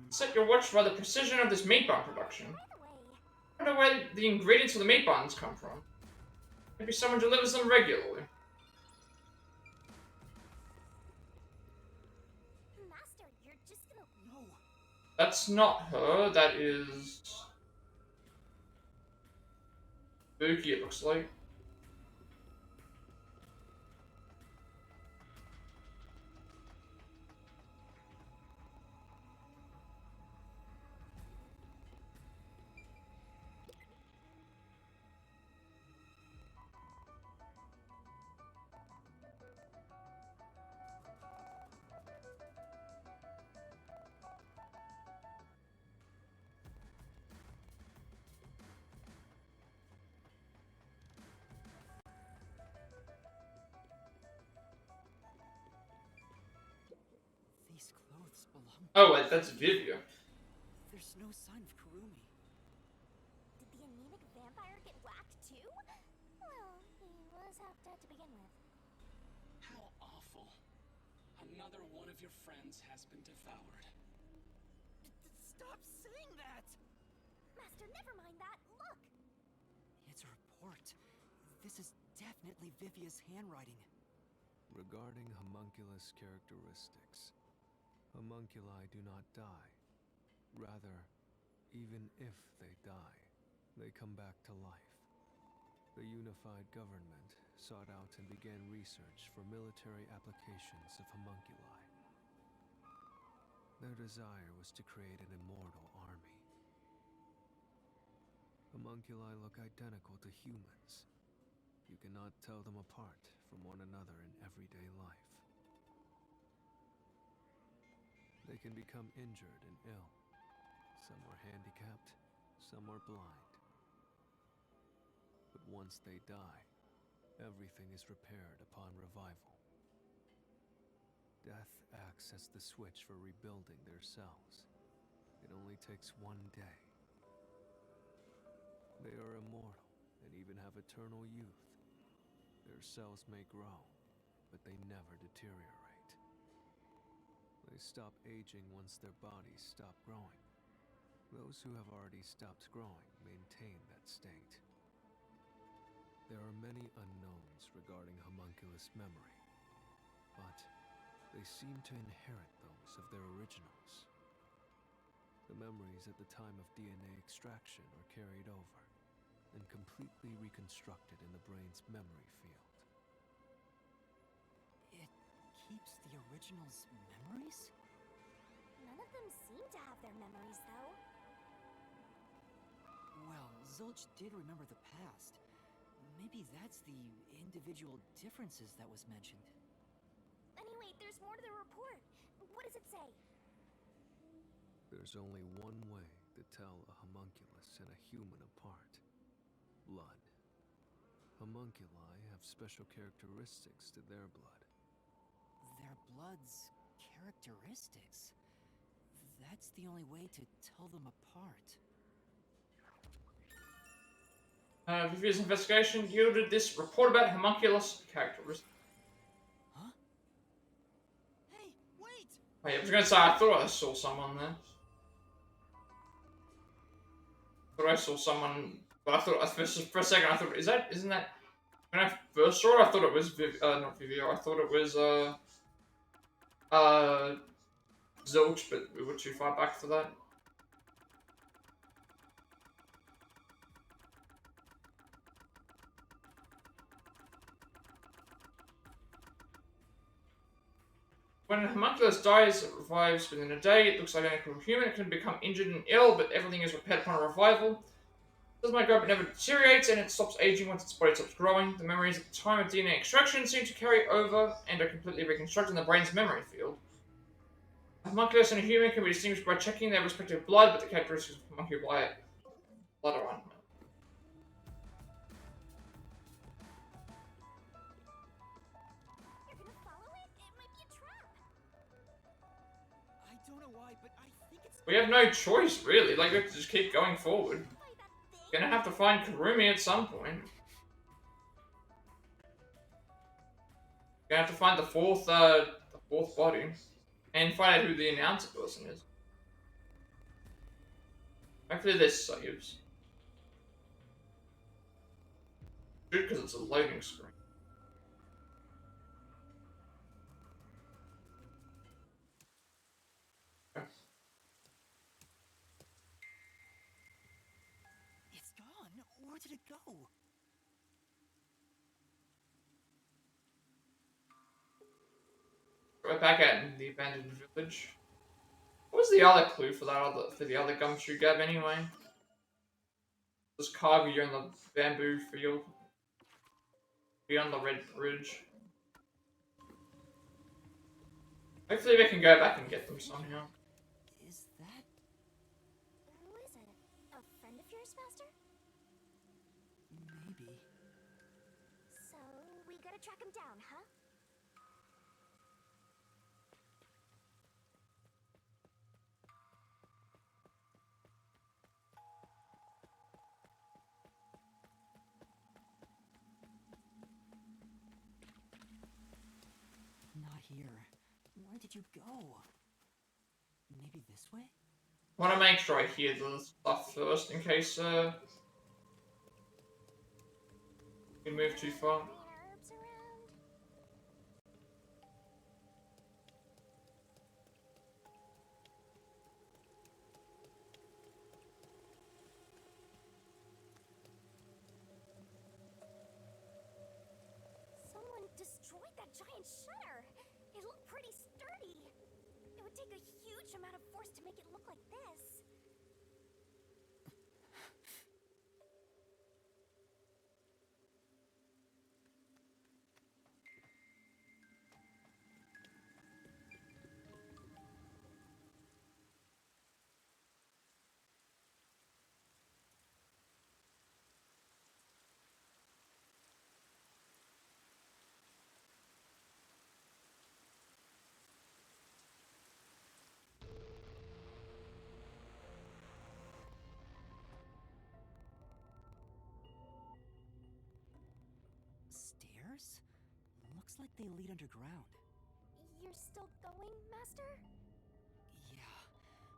Set your watch by the precision of this meat bun production. I don't know where the ingredients for the meat buns come from. Maybe someone delivers them regularly. Master, you're just gonna. No. That's not her, that is... Spooky, it looks like. These clothes belong. Oh, wait, that's Vivia. There's no sign of Kurumi. Did the anemic vampire get whacked too? Well, he was half dead to begin with. How awful. Another one of your friends has been devoured. Stop saying that! Master, never mind that. Look! It's a report. This is definitely Vivia's handwriting. Regarding homunculus characteristics, homunculi do not die. Rather, even if they die, they come back to life. The unified government sought out and began research for military applications of homunculi. Their desire was to create an immortal army. Homunculi look identical to humans. You cannot tell them apart from one another in everyday life. They can become injured and ill. Some are handicapped, some are blind. But once they die, everything is repaired upon revival. Death acts as the switch for rebuilding their cells. It only takes one day. They are immortal and even have eternal youth. Their cells may grow, but they never deteriorate. They stop aging once their bodies stop growing. Those who have already stopped growing maintain that state. There are many unknowns regarding homunculus memory, but they seem to inherit those of their originals. The memories at the time of DNA extraction are carried over and completely reconstructed in the brain's memory field. It keeps the original's memories? None of them seem to have their memories, though. Well, Zilch did remember the past. Maybe that's the individual differences that was mentioned. Anyway, there's more to the report. What does it say? There's only one way to tell a homunculus and a human apart. Blood. Homunculi have special characteristics to their blood. Their blood's characteristics? That's the only way to tell them apart. Vivia's investigation yielded this report about homunculus characteristics. Huh? Hey, wait! Wait, I was gonna say, I thought I saw someone there. I saw someone, but I thought, for a second, I thought, isn't that, when I first saw it, I thought it was, not Vivio, I thought it was, Zilch, but we were too far back for that. When a homunculus dies, it revives within a day. It looks identical to a human. It can become injured and ill, but everything is repaired upon a revival. It doesn't grow, but never deteriorates, and it stops aging once its body stops growing. The memories at the time of DNA extraction seem to carry over and are completely reconstructed in the brain's memory field. A homunculus and a human can be distinguished by checking their respective blood, but the characteristics of homunculi blood are unknown. You're gonna follow it? It might be a trap. I don't know why, but I think it's... We have no choice, really. Like, we have to just keep going forward. Gonna have to find Kurumi at some point. Gonna have to find the fourth body. And find out who the announcer person is. Hopefully there's saves. Good, because it's a loading screen. It's gone. Where did it go? Right back at the abandoned village. What was the other clue for the other gumshoe gab anyway? This cargo in the bamboo field. Beyond the red bridge. Hopefully we can go back and get them somehow. Is that... Who is it? A friend of yours, Master? Maybe. So, we gotta track him down, huh? Not here. Where did you go? Maybe this way? I want to make sure I hear the stuff first in case we move too far. Herbs around? Someone destroyed that giant shutter. It looked pretty sturdy. It would take a huge amount of force to make it look like this. Stairs? Looks like they lead underground. You're still going, Master? Yeah.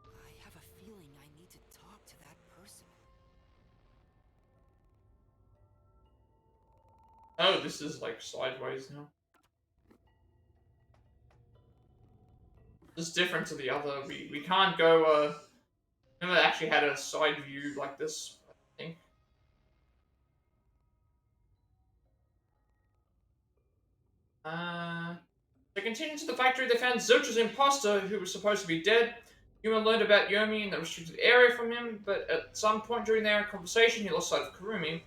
I have a feeling I need to talk to that person. Oh, this is like sideways now. This is different to the other. We can't go, remember they actually had a side view like this, I think. They continued to the factory. They found Zilch's imposter, who was supposed to be dead. Yuma learned about Yomi in the restricted area from him, but at some point during their conversation, he lost sight of Kurumi.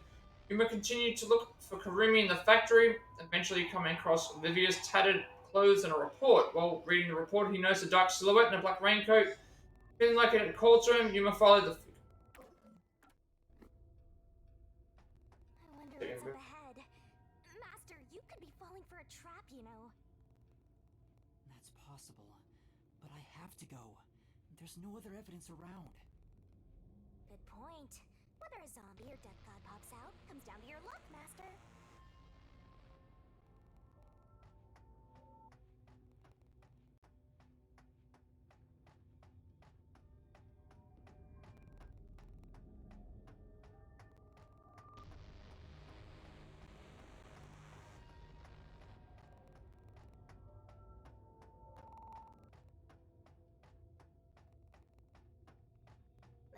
Yuma continued to look for Kurumi in the factory, eventually coming across Vivia's tattered clothes and a report. While reading the report, he noticed a dark silhouette in a black raincoat. Feeling like a call to him, you may follow the. I wonder what's up ahead. Master, you could be falling for a trap, you know. That's possible, but I have to go. There's no other evidence around. Good point. Whether a zombie or death god pops out comes down to your luck, Master.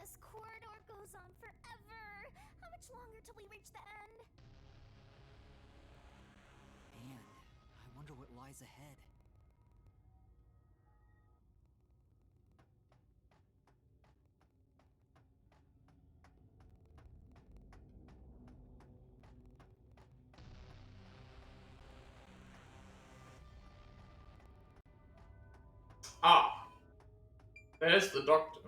This corridor goes on forever. How much longer till we reach the end? And I wonder what lies ahead. Ah, there's the doctor.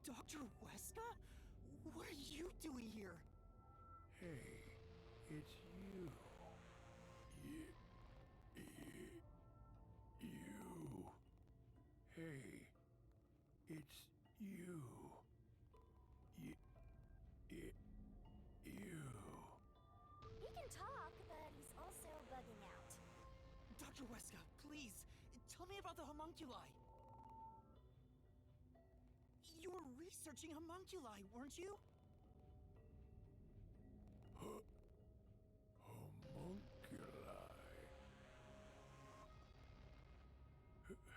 Dr. Weska? What are you doing here? Hey, it's you. You. Hey, it's you. You. He can talk, but he's also bugging out. Dr. Weska, please, tell me about the homunculi. You were researching homunculi, weren't you? Homunculi.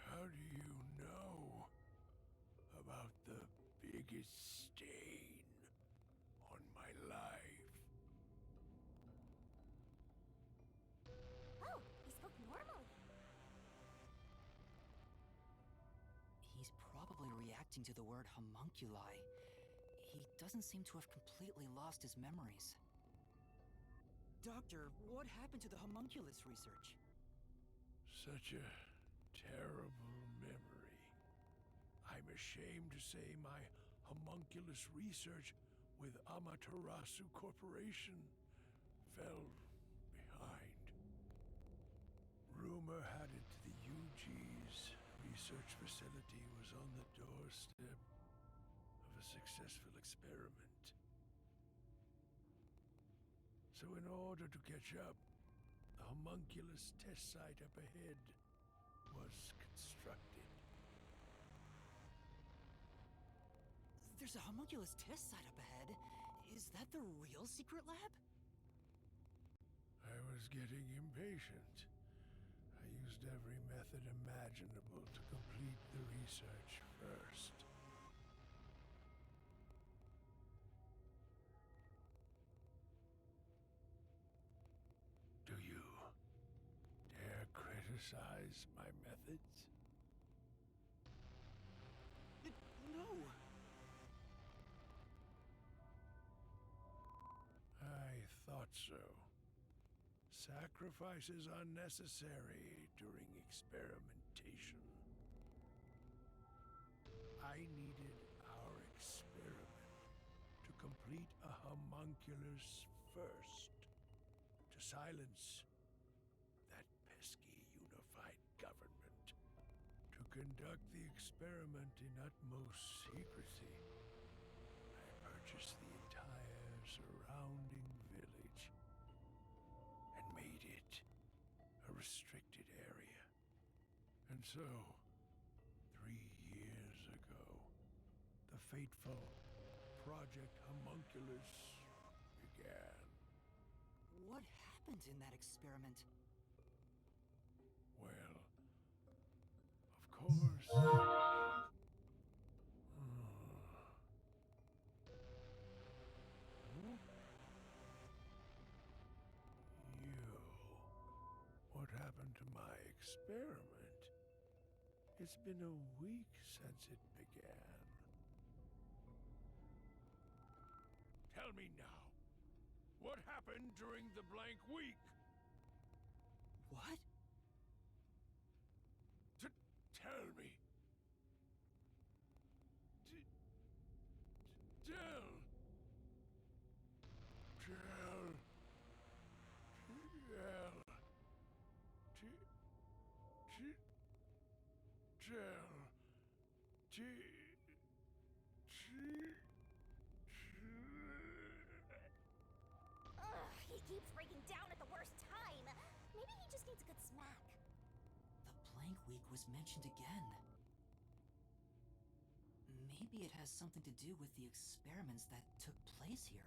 How do you know about the biggest stain on my life? Oh, he spoke normally. He's probably reacting to the word homunculi. He doesn't seem to have completely lost his memories. Doctor, what happened to the homunculus research? Such a terrible memory. I'm ashamed to say my homunculus research with Amaterasu Corporation fell behind. Rumor had it the UG's research facility was on the doorstep of a successful experiment. So in order to catch up, the homunculus test site up ahead was constructed. There's a homunculus test site up ahead. Is that the real secret lab? I was getting impatient. I used every method imaginable to complete the research first. Do you dare criticize my methods? No. I thought so. Sacrifices are necessary during experimentation. I needed our experiment to complete a homunculus first, to silence that pesky unified government, to conduct the experiment in utmost secrecy. I purchased the entire surrounding village and made it a restricted area. And so, 3 years ago, the fateful Project Homunculus began. What happened in that experiment? Well, of course. What happened to my experiment? It's been a week since it began. Tell me now, what happened during the blank week? What? keeps breaking down at the worst time. Maybe he just needs a good smack. The blank week was mentioned again. Maybe it has something to do with the experiments that took place here.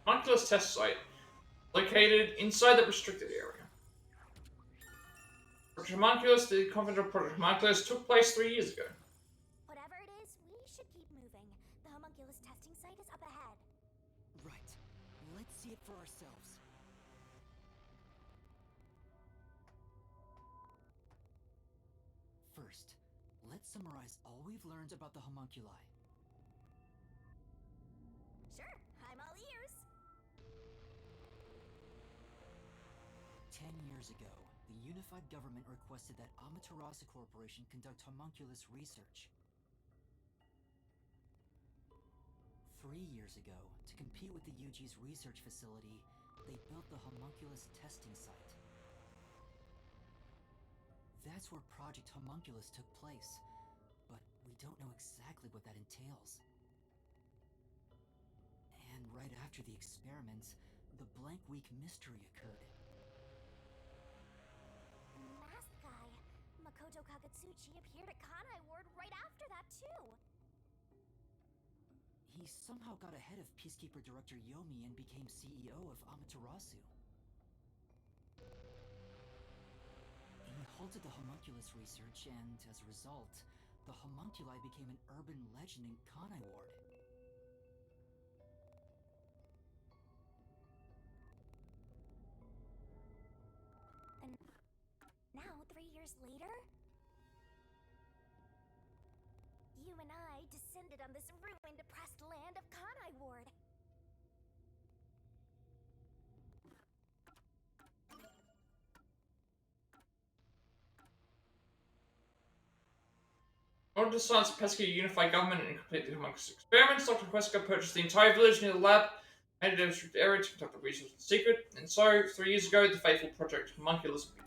Homunculus test site, located inside the restricted area. Project Homunculus, the convent of Project Homunculus, took place 3 years ago. Whatever it is, we should keep moving. The homunculus testing site is up ahead. Right. Let's see it for ourselves. First, let's summarize all we've learned about the homunculi. Sure, I'm all ears. 10 years ago, the unified government requested that Amaterasu Corporation conduct homunculus research. 3 years ago, to compete with the UG's research facility, they built the homunculus testing site. That's where Project Homunculus took place, but we don't know exactly what that entails. And right after the experiments, the blank week mystery occurred. Masked guy. Makoto Kagetsuchi appeared at Kanai Ward right after that, too. He somehow got ahead of Peacekeeper Director Yomi and became CEO of Amaterasu. He halted the homunculus research, and as a result, the homunculi became an urban legend in Kanai Ward. And now, 3 years later, you and I descended on this ruined, oppressed land of Kanai Ward. In order to silence the pesky unified government and complete the homunculus experiments, Dr. Huesca purchased the entire village near the lab, made it a restricted area to conduct the research in secret, and so, 3 years ago, the fateful Project Homunculus began.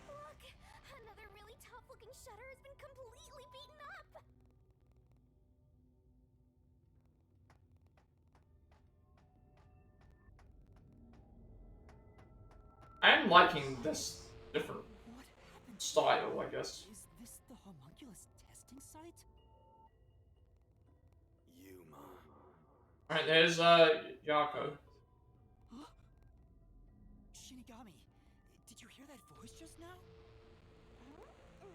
Look! Another really tough-looking shutter has been completely beaten up! I am liking this different style, I guess. Is this the homunculus testing site? Yuma. Alright, there's, Yako. Shinigami, did you hear that voice just now?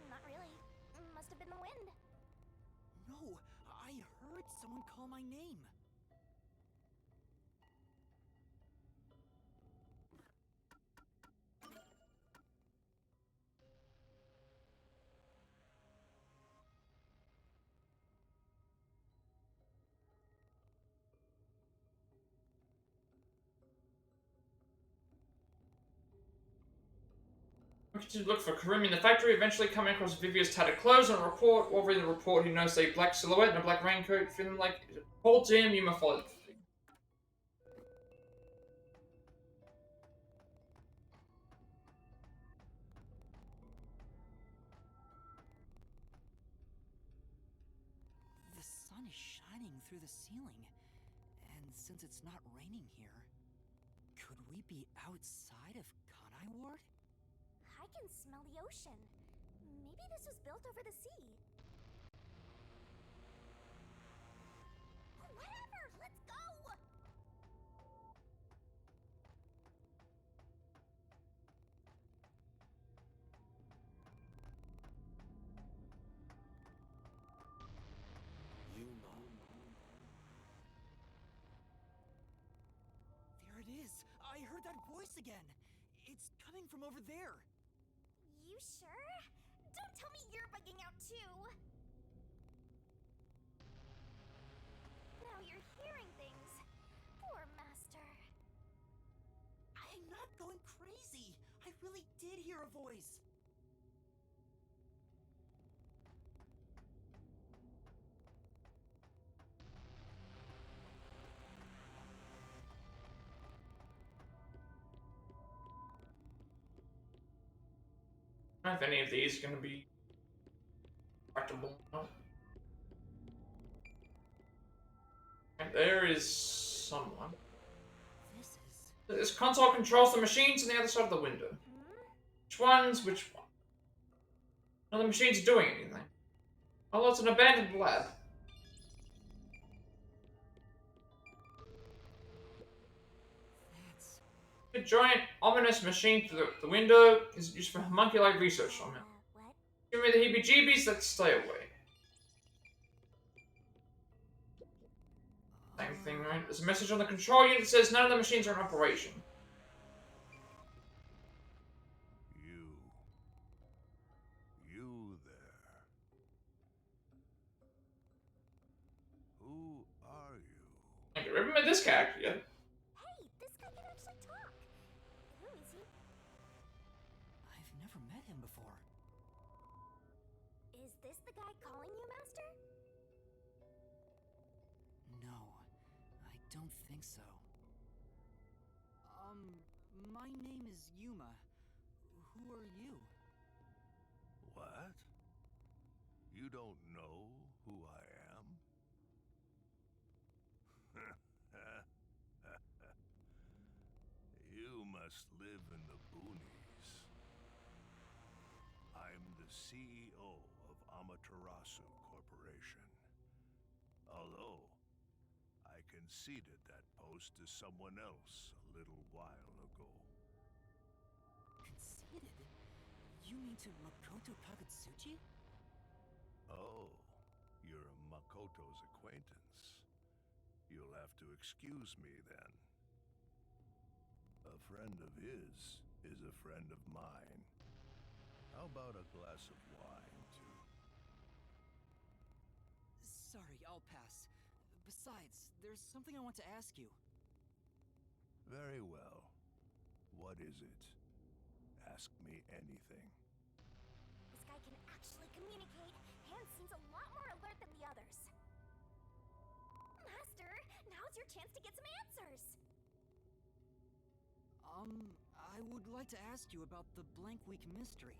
Not really. Must have been the wind. No, I heard someone call my name. We continue to look for Karumi in the factory, eventually coming across Vivia's tattered clothes and a report. While reading the report, he noticed a black silhouette and a black raincoat, feeling like it called to him. Yuma followed. The sun is shining through the ceiling, and since it's not raining here, could we be outside of Kanai Ward? I can smell the ocean. Maybe this was built over the sea. Whatever! Let's go! Yuma. There it is! I heard that voice again! It's coming from over there! You sure? Don't tell me you're out too. Now you're hearing things. Poor Master. I'm not going crazy. I really did hear a voice. I don't know if any of these are going to be collectible or not. And there is someone. This console controls the machines on the other side of the window. Which one's which one? None of the machines are doing anything. Oh, it's an abandoned lab. A giant, ominous machine through the window is used for homunculi research on it. Give me the heebie-jeebies, let's stay away. Same thing, right? There's a message on the control unit that says none of the machines are in operation. You there. Who are you? I never met this character yet. Hey, this guy can actually talk. Who is he? I've never met him before. Is this the guy calling you, Master? No, I don't think so. My name is Yuma. Who are you? What? You don't know who I am? You must live in the boonies. I'm the CEO of Amaterasu Corporation. Although, I conceded that post to someone else a little while ago. Conceited? You mean to Makoto Kagutsuchi? Oh, you're Makoto's acquaintance. You'll have to excuse me then. A friend of his is a friend of mine. How about a glass of wine, too? Sorry, I'll pass. Besides, there's something I want to ask you. Very well. What is it? Ask me anything. This guy can actually communicate and seems a lot more alert than the others. Master, now's your chance to get some answers. I would like to ask you about the Blank Week mystery.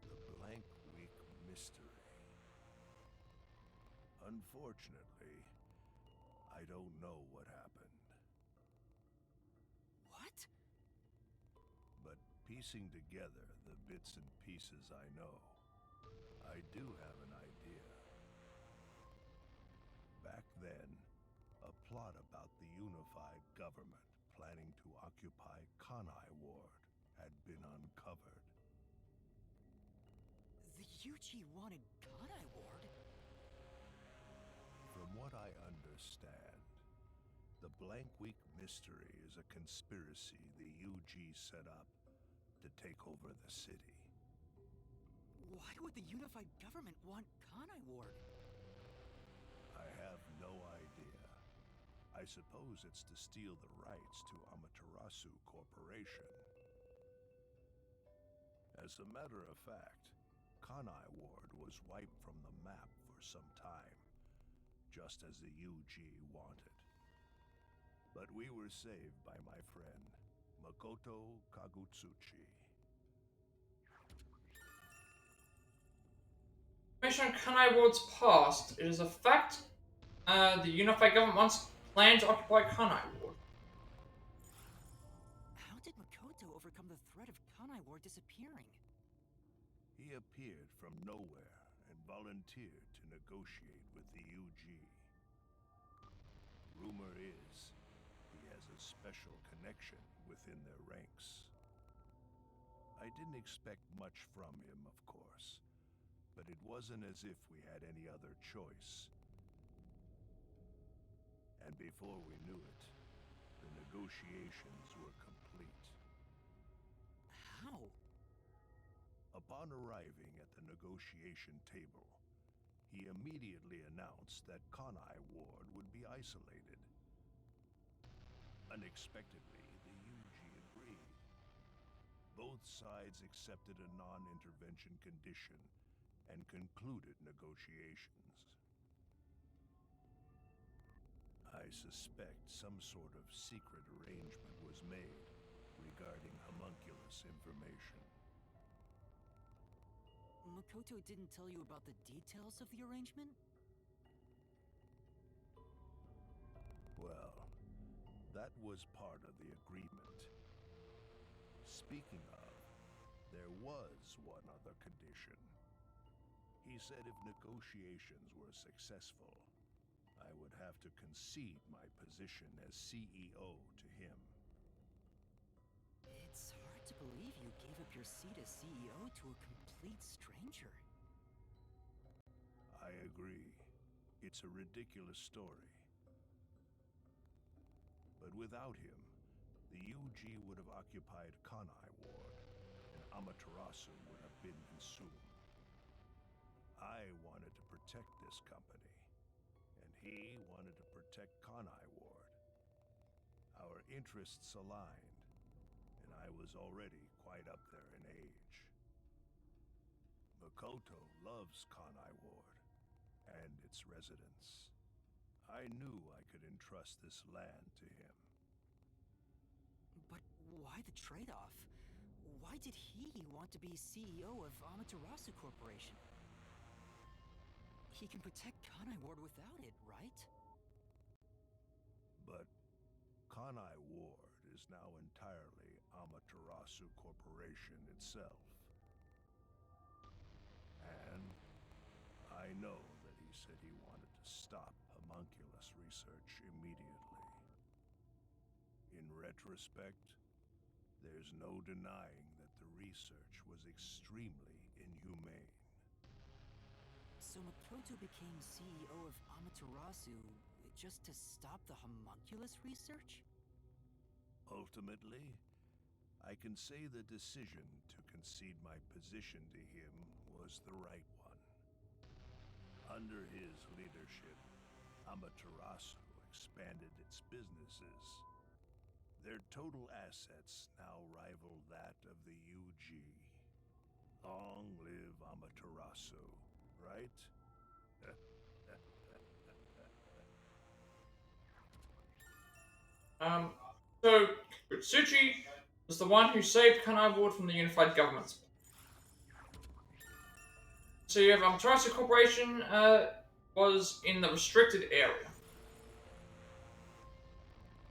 The Blank Week mystery. Unfortunately, I don't know what happened. What? But piecing together the bits and pieces I know, I do have an idea. Back then, a plot about the unified government planning to occupy Kanai Ward had been uncovered. The UG wanted Kanai Ward? From what I understand, the Blank Week mystery is a conspiracy the UG set up to take over the city. Why would the unified government want Kanai Ward? I have no idea. I suppose it's to steal the rights to Amaterasu Corporation. As a matter of fact, Kanai Ward was wiped from the map for some time, just as the UG wanted. But we were saved by my friend, Makoto Kagutsuchi. Information on Kanai Ward's past. It is a fact the unified government once planned to occupy Kanai Ward. How did Makoto overcome the threat of Kanai Ward disappearing? He appeared from nowhere and volunteered to negotiate with the UG. Rumor is he has a special connection within their ranks. I didn't expect much from him, of course, but it wasn't as if we had any other choice. And before we knew it, the negotiations were complete. How? A Upon arriving at the negotiation table, he immediately announced that Kanai Ward would be isolated. Unexpectedly, the UG agreed. Both sides accepted a non-intervention condition and concluded negotiations. I suspect some sort of secret arrangement was made regarding homunculus information. Makoto didn't tell you about the details of the arrangement? Well, that was part of the agreement. Speaking of, there was one other condition. He said if negotiations were successful, I would have to concede my position as CEO to him. It's hard to believe you gave up your seat as CEO to a complete stranger. I agree. It's a ridiculous story. But without him, the UG would have occupied Kanai Ward, and Amaterasu would have been consumed. I wanted to protect this company, and he wanted to protect Kanai Ward. Our interests aligned, and I was already quite up there in age. Makoto loves Kanai Ward and its residents. I knew I could entrust this land to him. But why the trade-off? Why did he want to be CEO of Amaterasu Corporation? He can protect Kanai Ward without it, right? But Kanai Ward is now entirely Amaterasu Corporation itself. And I know that he said he wanted to stop homunculus research immediately. In retrospect, there's no denying that the research was extremely inhumane. So Makoto became CEO of Amaterasu just to stop the homunculus research? Ultimately, I can say the decision to concede my position to him was the right one. Under his leadership, Amaterasu expanded its businesses. Their total assets now rival that of the UG. Long live Amaterasu, right? So Ritsuchi was the one who saved Kanai Ward from the unified government. So you have Amaterasu Corporation was in the restricted area.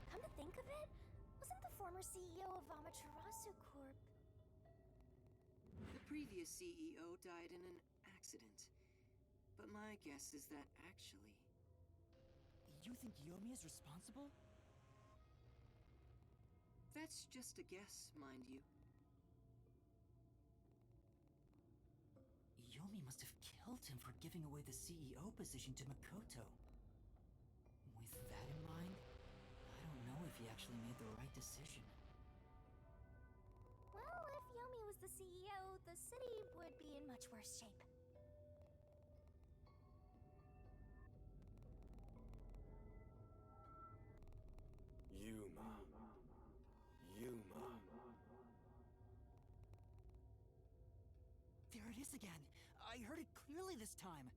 Come to think of it, wasn't the former CEO of Amaterasu Corp? The previous CEO died in an accident. But my guess is that actually... You think Yomi is responsible? That's just a guess, mind you. Yomi must have killed him for giving away the CEO position to Makoto. With that in mind, I don't know if he actually made the right decision. Well, if Yomi was the CEO, the city would be in much worse shape. Yuma. There it is again! I heard it clearly this time!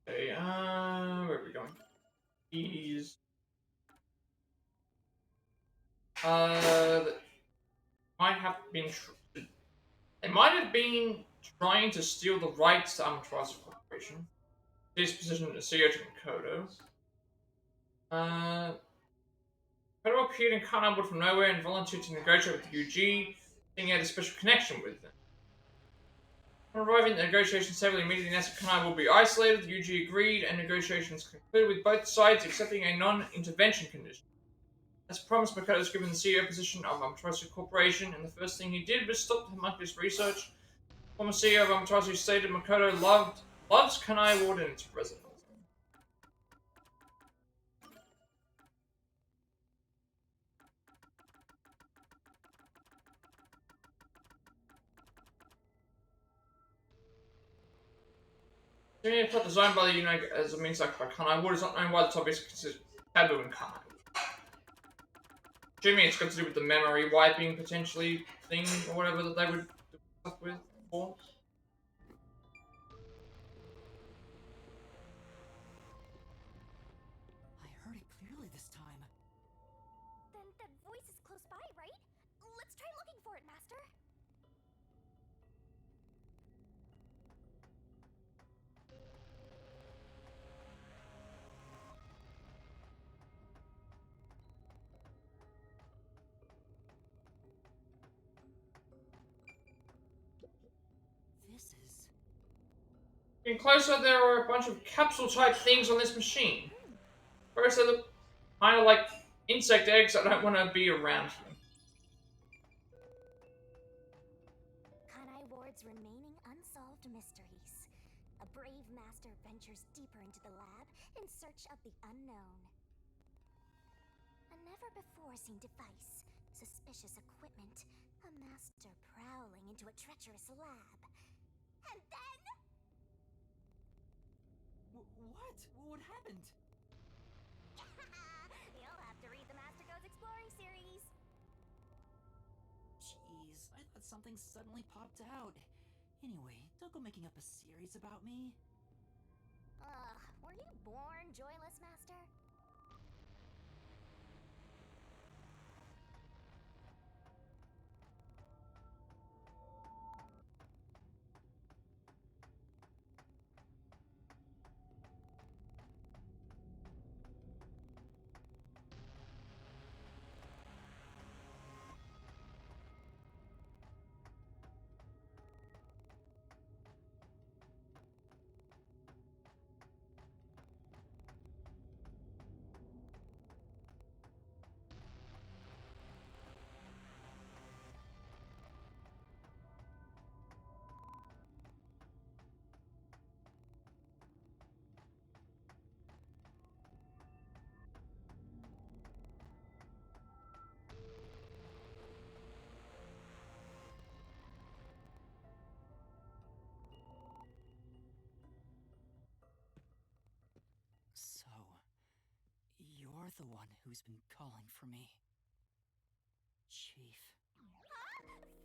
Okay, where are we going? He's... might have been... They might have been trying to steal the rights to Amaterasu Corporation. His position as CEO to Makoto. Makoto appeared in Kanai Ward from nowhere and volunteered to negotiate with the UG, saying he had a special connection with them. Upon arriving at the negotiations table, immediately announced that Kanai will be isolated. The UG agreed, and negotiations concluded with both sides accepting a non-intervention condition. As promised, Makoto was given the CEO position of Amaterasu Corporation, and the first thing he did was stop the homunculus research. Former CEO of Amaterasu stated Makoto loved Loves Kanai Ward and its residents. Jimmy Plat designed by the UNITE as a means like by Kanai Ward is not known why the topic is considered taboo in Kanai. Assuming it's got to do with the memory wiping potentially thing or whatever that they would do stuff with before. I heard it clearly this time. Then that voice is close by, right? Let's try looking for it, Master. This is... Getting closer, there are a bunch of capsule-type things on this machine. First, they look kind of like insect eggs. I don't want to be around here. Kanai Ward's remaining unsolved mysteries. A brave master ventures deeper into the lab in search of the unknown. A never-before-seen device, suspicious equipment, a master prowling into a treacherous lab. And then... What? What happened? You'll have to read the Master Goes Exploring series. Jeez, I thought something suddenly popped out. Anyway, don't go making up a series about me. Were you born joyless, Master? So, you're the one who's been calling for me. Chief. Huh?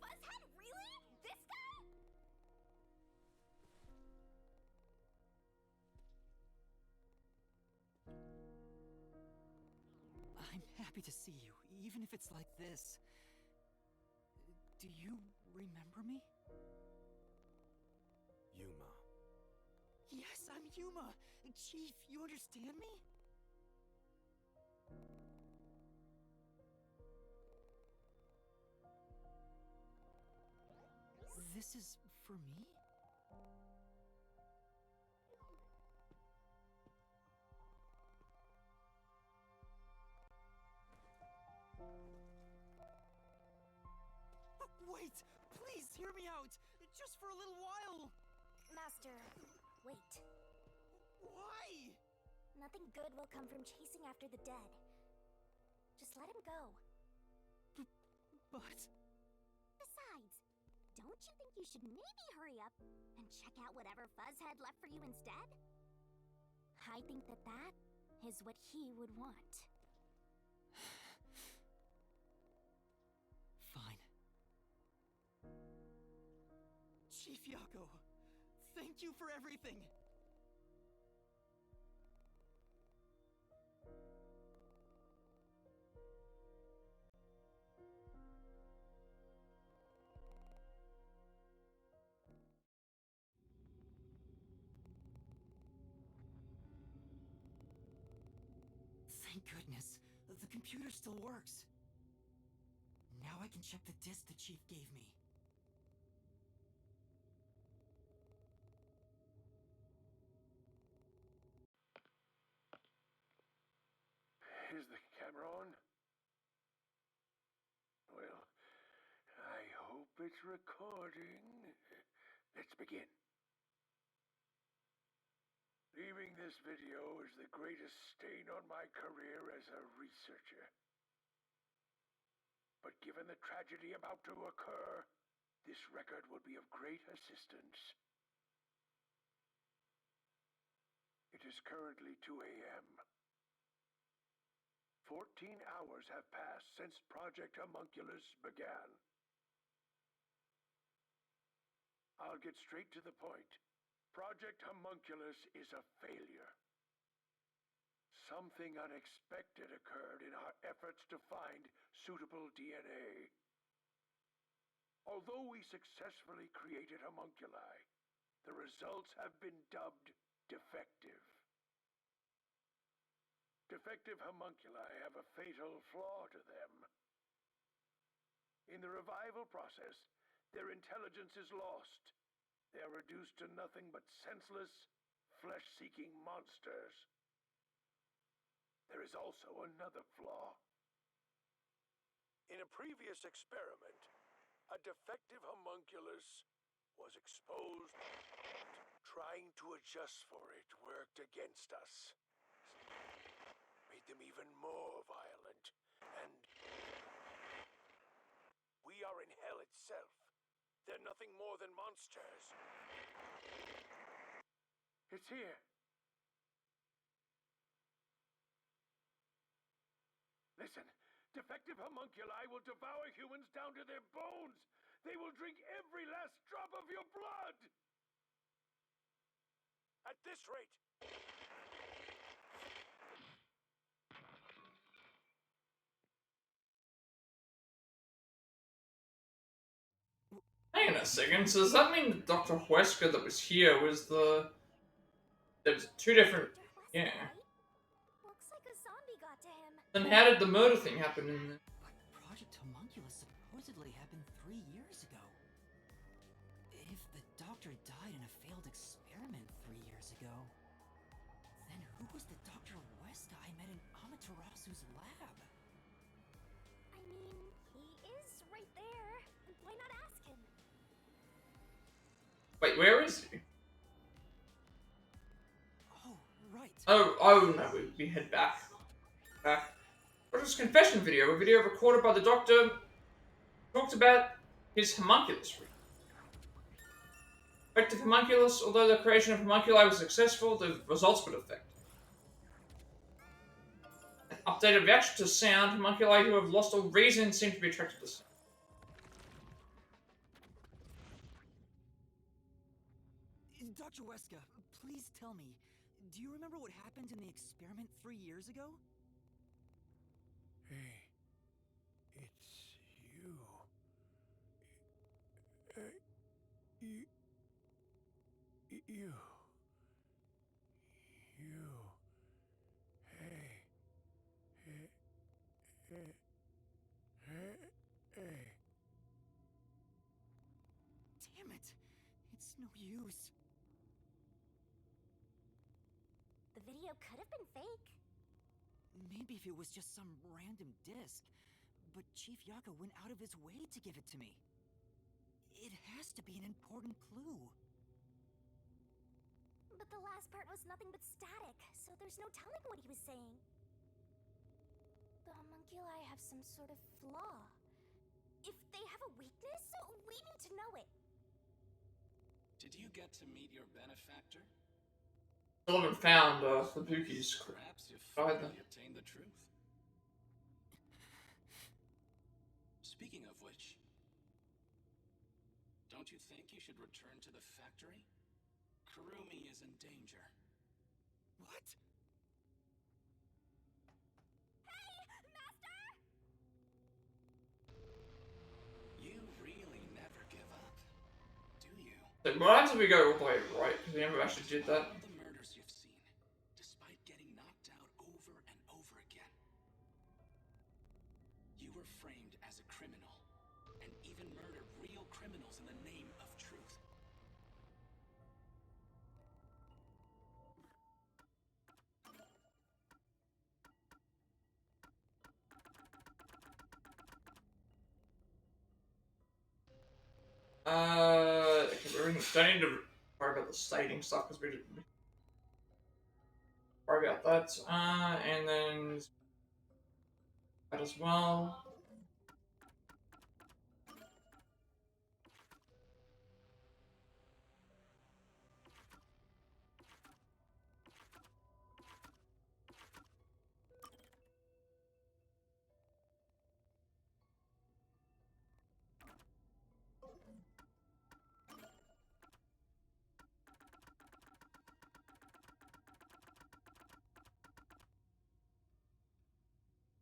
Fuzzhead, really? This guy? I'm happy to see you, even if it's like this. Do you remember me? Yuma. Yes, I'm Yuma! Chief, you understand me? This is for me? Wait! Please hear me out! Just for a little while! Master, wait. Why? Nothing good will come from chasing after the dead. Just let him go. But... Besides, don't you think you should maybe hurry up and check out whatever Fuzzhead left for you instead? I think that is what he would want. Fine. Chief Yako, thank you for everything! Thank goodness, the computer still works. Now I can check the disk the Chief gave me. Is the camera on? Well, I hope it's recording. Let's begin. Leaving this video is the greatest stain on my career as a researcher. But given the tragedy about to occur, this record would be of great assistance. It is currently 2 a.m. 14 hours have passed since Project Homunculus began. I'll get straight to the point. Project Homunculus is a failure. Something unexpected occurred in our efforts to find suitable DNA. Although we successfully created homunculi, the results have been dubbed defective. Defective homunculi have a fatal flaw to them. In the revival process, their intelligence is lost. They are reduced to nothing but senseless, flesh-seeking monsters. There is also another flaw. In a previous experiment, a defective homunculus was exposed. Trying to adjust for it worked against us. Made them even more violent, and we are in hell itself. They're nothing more than monsters. It's here. Listen, defective homunculi will devour humans down to their bones. They will drink every last drop of your blood. At this rate, Hang on a second, so does that mean that Dr. Huesca that was here was the... There was two different... Yeah. Looks like a zombie got to him. Then how did the murder thing happen in there? But Project Homunculus supposedly happened 3 years ago. If the doctor died in a failed experiment 3 years ago, then who was the Dr. Huesca I met in Amaterasu's lab? I mean, he is right there. Why not ask him? Wait, where is he? Oh, right. Oh no, we head back. What is confession video? A video recorded by the doctor talked about his homunculus. Effective homunculus, although the creation of homunculi was successful, the results were defective. An updated reaction to sound, homunculi who have lost all reason seem to be attracted to sound. Dr. Huesca, please tell me, do you remember what happened in the experiment 3 years ago? hey, it's you. You. Hey. Damn it! It's no use. The video could have been fake. Maybe if it was just some random disc, but Chief Yaka went out of his way to give it to me. It has to be an important clue. But the last part was nothing but static, so there's no telling what he was saying. The homunculi have some sort of flaw. If they have a weakness, we need to know it. Did you get to meet your benefactor? Still haven't found the Pookies. Perhaps you've finally obtained the truth. Speaking of which, don't you think you should return to the factory? Kurumi is in danger. What? Hey, Master! You really never give up, do you? So what happens if we go all the way right? Because we never actually did that. All the murders you've seen, despite getting knocked out over and over again, you were framed as a criminal, and even murdered real criminals in the name of truth. Okay, don't need to worry about the stating stuff because we didn't. worry about that. And then that as well.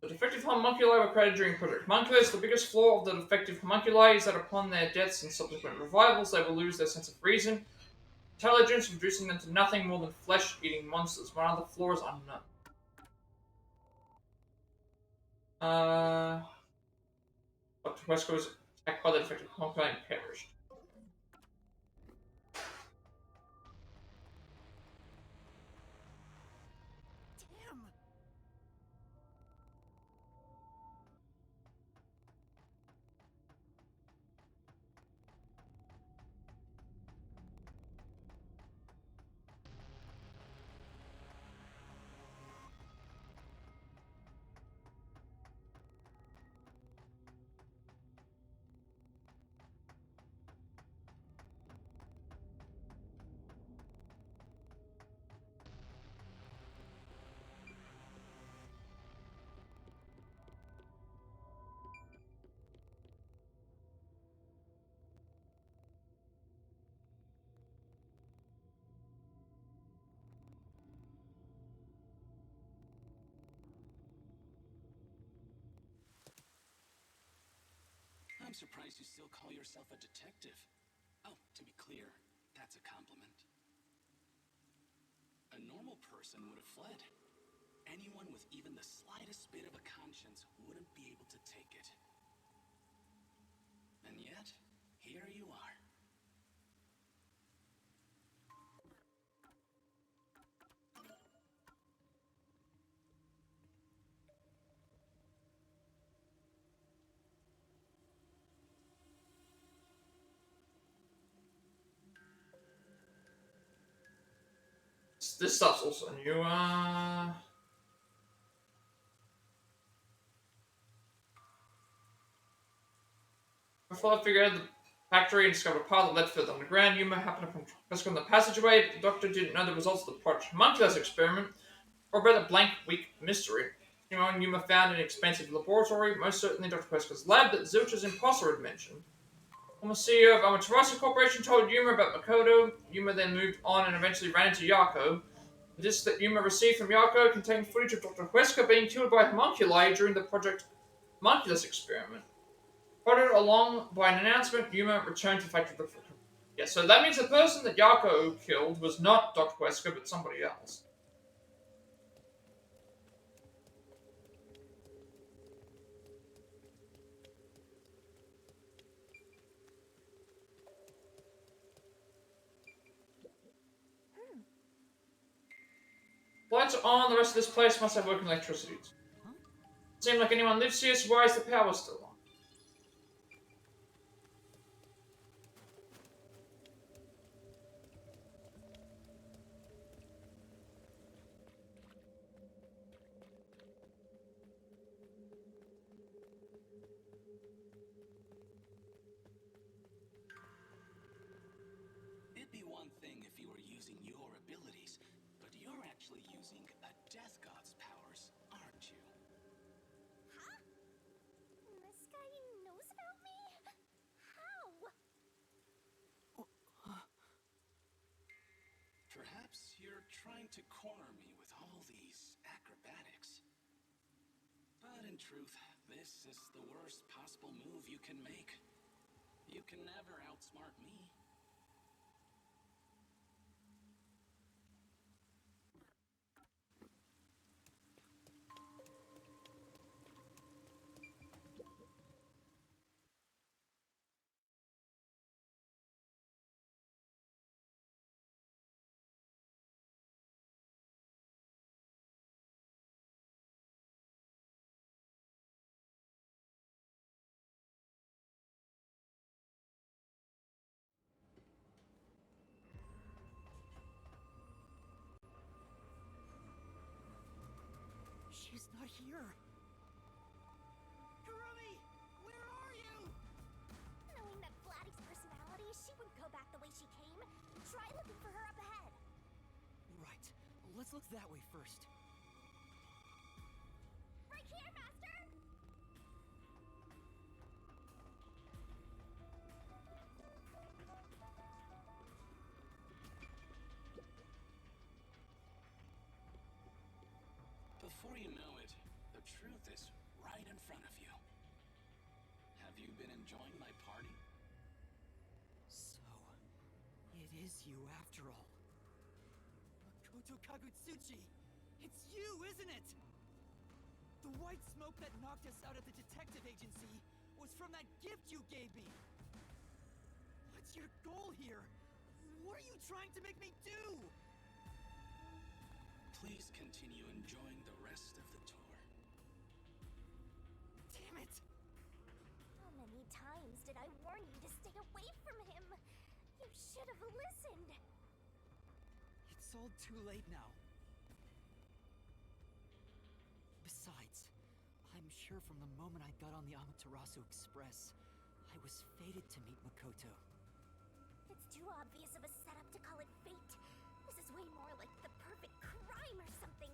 The defective homunculi were created during Project Homunculus. The biggest flaw of the defective homunculi is that upon their deaths and subsequent revivals, they will lose their sense of reason, intelligence, reducing them to nothing more than flesh-eating monsters. One other flaw is unknown. Dr. Wesker was attacked by the defective homunculi and perished. I'm surprised you still call yourself a detective. Oh, to be clear, that's a compliment. A normal person would have fled. Anyone with even the slightest bit of a conscience wouldn't be able to take it. And yet, here you are. This stuff's also new. Before I figured out the factory and discovered a path that led further underground, Yuma happened upon Professor in the passageway, but the doctor didn't know the results of the Project Homunculus experiment, or about a blank, weak mystery. Yuma found an expensive laboratory, most certainly Dr. Pesker's lab that Zilch's imposter had mentioned. Former CEO of Amaterasu Corporation told Yuma about Makoto. Yuma then moved on and eventually ran into Yako. The disc that Yuma received from Yako contained footage of Dr. Wesker being killed by homunculi during the Project Homunculus experiment. Followed along by an announcement, Yuma returned to the factory. Yeah, so that means the person that Yako killed was not Dr. Wesker, but somebody else. Lights are on, the rest of this place must have working electricity. Doesn't seem like anyone lives here, so why is the power still on? It'd be one thing if you were using your abilities, but you're actually using a Death God's powers, aren't you? Huh? This guy knows about me? How? Perhaps you're trying to corner me with all these acrobatics. But in truth, this is the worst possible move you can make. You can never outsmart me. Let's look that way first. Right here, Master! Before you know it, the truth is right in front of you. Have you been enjoying my party? So, it is you after all. Makoto Kagutsuchi! It's you, isn't it? The white smoke that knocked us out of the detective agency was from that gift you gave me! What's your goal here? What are you trying to make me do? Please continue enjoying the rest of the tour. Damn it! How many times did I warn you to stay away from him? You should have listened. It's all too late now. Besides, I'm sure from the moment I got on the Amaterasu Express, I was fated to meet Makoto. It's too obvious of a setup to call it fate. This is way more like the perfect crime or something.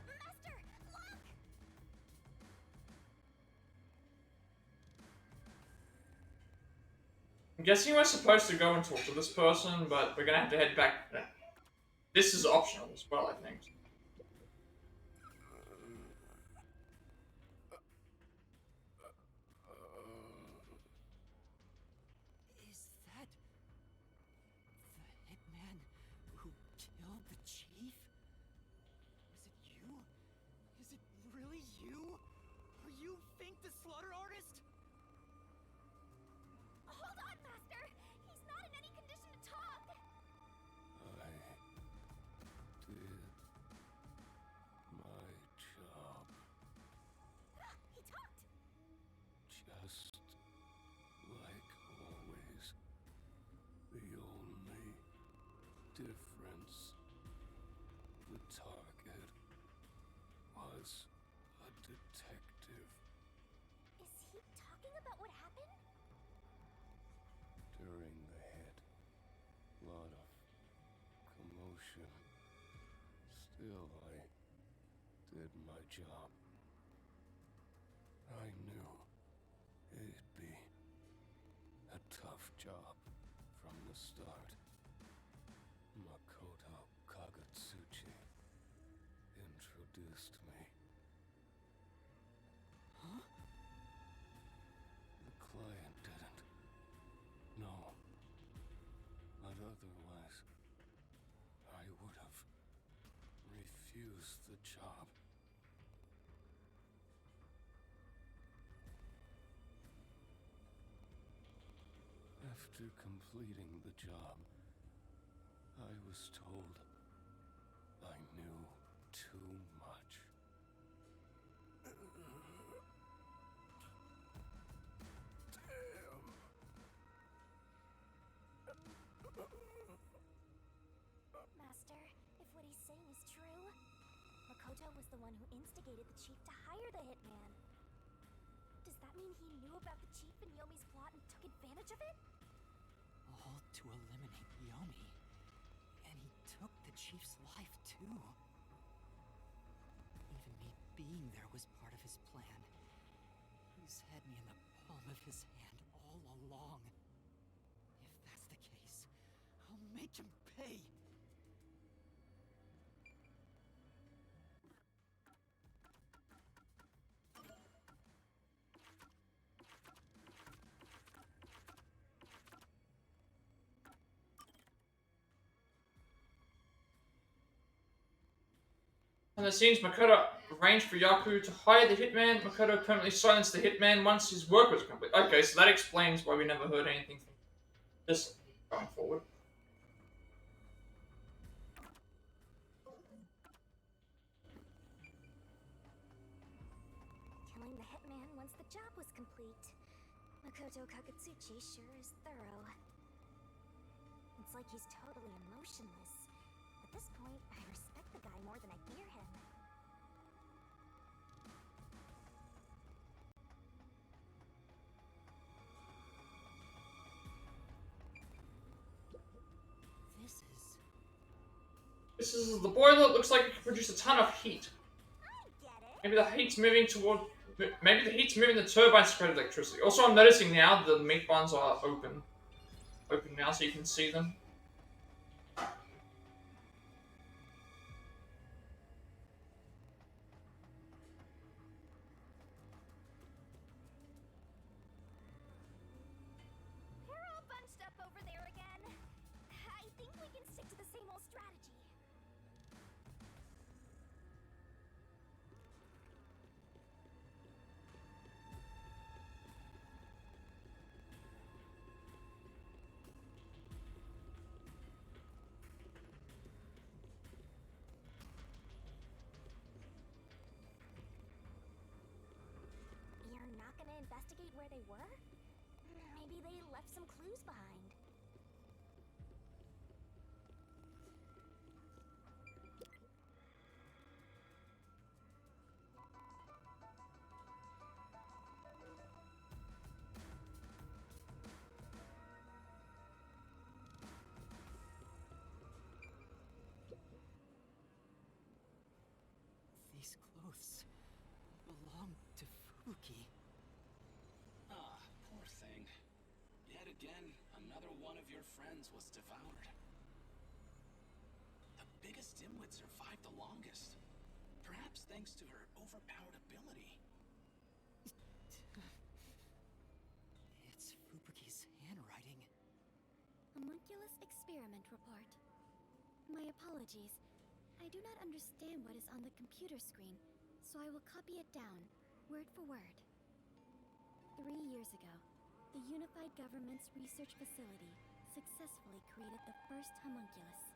Master, look! I'm guessing we're supposed to go and talk to this person, but we're gonna have to head back. This is optional as well, I think. Is that the hitman who killed the chief? Was it you? Is it really you? Are you Fink the Slaughter Artist? Hold on, Master! He's not in any condition to talk! I did my job. He talked! Just like always. The only difference, the target was a detective. Is he talking about what happened? During the hit, lot of commotion. Still, I did my job. I knew it'd be a tough job from the start. Makoto Kagutsuchi introduced me. Huh? The client didn't. No. But otherwise, I would have refused the job. After completing the job, I was told I knew too much. Master, if what he's saying is true, Makoto was the one who instigated the chief to hire the hitman. Does that mean he knew about the chief and Yomi's plot and took advantage of it? All to eliminate Yomi. And he took the chief's life too. Even me being there was part of his plan. He's had me in the palm of his hand all along. If that's the case, I'll make him pay. And it seems Makoto arranged for Yaku to hire the hitman. Makoto permanently silenced the hitman once his work was complete. Okay, so that explains why we never heard anything from this going forward. Killing the hitman once the job was complete. Makoto Kakatsuchi sure is thorough. It's like he's totally emotionless. At this point, I respect the guy more than I fear him. This is the boiler. Looks like it can produce a ton of heat. Maybe the heat's moving toward. Maybe the heat's moving the turbines to create electricity. Also, I'm noticing now the meat buns are open now, so you can see them. We're all bunched up over there again. I think we can stick to the same old strategy. You're not gonna investigate where they were? Maybe they left some clues behind. These clothes belong to Fubuki. Ah, poor thing. Yet again, another one of your friends was devoured. The biggest dimwit survived the longest. Perhaps thanks to her overpowered ability. It's Fubuki's handwriting. Homunculus experiment report. My apologies. I do not understand what is on the computer screen, so I will copy it down, word for word. 3 years ago, the Unified Government's research facility successfully created the first homunculus.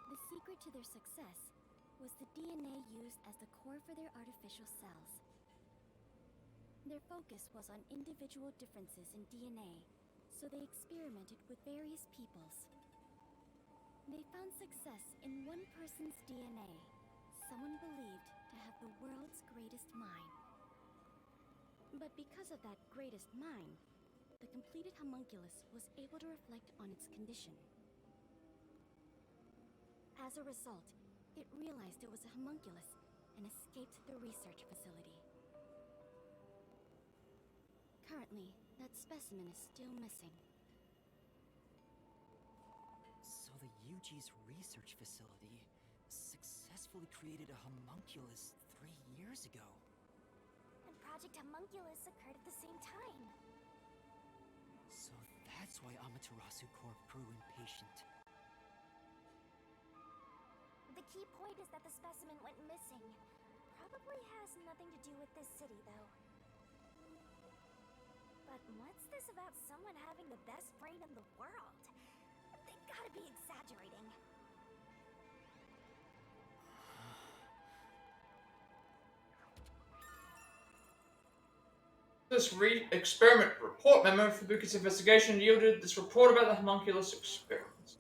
The secret to their success was the DNA used as the core for their artificial cells. Their focus was on individual differences in DNA, so they experimented with various peoples. They found success in one person's DNA, someone believed to have the world's greatest mind. But because of that greatest mind, the completed homunculus was able to reflect on its condition. As a result, it realized it was a homunculus and escaped the research facility. Currently, that specimen is still missing. So the UG's research facility successfully created a homunculus 3 years ago. And Project Homunculus occurred at the same time. So that's why Amaterasu Corp grew impatient. The key point is that the specimen went missing. Probably has nothing to do with this city, though. But what's this about someone having the best brain in the world? They've gotta be exaggerating. This experiment report memo for Fubuki's investigation yielded this report about the homunculus experiments.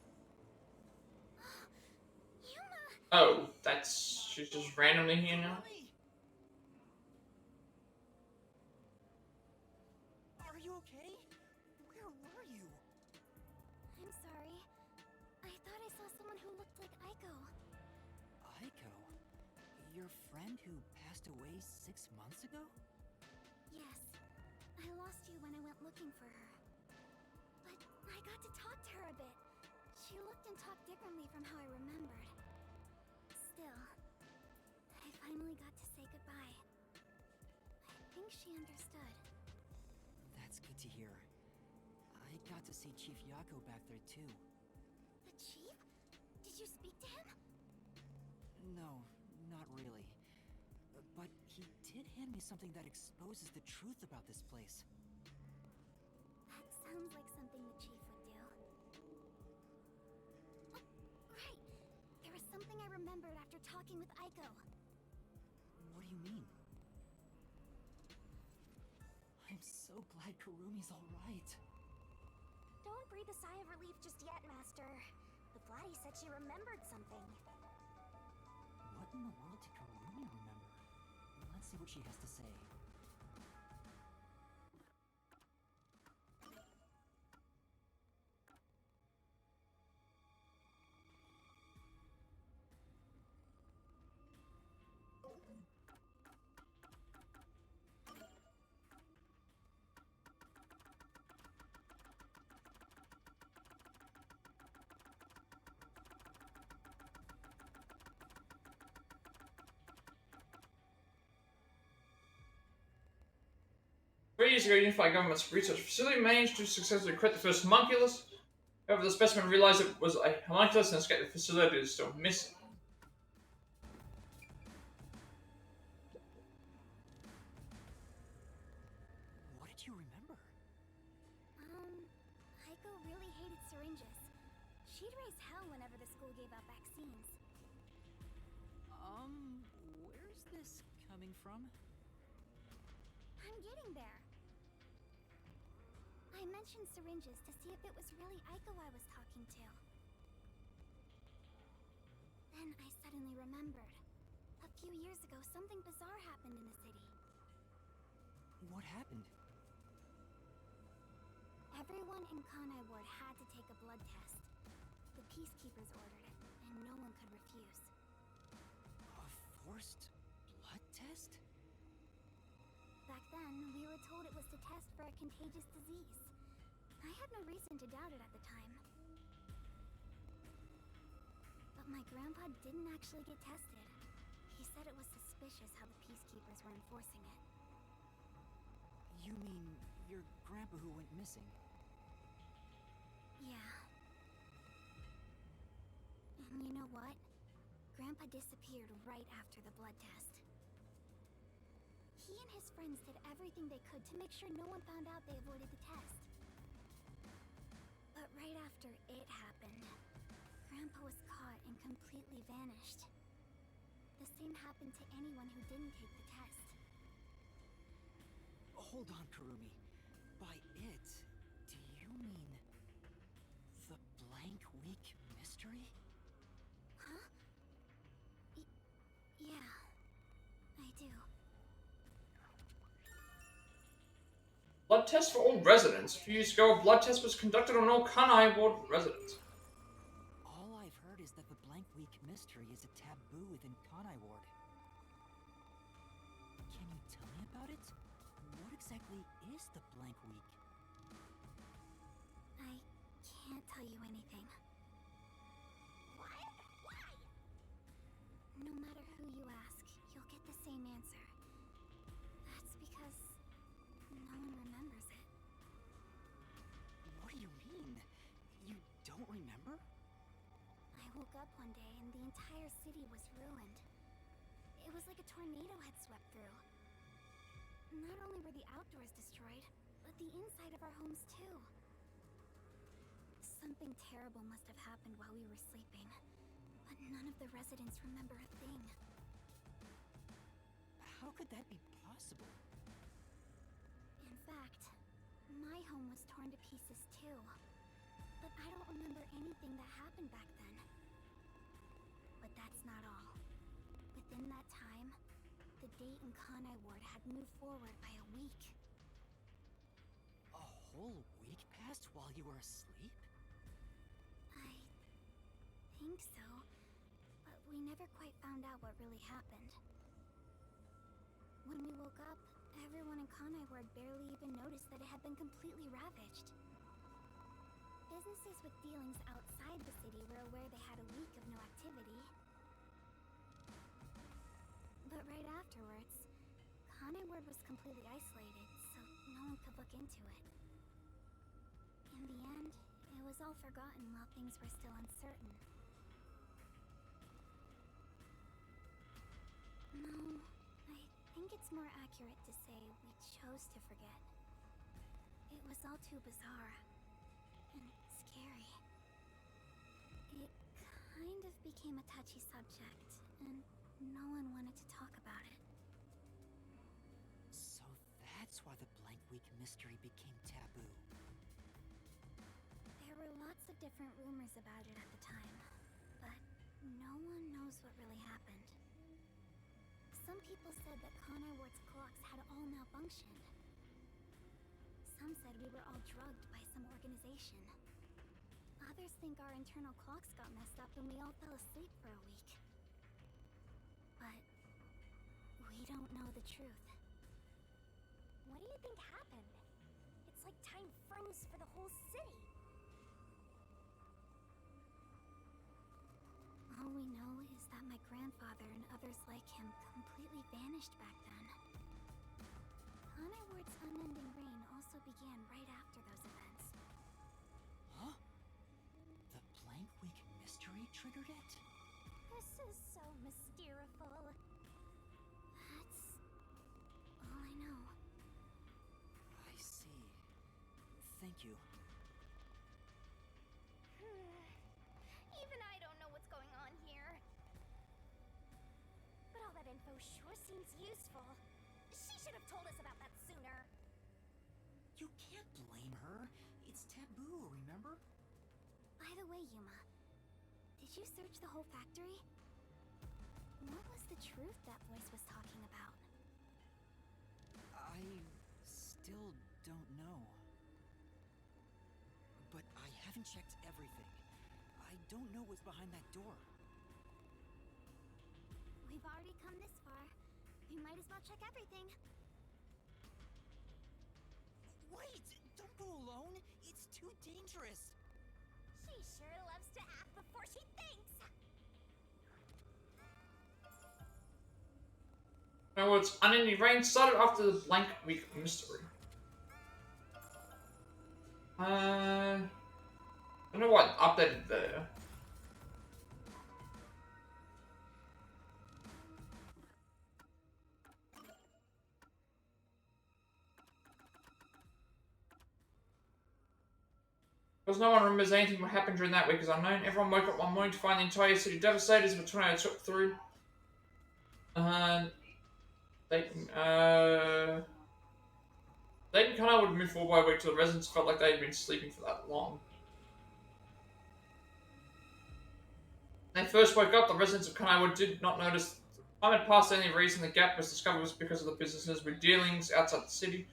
Oh, she's just randomly here now? Are you okay? Where were you? I'm sorry. I thought I saw someone who looked like Aiko. Aiko? Your friend who passed away 6 months ago? Yes. I lost you when I went looking for her. But I got to talk to her a bit. She looked and talked differently from how I remembered. Still, I finally got to say goodbye. I think she understood. That's good to hear. I got to see Chief Yako back there too. The chief? Did you speak to him? No, not really. did hand me something that exposes the truth about this place. That sounds like something the chief would do. Oh, right! There was something I remembered after talking with Aiko. What do you mean? I'm so glad Kurumi's alright. Don't breathe a sigh of relief just yet, Master. The Flatty said she remembered something. What in the world did Kurumi remember? Let's see what she has to say. Years ago, Unified Government's research facility managed to successfully create the first homunculus. However, the specimen realized it was a homunculus and escaped the facility is still missing. What did you remember? Aiko really hated syringes. She'd raise hell whenever the school gave out vaccines. Where's this coming from? I'm getting there. I mentioned syringes to see if it was really Aiko I was talking to. Then I suddenly remembered. A few years ago, something bizarre happened in the city. What happened? Everyone in Kanai Ward had to take a blood test. The peacekeepers ordered it, and no one could refuse. A forced blood test? Back then, we were told it was to test for a contagious disease. I had no reason to doubt it at the time. But my grandpa didn't actually get tested. He said it was suspicious how the peacekeepers were enforcing it. You mean your grandpa who went missing? Yeah. And you know what? Grandpa disappeared right after the blood test. He and his friends did everything they could to make sure no one found out they avoided the test. But right after it happened, Grandpa was caught and completely vanished. The same happened to anyone who didn't take the test. Hold on, Kurumi. By it, do you mean the blank week mystery? Huh? Yeah, I do. Blood test for all residents. A few years ago, a blood test was conducted on all Kanai Ward residents. All I've heard is that the blank week mystery is a taboo within Kanai Ward. Can you tell me about it? What exactly is the blank week? I can't tell you anything. What? Why? No matter who you ask, you'll get the same answer. That's because no one remembers it. What do you mean? You don't remember? I woke up one day and the entire city was ruined. It was like a tornado had swept through. Not only were the outdoors destroyed, but the inside of our homes too. Something terrible must have happened while we were sleeping, but none of the residents remember a thing. How could that be possible? In fact, my home was torn to pieces too. But I don't remember anything that happened back then. But that's not all. Within that time, the date in Kanai Ward had moved forward by a week. A whole week passed while you were asleep? I think so, but we never quite found out what really happened. When we woke up, everyone in Kanai Ward barely even noticed that it had been completely ravaged. Businesses with dealings outside the city were aware they had a week of no activity. But right afterwards, Kanai Ward was completely isolated, so no one could look into it. In the end, it was all forgotten while things were still uncertain. No, I think it's more accurate to say we chose to forget. It was all too bizarre and scary. It kind of became a touchy subject, and no one wanted to talk about it. So that's why the Blank Week mystery became taboo. There were lots of different rumors about it at the time, but no one knows what really happened. Some people said that Connor Ward's clocks had all malfunctioned. Some said we were all drugged by some organization. Others think our internal clocks got messed up and we all fell asleep for a week. But we don't know the truth. What do you think happened? It's like time froze for the whole city. All we know is that my grandfather and others like him completely vanished back then. Connor Ward's unending reign also began right after those events. Huh? The Blank Week mystery triggered it? This is so mysteriful. That's all I know. I see. Thank you. Even I don't know what's going on here. But all that info sure seems useful. She should have told us about that sooner. You can't blame her. It's taboo, remember? By the way, Yuma, did you search the whole factory? What was the truth that voice was talking about? I still don't know. But I haven't checked everything. I don't know what's behind that door. We've already come this far. We might as well check everything. Wait! Don't go alone! It's too dangerous! She sure loves to act before she thinks. In other words, Unending Reign started after the Blank Week mystery. I don't know what updated there. Because no one remembers anything what happened during that week is unknown. Everyone woke up one morning to find the entire city devastated as a tornado swept through. Dayton kind of would move forward by a week till the residents felt like they had been sleeping for that long. When they first woke up, the residents of Kanawa did not notice time had passed. The only reason the gap was discovered was because of the businesses with dealings outside the city.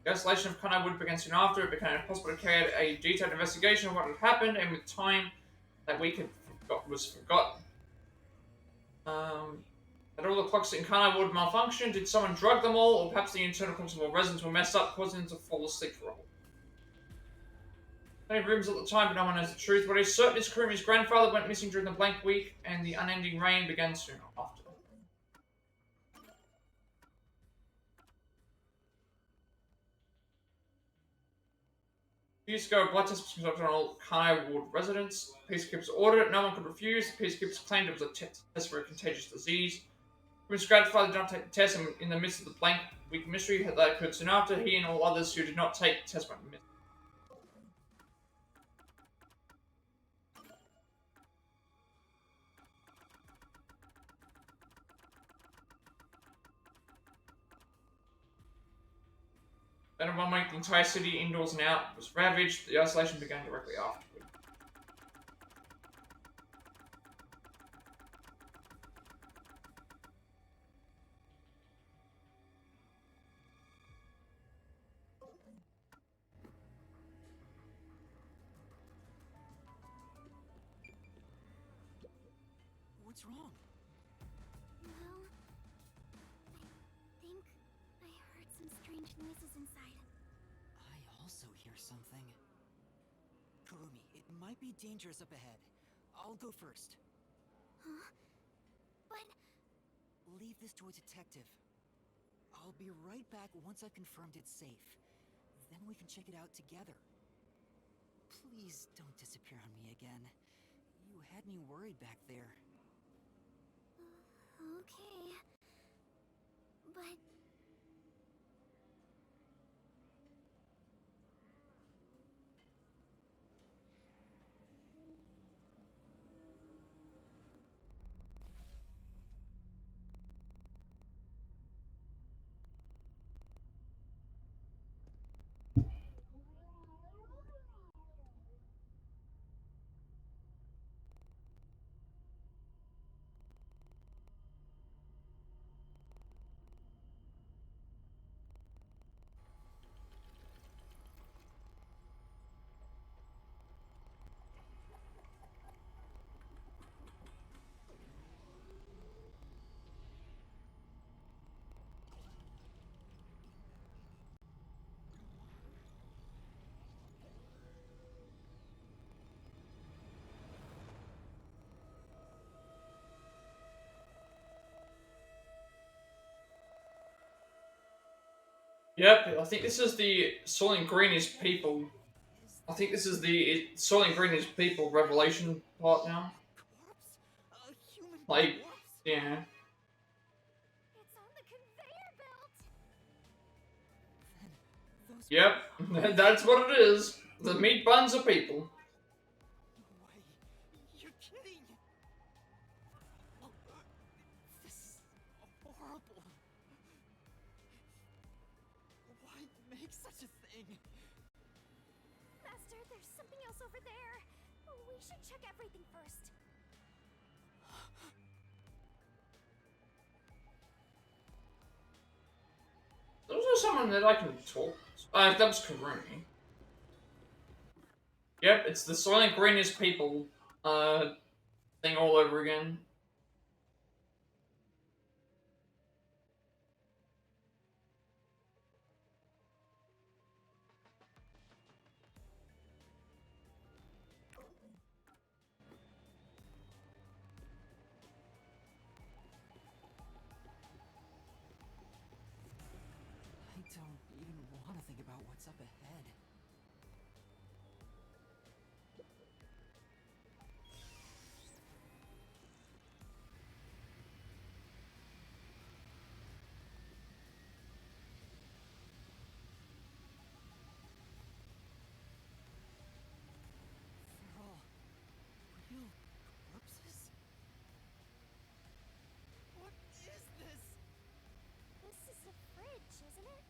The isolation of Kanawa began soon after. It became impossible to carry out a detailed investigation of what had happened, and with time, that week was forgotten. Had all the clocks in Kanawa malfunctioned? Did someone drug them all? Or perhaps the internal clocks of all residents were messed up, causing them to fall asleep for a while? Many rumors at the time, but no one knows the truth. What is certain is Kurumi's grandfather went missing during the Blank Week, and the Unending Reign began soon after. Years ago, a blood test was conducted on all Kanai Ward residents. Peacekeepers ordered it, no one could refuse. The peacekeepers claimed it was a test for a contagious disease. Kurumi's grandfather did not take the test, and in the midst of the Blank Week mystery that occurred soon after, he and all others who did not take the test went missing. Then in one week, the entire city, indoors and out, was ravaged. The isolation began directly afterward. What's wrong? Well, I think I heard some strange noises inside. I also hear something. Kurumi, it might be dangerous up ahead. I'll go first. Huh? But... Leave this to a detective. I'll be right back once I've confirmed it's safe. Then we can check it out together. Please don't disappear on me again. You had me worried back there. Okay. But Yep, I think this is the Soylent Green is people. I think this is the Soylent Green is people revelation part now. A human Like, corpse? yeah. It's on the conveyor belt. Then those Yep, that's what it is. The meat buns are people. No way. You're kidding. This is horrible. Why make such a thing? Master, there's something else over there. We should check everything first. There's also someone that I can talk to. That was Karuni. Yep, it's the Soylent Green is people thing all over again. I don't even want to think about what's up ahead. They're all real corpses? What is this? This is a fridge, isn't it?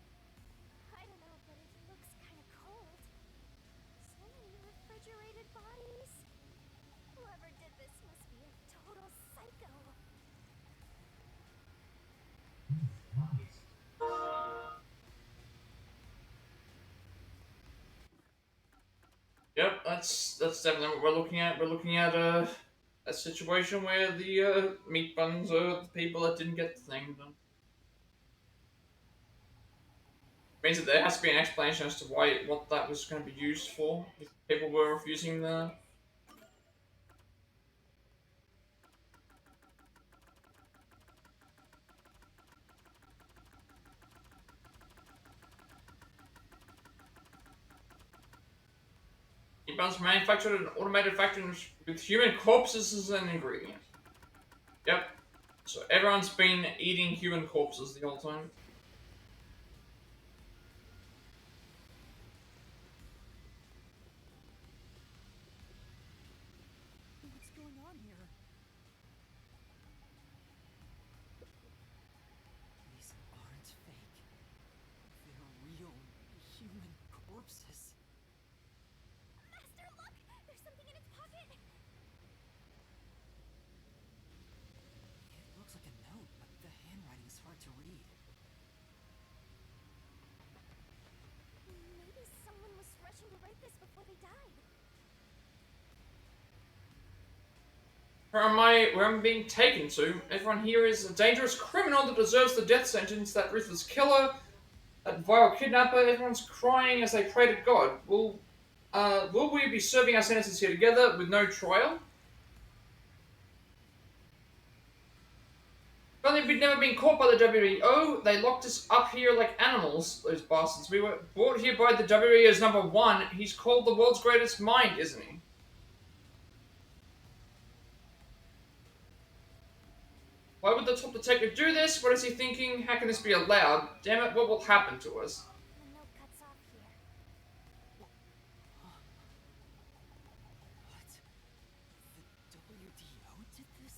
I don't know, but it looks kind of cold. So many refrigerated bodies. Whoever did this must be a total psycho. Yep, that's definitely what we're looking at. We're looking at a situation where the meat buns are the people that didn't get the thing done. Means that there has to be an explanation as to what that was going to be used for. If people were refusing the. Meat buns manufactured in automated factories with human corpses as an ingredient. Yep. So everyone's been eating human corpses the whole time. What's going on here? These aren't fake. They're real human corpses. Master, look! There's something in its pocket! It looks like a note, but the handwriting is hard to read. Maybe someone was rushing to write this before they died. Where I'm being taken to, everyone here is a dangerous criminal that deserves the death sentence, that ruthless killer, that vile kidnapper. Everyone's crying as they pray to God. Will we be serving our sentences here together with no trial? If only we'd never been caught by the WEO, they locked us up here like animals, those bastards. We were brought here by the WEO as number one. He's called the world's greatest mind, isn't he? Why would the top detective do this? What is he thinking? How can this be allowed? Damn it, what will happen to us? The note cuts off here. What? The WDO did this?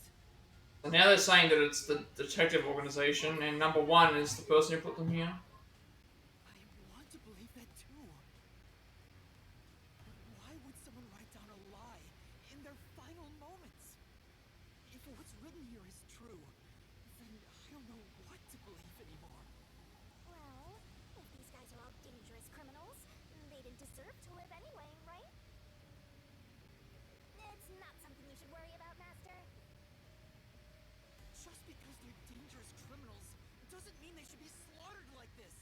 So now they're saying that it's the detective organization, and number one is the person who put them here. I want to believe that too. But why would someone write down a lie in their final moments? If what's written here is true, then I don't know what to believe anymore. Well, if these guys are all dangerous criminals, they didn't deserve to live anyway, right? It's not something you should worry about, Master. Just because they're dangerous criminals doesn't mean they should be slaughtered like this.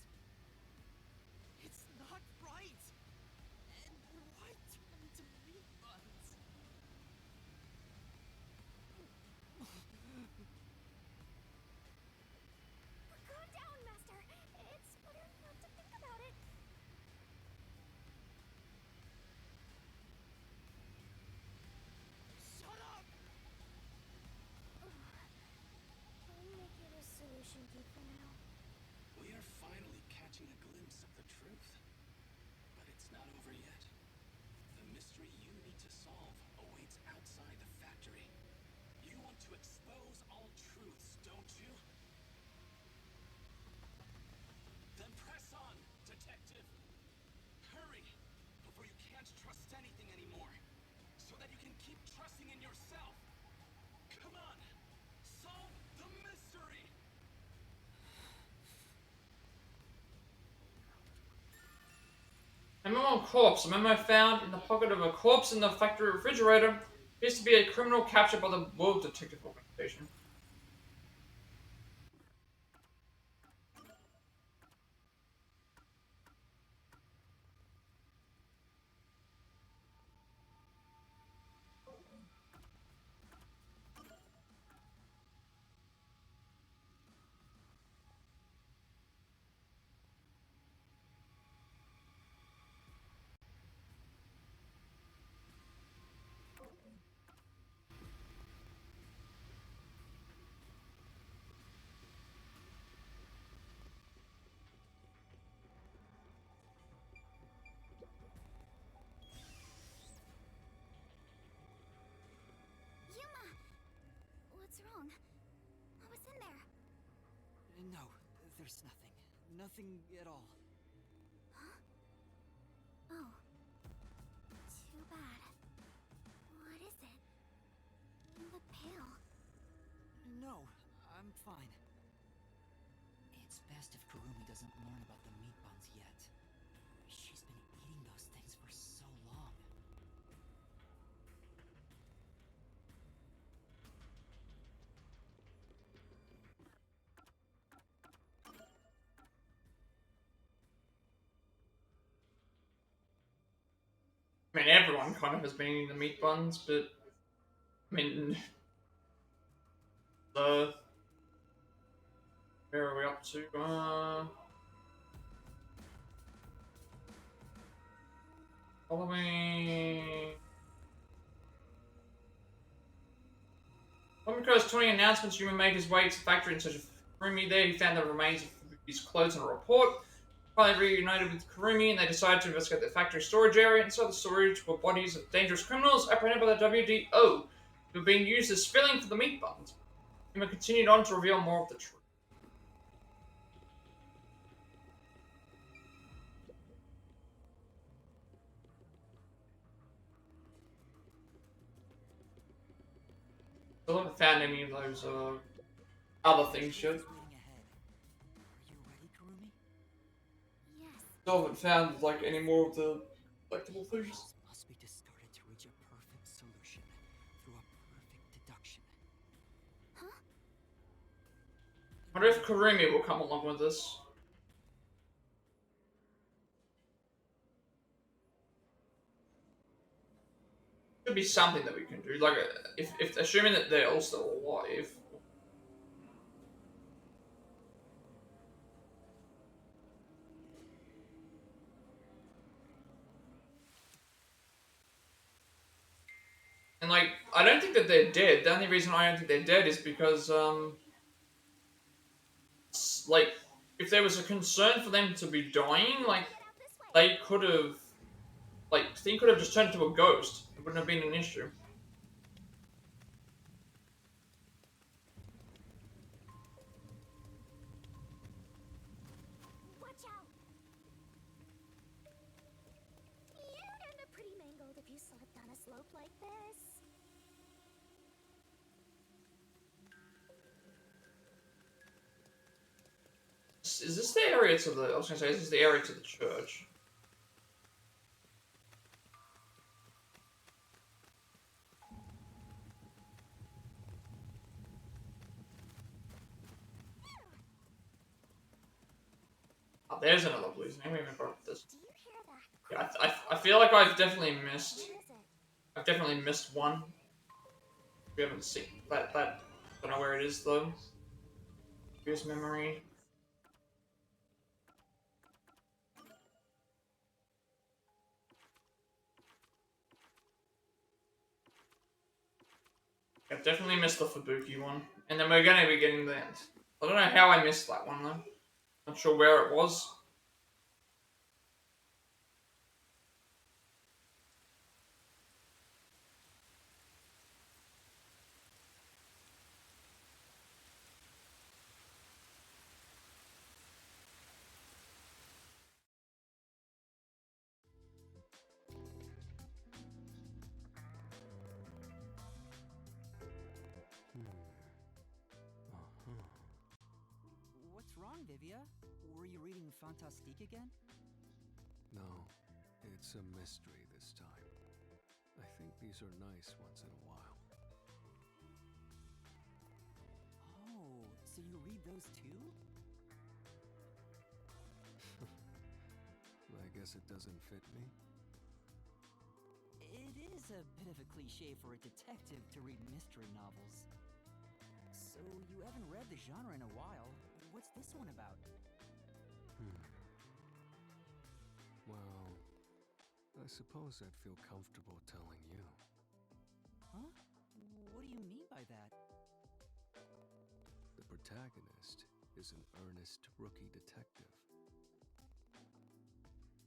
It's not right. And why turn them into meat buns? Calm down, Master. It's better not to think trusting in yourself. Come on, solve the mystery. A memo corpse. A memo found in the pocket of a corpse in the factory refrigerator appears to be a criminal captured by the World Detective Organization. Yuma! What's wrong? What was in there? No, there's nothing. Nothing at all. Huh? Oh. Too bad. What is it? The pail. No, I'm fine. It's best if Kurumi doesn't learn about the meat buns yet. She's been eating those things for so long. I mean, everyone kind of has been eating the meat buns, but I mean, where are we up to? Following. Tomiko's touring announcements, Yuma made his way to the factory in search of Kurumi. There, he found the remains of his clothes and a report. Finally reunited with Kurumi, and they decided to investigate the factory storage area. Inside the storage were bodies of dangerous criminals apprehended by the WDO, who were being used as filling for the meat buns. Yuma continued on to reveal more of the truth. Still haven't found any of those other things yet. Yes. Still haven't found like any more of the collectible things. Must be distorted to reach a perfect solution through a perfect deduction. Huh? I wonder if Kurumi will come along with this. Should be something that we can do. Like, if assuming that they're all still alive. And like, I don't think that they're dead. The only reason I don't think they're dead is because like, if there was a concern for them to be dying, like, they could have, like, thing could have just turned into a ghost. It wouldn't have been an issue. Watch out! You'd end up pretty mangled if you slipped on a slope like this. Is this the area to the? I was gonna say, is this the area to the church? Oh, there's another blues name. We haven't brought up this. Do you hear that? Yeah, I feel like I've definitely missed. I've definitely missed one. We haven't seen that. Don't know where it is though. Here's memory. I've definitely missed the Fubuki one, and then we're gonna be getting that. I don't know how I missed that one though. Not sure where it was. Vivia. Were you reading Fantastique again? No, it's a mystery this time. I think these are nice once in a while. Oh, so you read those too? I guess it doesn't fit me. It is a bit of a cliche for a detective to read mystery novels. So you haven't read the genre in a while. What's this one about? Well, I suppose I'd feel comfortable telling you. Huh? What do you mean by that? The protagonist is an earnest rookie detective.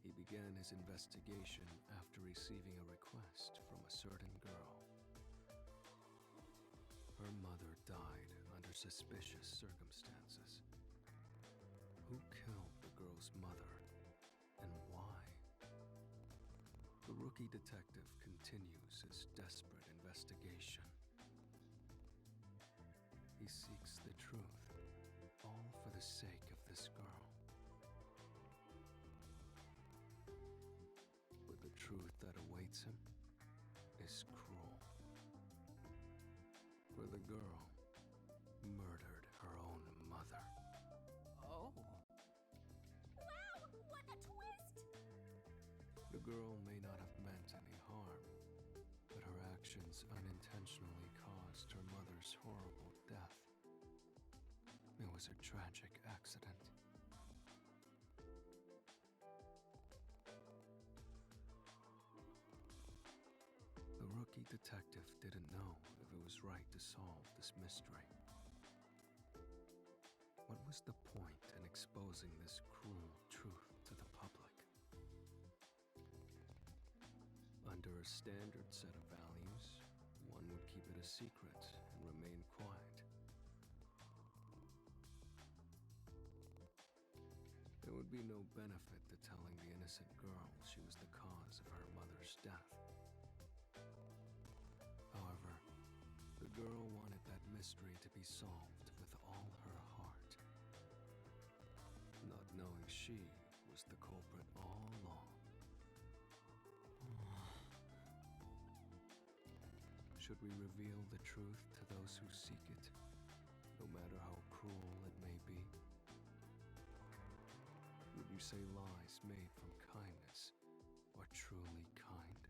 He began his investigation after receiving a request from a certain girl. Her mother died under suspicious circumstances. Who killed the girl's mother, and why? The rookie detective continues his desperate investigation. He seeks the truth, all for the sake of this girl. But the truth that awaits him is cruel. For the girl murdered her own mother. Oh. Wow! What a twist! The girl may not have meant any harm, but her actions unintentionally caused her mother's horrible death. It was a tragic accident. The rookie detective didn't know if it was right to solve this mystery. What was the point in exposing this cruel truth to the public? Under a standard set of values, one would keep it a secret and remain quiet. There would be no benefit to telling the innocent girl she was the cause of her mother's death. However, the girl wanted that mystery to be solved with all her heart, not knowing she was the culprit all along. Should we reveal the truth to those who seek it, no matter how cruel it may be? Would you say lies made from kindness are truly kind?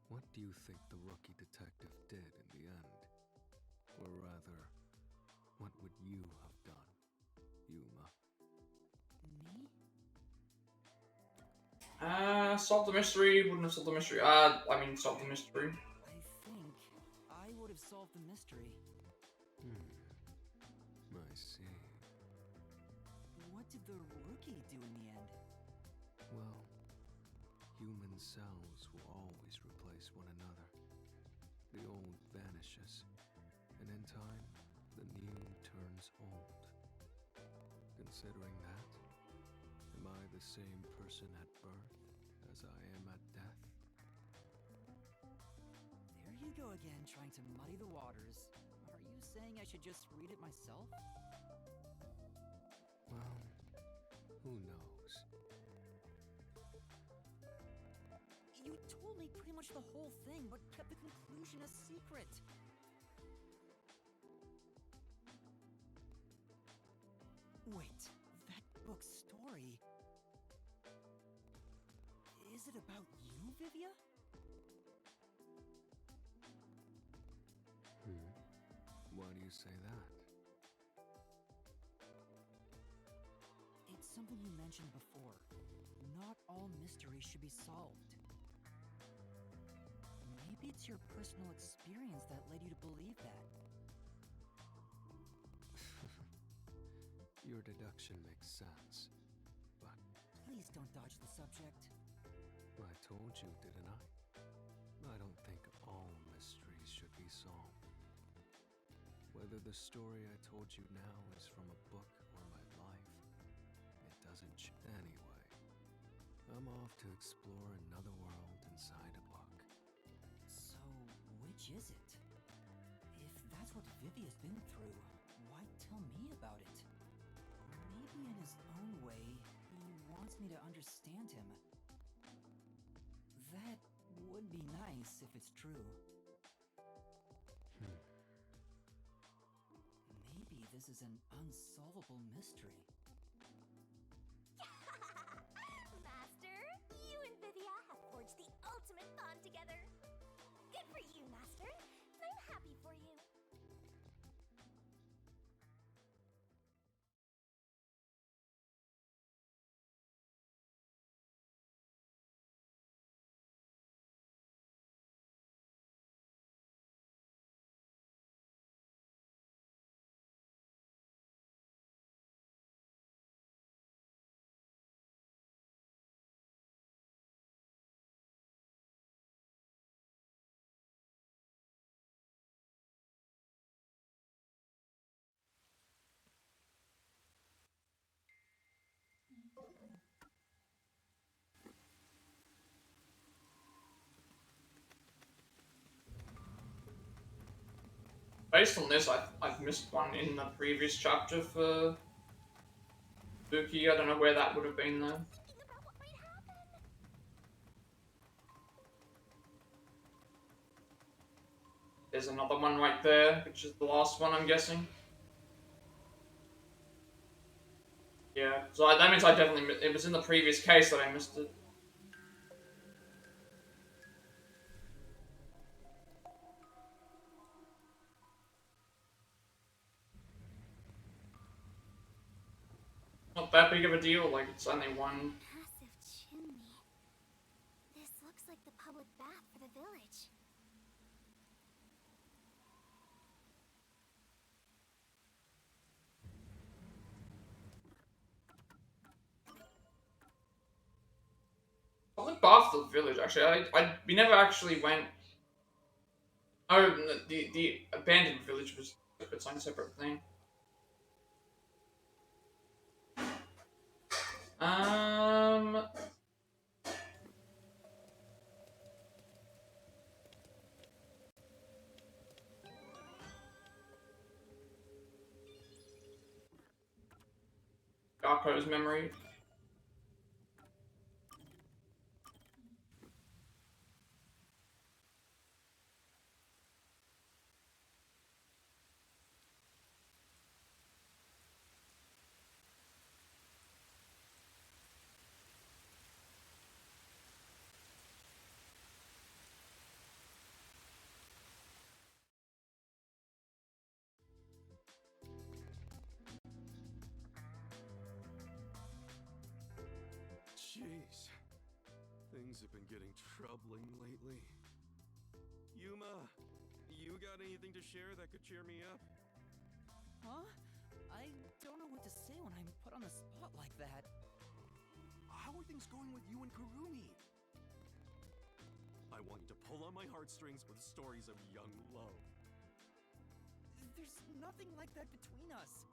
What do you think the rookie detective did in the end? Or rather, what would you have done, Yuma? Me? Solve the mystery, wouldn't have solved the mystery. Solve the mystery. I think I would have solved the mystery. I see. What did the rookie do in the end? Well, human cells will always replace one another. The old vanishes, and in time, the new turns old. Considering that, am I the same person at birth as I am at death? There you go again, trying to muddy the waters. Are you saying I should just read it myself? Well, who knows? You told me pretty much the whole thing, but kept the conclusion a secret. Wait, that book's story... Is it about you, Vivia? Why do you say that? It's something you mentioned before. Not all mysteries should be solved. Maybe it's your personal experience that led you to believe that. Your deduction makes sense, but... Please don't dodge the subject. I told you, didn't I? I don't think all mysteries should be solved. Whether the story I told you now is from a book or my life, it doesn't anyway. I'm off to explore another world inside a book. So, which is it? If that's what Vivia's been through, why tell me about it? Maybe in his own way, he wants me to understand him. That would be nice if it's true. Maybe this is an unsolvable mystery. Master, you and Vivia have forged the ultimate bond together. Good for you, Master. I'm happy for you. Based on this, I've missed one in the previous chapter for Buki. I don't know where that would have been though. There's another one right there, which is the last one, I'm guessing. Yeah, so that means I definitely it was in the previous case that I missed it. Not that big of a deal, like it's only one. Massive chimney. This looks like the public bath for the village. Public bath of the village, actually. We never actually went. Oh, the abandoned village was its own separate thing. Garko's memory. Jeez. Things have been getting troubling lately. Yuma, you got anything to share that could cheer me up? Huh? I don't know what to say when I'm put on the spot like that. How are things going with you and Kurumi? I want you to pull on my heartstrings with stories of young love. There's nothing like that between us.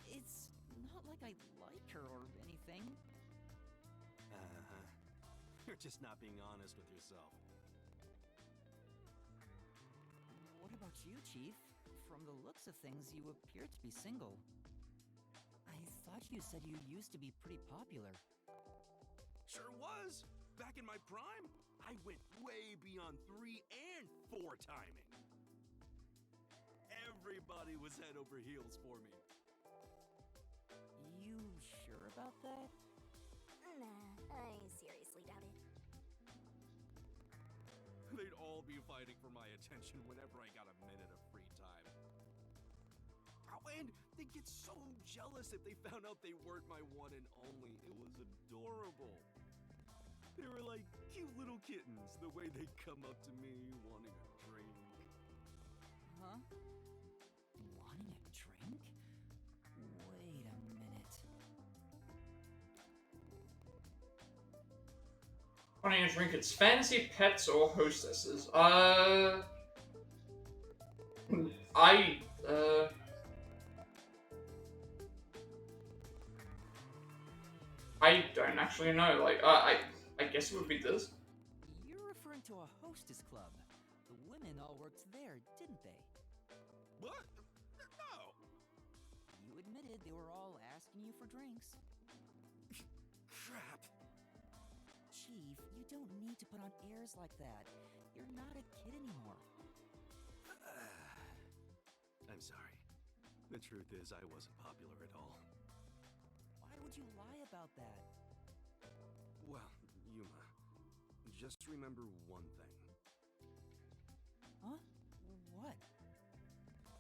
It's not like I like her or anything. Uh-huh. You're just not being honest with yourself. What about you, Chief? From the looks of things, you appear to be single. I thought you said you used to be pretty popular. Sure was! Back in my prime, I went way beyond 3 and 4 timing. Everybody was head over heels for me. You sure about that? Nah, I seriously doubt it. They'd all be fighting for my attention whenever I got a minute of free time. Oh, and they'd get so jealous if they found out they weren't my one and only. It was adorable. They were like cute little kittens, the way they'd come up to me wanting a drink. Huh? Wanting a drink? Wait a minute. Wanting a drink, it's fantasy, pets, or hostesses. I don't actually know. Like, I guess it would be this. You're referring to a hostess club. The women all worked there, didn't they? What? No! You admitted did, they were all asking you for drinks. Crap. Chief, you don't need to put on airs like that. You're not a kid anymore. I'm sorry. The truth is, I wasn't popular at all. Why would you lie about that? Well, Yuma, just remember one thing. Huh? What?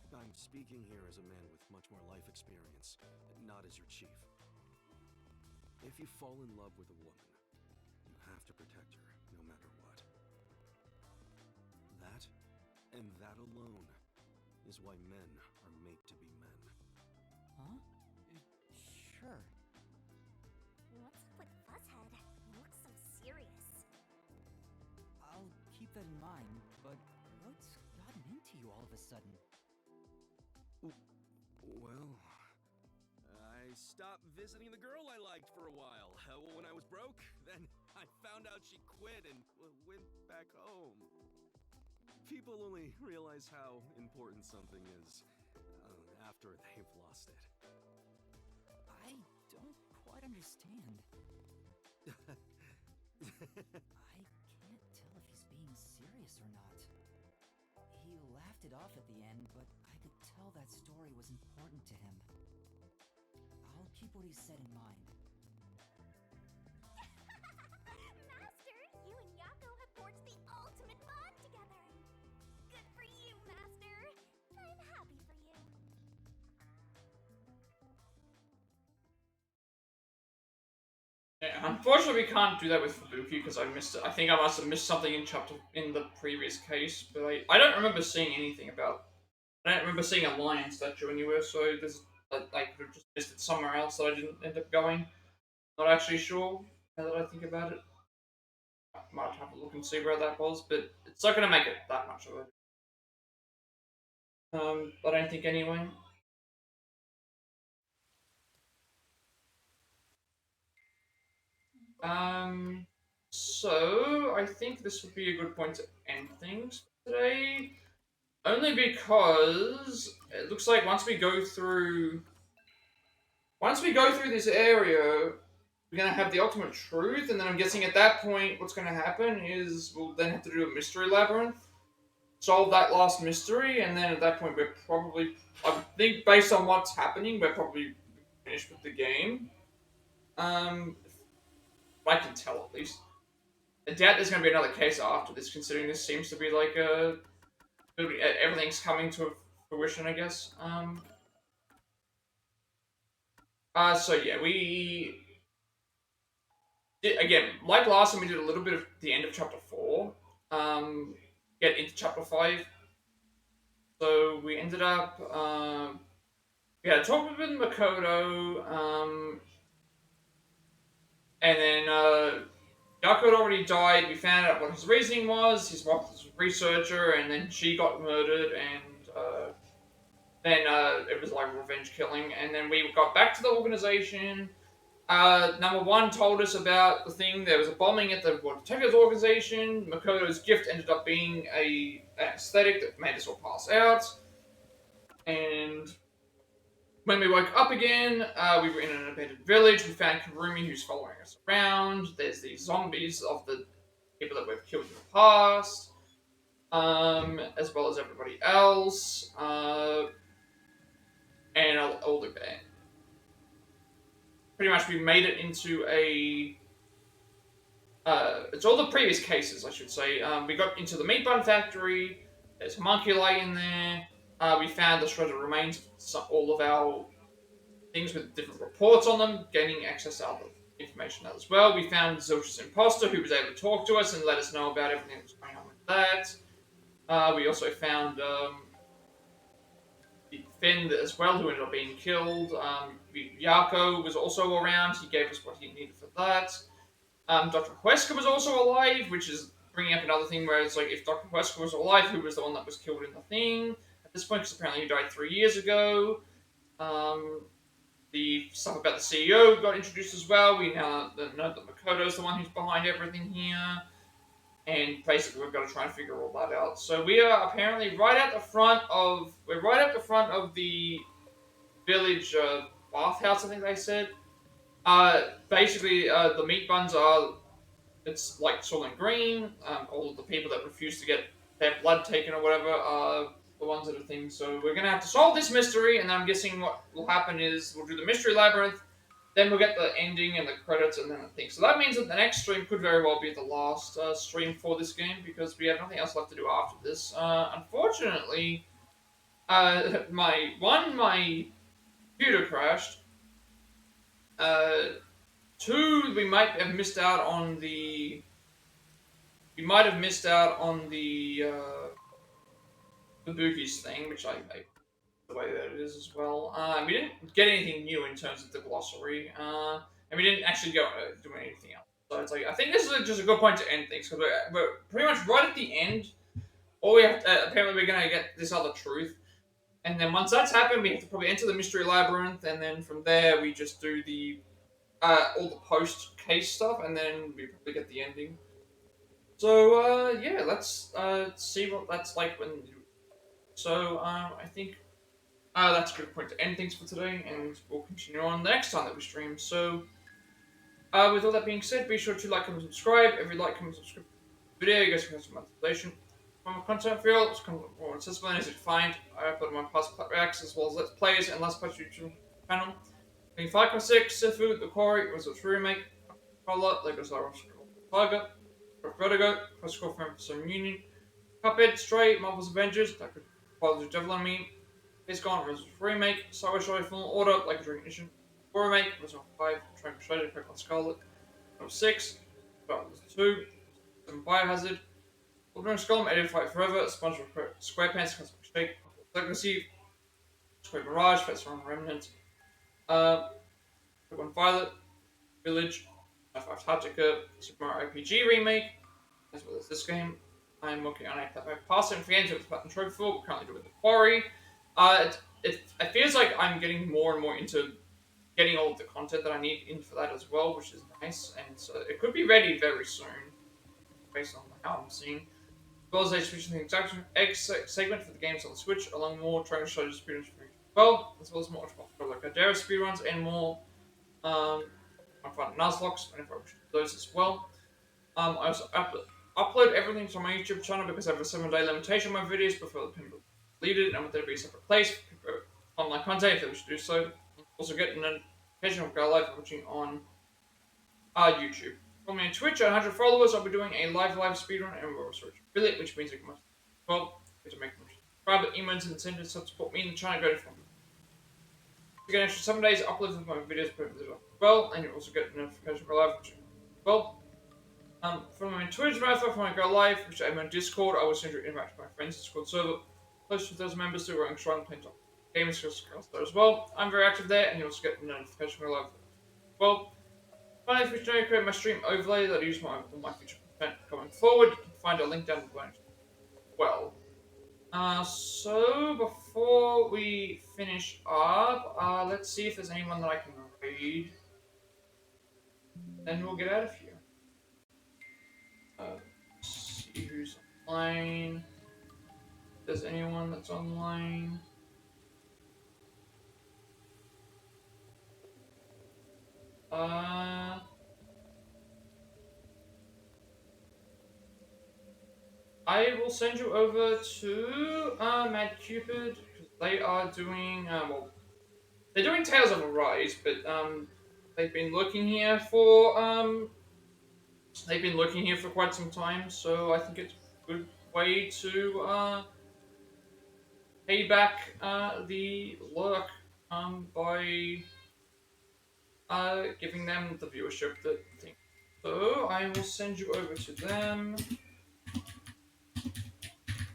I'm speaking here as a man with much more life experience, not as your chief. If you fall in love with a woman, you have to protect her, no matter what. That, and that alone, is why men are made to be men. Huh? Sure. What's up with Fuzzhead? He looks so serious. I'll keep that in mind, but what's gotten into you all of a sudden? Well, I stopped visiting the girl I liked for a while. When I was broke, then I found out she quit and went back home. People only realize how important something is after they've lost it. I don't quite understand. I can't tell if he's being serious or not. He laughed it off at the end, but I could tell that story was important to him. I'll keep what he said in mind. Master, you and Yako have forged the ultimate bond together. Good for you, Master. I'm happy for you. Yeah, unfortunately, we can't do that with Fubuki because I missed it. I think I must have missed something in the previous case, but I don't remember seeing anything about. I don't remember seeing a lion statue anywhere, so there's I could have just missed it somewhere else that I didn't end up going. Not actually sure. Now that I think about it, I might have a look and see where that was, but it's not going to make it that much of it. I don't think anyway. So I think this would be a good point to end things today. Only because it looks like once we go through this area, we're gonna have the ultimate truth, and then I'm guessing at that point, what's gonna happen is we'll then have to do a mystery labyrinth, solve that last mystery, and then at that point we're probably, I think based on what's happening, we're probably finished with the game. If I can tell at least. I doubt there's gonna be another case after this, considering this seems to be like everything's coming to fruition, I guess. So yeah, we did, again, like last time, we did a little bit of the end of chapter 4, get into chapter 5. So we ended up, we had a talk with Makoto, and then, Yako had already died. We found out what his reasoning was. His wife was a researcher, and then she got murdered, and, then, it was like revenge killing, and then we got back to the organization. Number 1 told us about the thing. There was a bombing at the World Detectives Organization. Makoto's gift ended up being an anesthetic that made us all pass out. And when we woke up again, we were in an abandoned village. We found Kurumi, who's following us around. There's these zombies of the people that we've killed in the past, as well as everybody else, and all the band. Pretty much we made it into a it's all the previous cases, I should say. We got into the meat bun factory. There's homunculi in there. We found the shredded remains of all of our things with different reports on them, gaining access to other information as well. We found Zilch's imposter, who was able to talk to us and let us know about everything that was going on with that. We also found Finn as well, who ended up being killed. Yako was also around. He gave us what he needed for that. Dr. Huesca was also alive, which is bringing up another thing where it's like, if Dr. Huesca was alive, who was the one that was killed in the thing? At this point, because apparently he died 3 years ago. The stuff about the CEO got introduced as well. We now know that Makoto's the one who's behind everything here. And basically, we've got to try and figure all that out. So we are apparently right at the front of the village bathhouse, I think they said. Basically, the meat buns are, it's like Soylent Green. All of the people that refuse to get their blood taken or whatever are the ones that are things. So we're gonna have to solve this mystery, and I'm guessing what will happen is we'll do the Mystery Labyrinth, then we'll get the ending and the credits, and then the thing. So that means that the next stream could very well be the last stream for this game, because we have nothing else left to do after this. Unfortunately, my computer crashed. Two, we might have missed out on the. We might have missed out on the Bookies thing, which I the way that it is as well. We didn't get anything new in terms of the glossary, and we didn't actually go do anything else. So it's like, I think this is just a good point to end things, because we're pretty much right at the end. Or we have to, apparently we're gonna get this other truth, and then once that's happened, we have to probably enter the Mystery Labyrinth, and then from there we just do the all the post case stuff, and then we probably get the ending. So yeah, let's see what that's like when. So I think that's a good point to end things for today, and we'll continue on the next time that we stream. So with all that being said, be sure to like, comment, subscribe. If you like, comment, subscribe to the video, you guys can have some monetization. From a content feel, it's more accessible and easy to find. I upload my past Plat reacts as well as Let's Plays and Let's Plays YouTube channel. 5.6, Sifu, The Quarry, was a remake, Color, Lego Star Wars, Tiger, Vertigo, First Score from Episode Union, Cuphead, Stray, Marvel's Avengers, that could follow the Devil on Me, It's Gone, Resident Remake, Star Wars Story Full Order, Like a Dragon Edition, War Remake, Resident 5, Triangle Shredder, Pokemon Scarlet, 6, Star Wars 2, 7 Biohazard, Ultra Skull, Edit Fight Forever, SpongeBob SquarePants, Cosmic Shake, Legacy, Square Mirage, Fast Run Remnant, Pokemon Violet, Village, F5 Tactica, Super Mario RPG Remake, as well as this game. I'm working on a passing for games with Platinum Trophy for. We're currently doing The Quarry. It feels like I'm getting more and more into getting all of the content that I need in for that as well, which is nice. And so it could be ready very soon, based on how I'm seeing. As well as a Switch and Exaction X segment for the games on the Switch, along with more Dragon Shredder speedruns for each as well, as well as more like Adara speedruns and more I find Nuzlocke whenever I wish to do those as well. I also upload everything to my YouTube channel because I have a 7-day limitation on my videos before the people delete it, and I want there to be a separate place for online content if they wish to do so. Also get a notification of go live watching on YouTube. Follow me on Twitch at 100 followers. I'll be doing a live speedrun and we'll search affiliate, which means you can to make private emails and incentives to support me in the channel going from. You get an extra 7 days upload of my videos per video as well, and you also get a notification for live watching as well. From my Twitch marathon, when I go live, which I'm on Discord, I will send you an invite to my friends' Discord server. Close to those members who are running strong playing top games there as well. I'm very active there, and you also get a notification for live as well. Finally, if you create my stream overlay that I use all my future content going forward, you can find a link down below as well. So before we finish up, let's see if there's anyone that I can raid. Then we'll get out of here. See who's online. If there's anyone that's online. I will send you over to Mad Cupid, because they are doing well, they're doing Tales of Arise, but they've been looking here for quite some time, so I think it's a good way to pay back the lurk by giving them the viewership that thing. So I will send you over to them.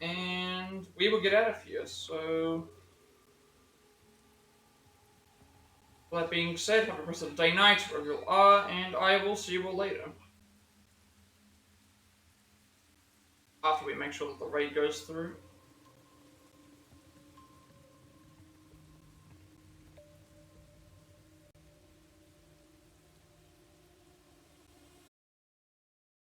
And we will get out of here, so. With that being said, have a rest of the day, night, wherever you are, and I will see you all later. After we make sure that the raid goes through.